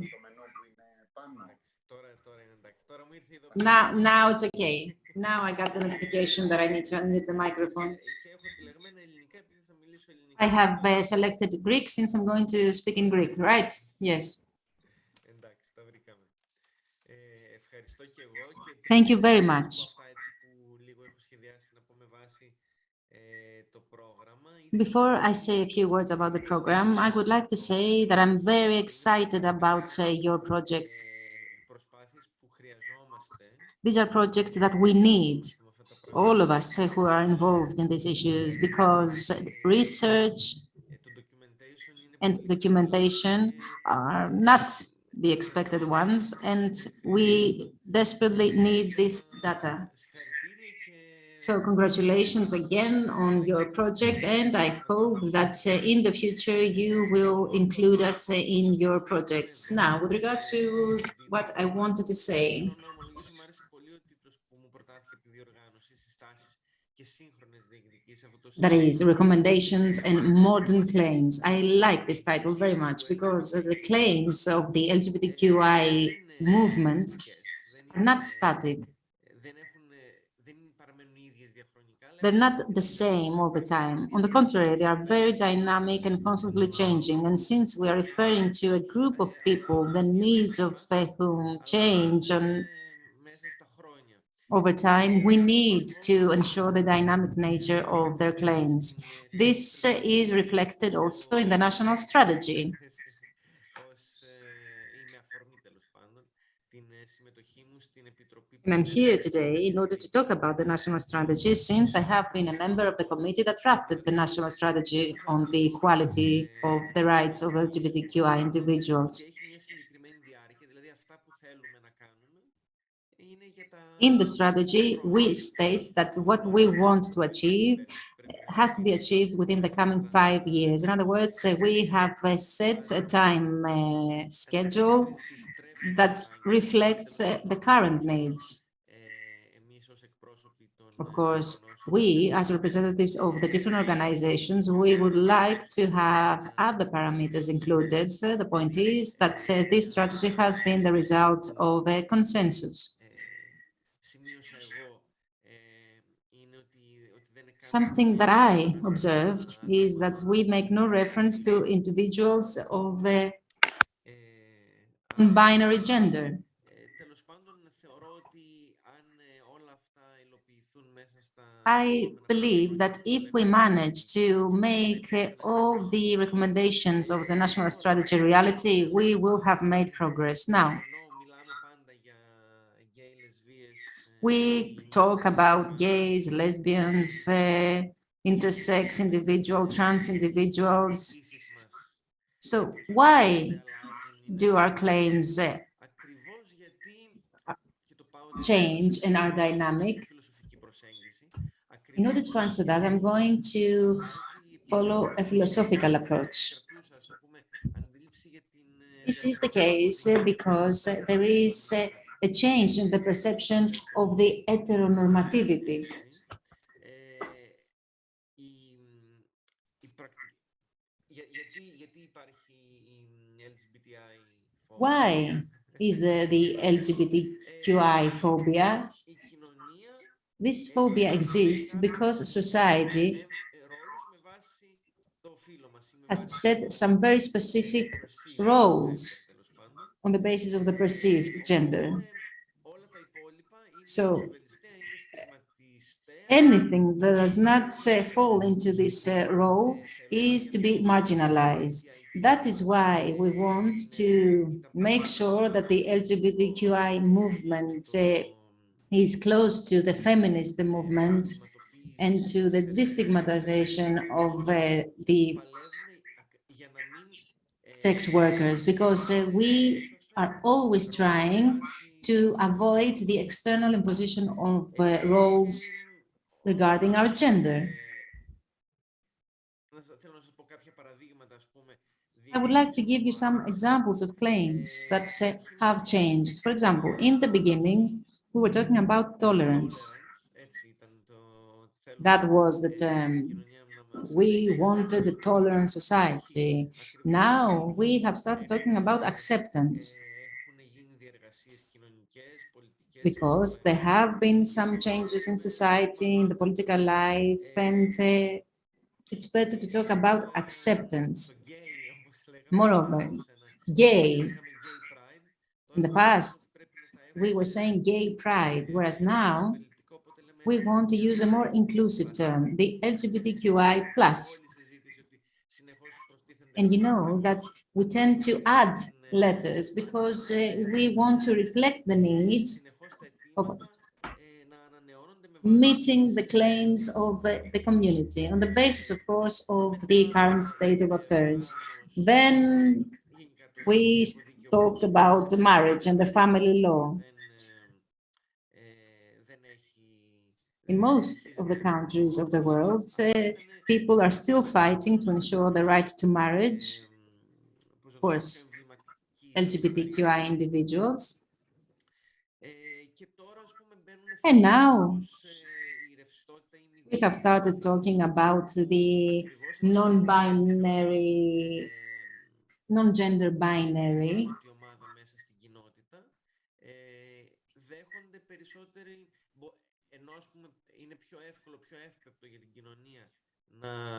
Now it's okay. Now I got the notification that I need to unmute the microphone. I have selected Greek since I'm going to speak in Greek, right? Yes. Thank you very much. Before I say a few words about the program, I would like to say that I'm very excited about your project. These are projects that we need, all of us who are involved in these issues, because research and documentation are not the expected ones, and we desperately need this data. So congratulations again on your project, and I hope that in the future you will include us in your projects. Now, with regard to what I wanted to say, that is recommendations and modern claims. I like this title very much because the claims of the LGBTQI movement are not static. They're not the same all the time. On the contrary, they are very dynamic and constantly changing. And since we are referring to a group of people, the needs of whom change over time, we need to ensure the dynamic nature of their claims. This is reflected also in the national strategy. And I'm here today in order to talk about the national strategy, since I have been a member of the committee that drafted the national strategy on the equality of the rights of LGBTQI individuals. In the strategy, we state that what we want to achieve has to be achieved within the coming 5 years. In other words, we have set a time schedule that reflects the current needs Of course, we, as representatives of the different organizations, we would like to have other parameters included. So the point is that this strategy has been the result of a consensus. Something that I observed is that we make no reference to individuals of a non-binary gender. I believe that if we manage to make all the recommendations of the national strategy reality, we will have made progress. Now, we talk about gays, lesbians, intersex individuals, trans individuals. So why do our claims change and are dynamic? In order to answer that, I'm going to follow a philosophical approach. This is the case because there is a change in the perception of the heteronormativity. Why is there the LGBTQI phobia? This phobia exists because society has set some very specific roles on the basis of the perceived gender. So anything that does not fall into this role is to be marginalized. That is why we want to make sure that the LGBTQI movement is close to the feminist movement and to the destigmatization of the sex workers, because we are always trying to avoid the external imposition of roles regarding our gender. I would like to give you some examples of claims that have changed. For example, in the beginning, we were talking about tolerance. That was the term. We wanted a tolerant society. Now we have started talking about acceptance, because there have been some changes in society, in the political life, and it's better to talk about acceptance. Moreover, gay, in the past, we were saying gay pride, whereas now we want to use a more inclusive term, the LGBTQI+. And you know that we tend to add letters because we want to reflect the needs of meeting the claims of the community on the basis, of course, of the current state of affairs. Then we talked about the marriage and the family law. In most of the countries of the world, people are still fighting to ensure the right to marriage for LGBTQI individuals. And now we have started talking about the non-binary, non-gender binary.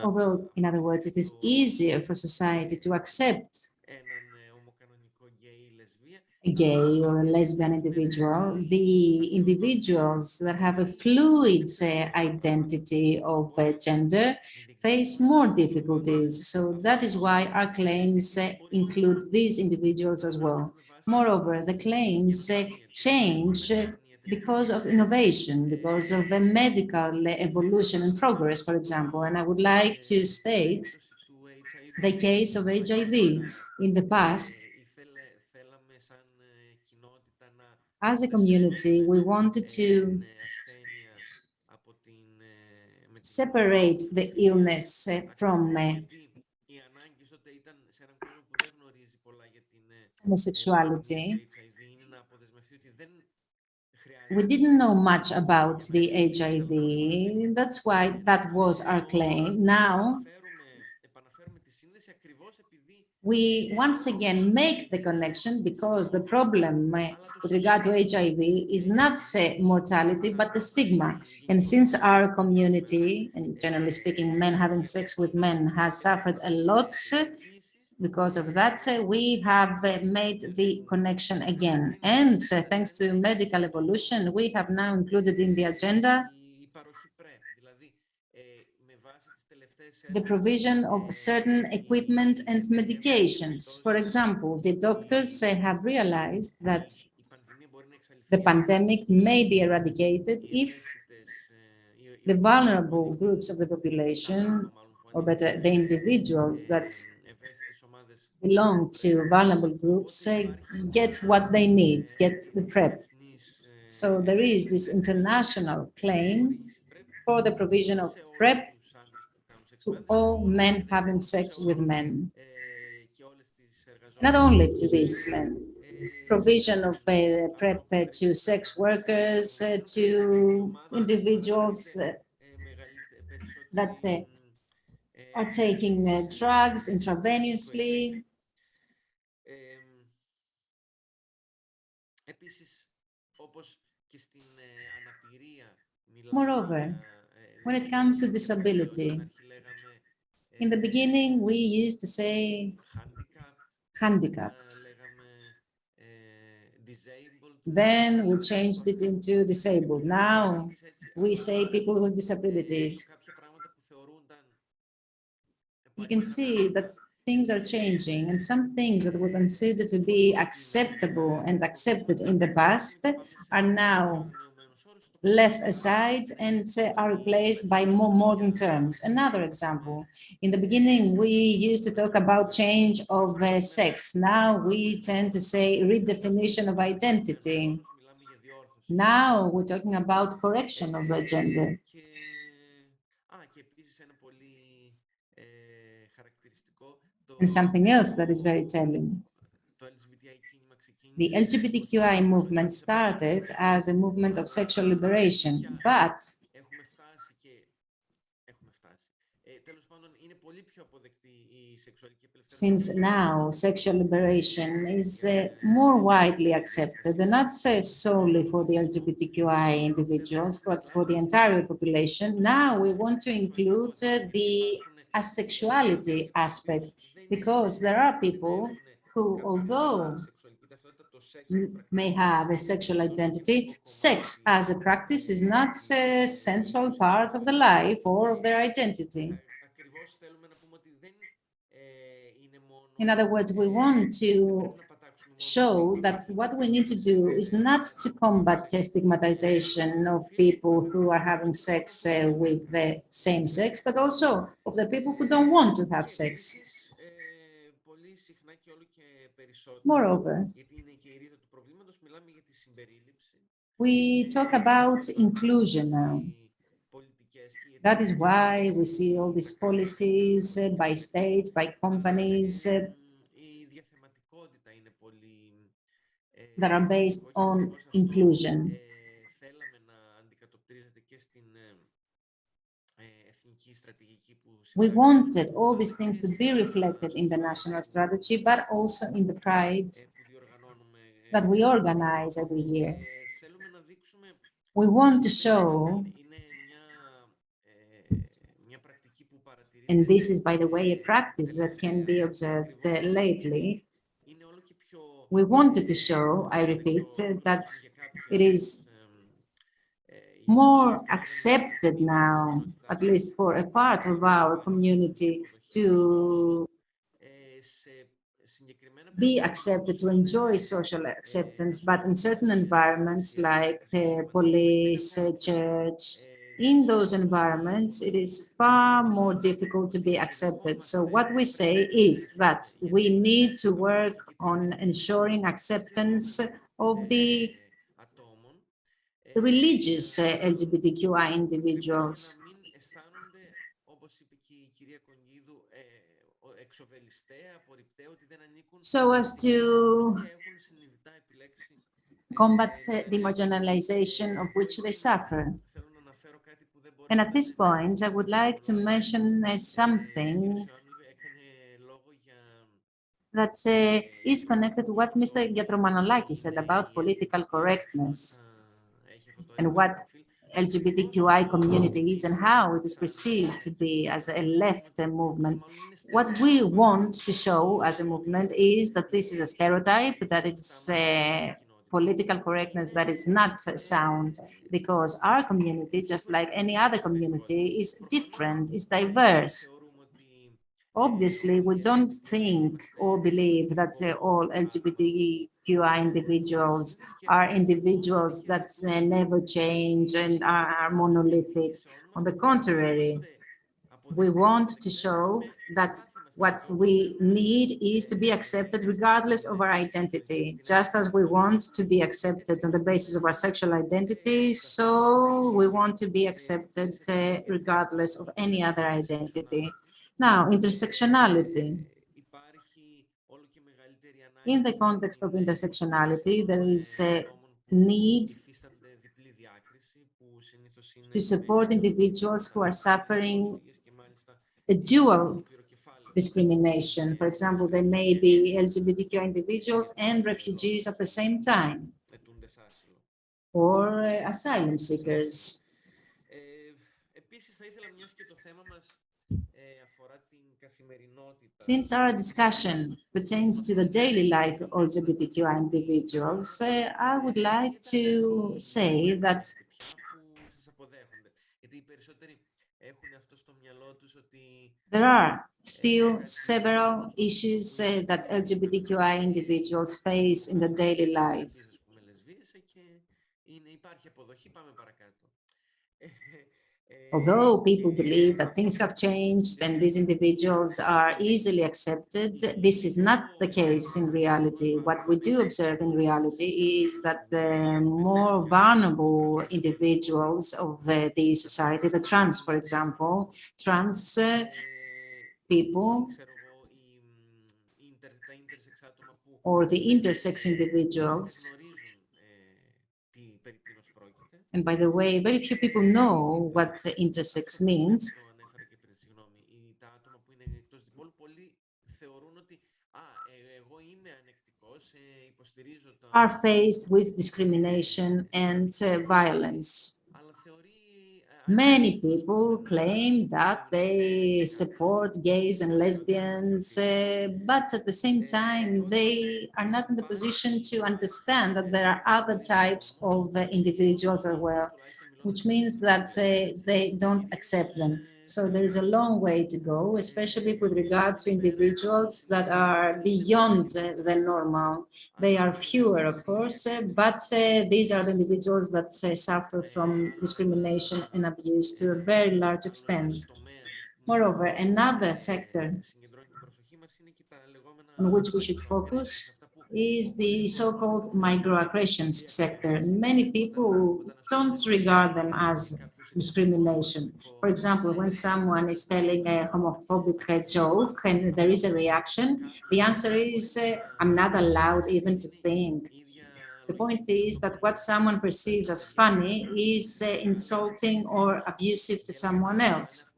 Although, in other words, it is easier for society to accept a gay or a lesbian individual, the individuals that have a fluid identity of gender face more difficulties. So that is why our claims include these individuals as well. Moreover, the claims change because of innovation, because of the medical evolution and progress, for example. And I would like to state the case of HIV. In the past, as a community, we wanted to separate the illness from homosexuality. we didn't know much about the HIV. That's why that was our claim. Now, we once again make the connection because the problem with regard to HIV is not mortality, but the stigma. And since our community, and generally speaking, men having sex with men, has suffered a lot because of that, we have made the connection again. And thanks to medical evolution, we have now included in the agenda the provision of certain equipment and medications. For example, the doctors have realized that the pandemic may be eradicated if the vulnerable groups of the population, or better, the individuals that belong to vulnerable groups, get what they need, get the PrEP. So there is this international claim for the provision of PrEP to all men having sex with men. Not only to these men, provision of PrEP to sex workers, to individuals that are taking drugs intravenously. Moreover, when it comes to disability, in the beginning, we used to say handicapped. Then we changed it into disabled. Now we say people with disabilities. You can see that things are changing, and some things that were considered to be acceptable and accepted in the past are now left aside and are replaced by more modern terms. Another example, in the beginning, we used to talk about change of sex. Now we tend to say redefinition of identity. Now we're talking about correction of the gender. And something else that is very telling. The LGBTQI movement started as a movement of sexual liberation, but since now sexual liberation is more widely accepted, and not solely for the LGBTQI individuals, but for the entire population, now we want to include the asexuality aspect, because there are people who, although may have a sexual identity, sex as a practice is not a central part of the life or of their identity. In other words, we want to show that what we need to do is not to combat stigmatization of people who are having sex with the same sex, but also of the people who don't want to have sex. Moreover, we talk about inclusion now. That is why we see all these policies by states, by companies that are based on inclusion. We wanted all these things to be reflected in the national strategy, but also in the pride that we organize every year. We want to show, and this is, by the way, a practice that can be observed lately. We wanted to show, I repeat, that it is more accepted now, at least for a part of our community, to be accepted, to enjoy social acceptance, but in certain environments like police, church, in those environments, it is far more difficult to be accepted. So what we say is that we need to work on ensuring acceptance of the religious LGBTQI individuals, so as to combat the marginalization of which they suffer. And at this point, I would like to mention something that is connected to what Mr. Giatromanolakis said about political correctness and what LGBTQI community is and how it is perceived to be as a left movement. What we want to show as a movement is that this is a stereotype, that it's political correctness that is not sound, because our community, just like any other community, is different, is diverse. Obviously, we don't think or believe that all LGBTQI individuals are individuals that never change and are monolithic. On the contrary, we want to show that what we need is to be accepted regardless of our identity. Just as we want to be accepted on the basis of our sexual identity, so we want to be accepted regardless of any other identity. Now, intersectionality. In the context of intersectionality, there is a need to support individuals who are suffering a dual discrimination. For example, there may be LGBTQ individuals and refugees at the same time, or asylum seekers. Since our discussion pertains to the daily life of LGBTQI individuals, I would like to say that there are still several issues that LGBTQI individuals face in the daily life. Although people believe that things have changed and these individuals are easily accepted, this is not the case in reality. What we do observe in reality is that the more vulnerable individuals of the society, the trans, for example, trans people or the intersex individuals. And by the way, very few people know what intersex means. Are faced with discrimination and violence. Many people claim that they support gays and lesbians, but at the same time, they are not in the position to understand that there are other types of individuals as well, which means that they don't accept them. So there is a long way to go, especially with regard to individuals that are beyond the normal. They are fewer, of course, but these are the individuals that suffer from discrimination and abuse to a very large extent. Moreover, another sector on which we should focus is the so-called microaggressions sector. Many people don't regard them as discrimination. For example, when someone is telling a homophobic joke and there is a reaction, the answer is, I'm not allowed even to think. The point is that what someone perceives as funny is insulting or abusive to someone else.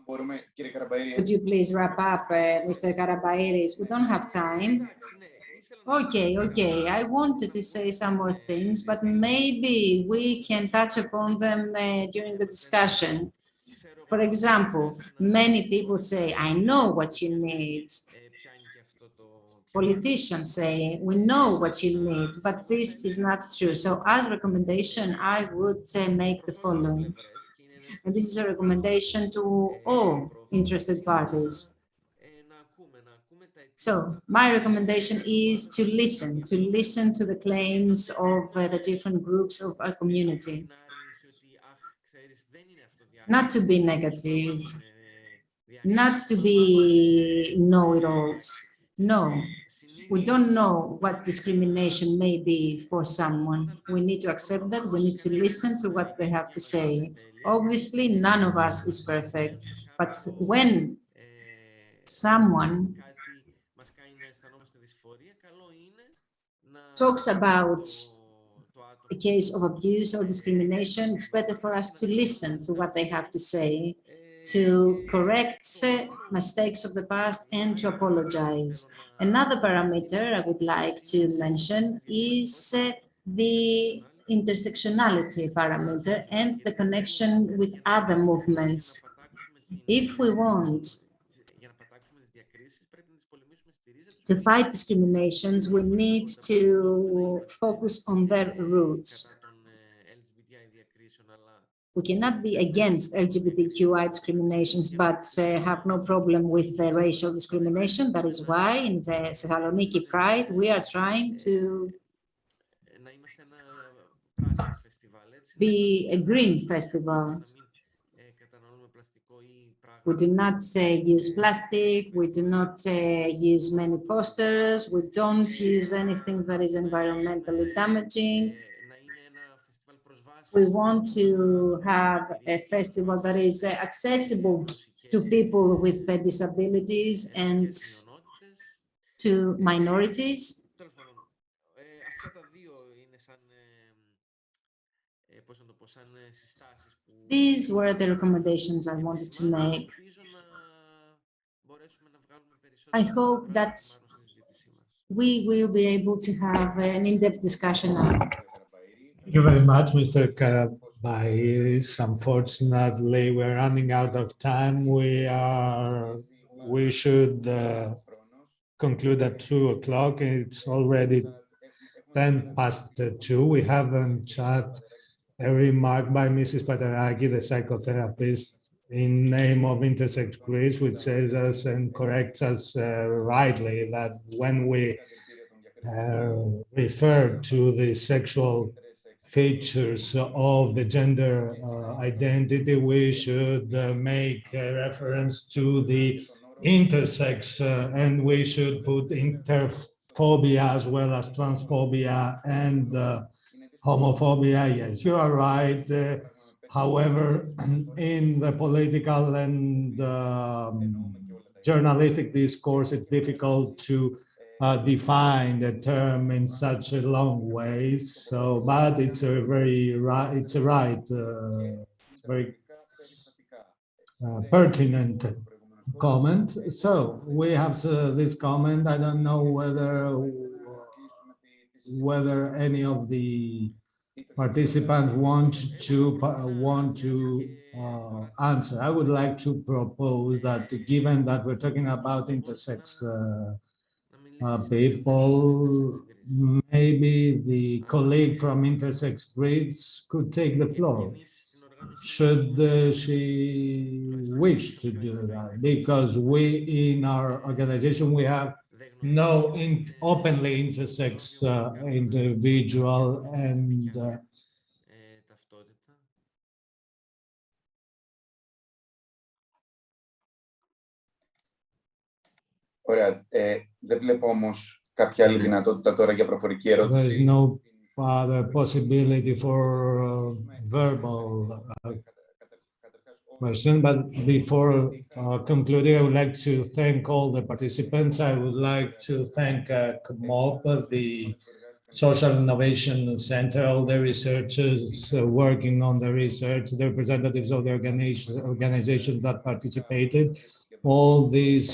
Could you please wrap up, Mr. Karabairis? We don't have time. Okay. I wanted to say some more things, but maybe we can touch upon them during the discussion. For example, many people say, I know what you need. Politicians say, we know what you need, but this is not true. So as recommendation, I would make the following. And this is a recommendation to all interested parties. So my recommendation is to listen to the claims of the different groups of our community. Not to be negative, not to be know-it-alls. No, we don't know what discrimination may be for someone. We need to accept that. We need to listen to what they have to say. Obviously, none of us is perfect, but when someone talks about a case of abuse or discrimination, it's better for us to listen to what they have to say, to correct mistakes of the past and to apologize. Another parameter I would like to mention is the intersectionality parameter and the connection with other movements. If we want to fight discriminations, we need to focus on their roots. We cannot be against LGBTQI discriminations, but have no problem with racial discrimination. That is why in the Thessaloniki Pride, we are trying to be a green festival. We do not use plastic, we do not use many posters, we don't use anything that is environmentally damaging. We want to have a festival that is accessible to people with disabilities and to minorities. These were the recommendations I wanted to make. I hope that we will be able to have an in-depth discussion now. Thank you very much, Mr. Karabairis. Unfortunately, we're running out of time. We should conclude at 2 o'clock. It's already 2:10. We haven't chat a remark by Mrs. Pataraki, the psychotherapist, in name of Intersex Greece, which says us and corrects us rightly that when we refer to the sexual features of the gender identity, we should make a reference to the intersex, and we should put interphobia as well as transphobia and homophobia. Yes, you are right. However, in the political and journalistic discourse, it's difficult to define the term in such a long way. So, but it's a very very pertinent comment. So we have this comment. I don't know whether any of the participants want to answer. I would like to propose that, given that we're talking about intersex people, maybe the colleague from Intersex Greece could take the floor. Should she wish to do that? Because we, in our organization, we have no openly intersex individual, and Ωραία. Δεν βλέπω όμως κάποια άλλη δυνατότητα τώρα για προφορική ερώτηση. There's no other possibility for verbal question, but before concluding, I would like to thank all the participants. I would like to thank KMOP, the Social Innovation Center, all the researchers working on the research, the representatives of the organizations that participated, all these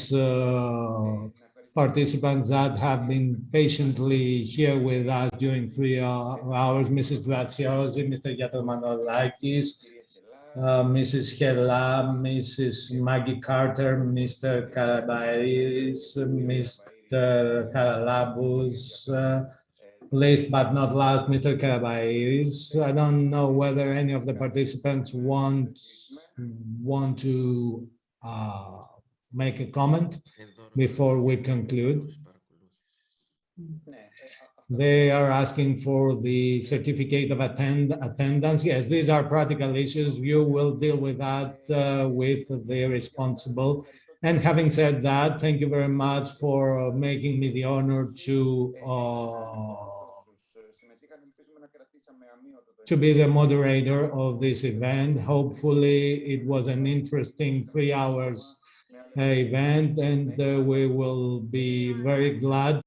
participants that have been patiently here with us during 3 hours, Mrs. Graziosi, Mr. Yatromanolakis, Mrs. Hela, Mrs. Maggie Carter, Mr. Karabairis, Mr. Karalabus, last but not last, Mr. Karabairis. I don't know whether any of the participants want to make a comment before we conclude. They are asking for the certificate of attendance. Yes, these are practical issues. You will deal with that with the responsible. And having said that, thank you very much for making me the honor to be the moderator of this event. Hopefully, it was an interesting 3 hours event, and we will be very glad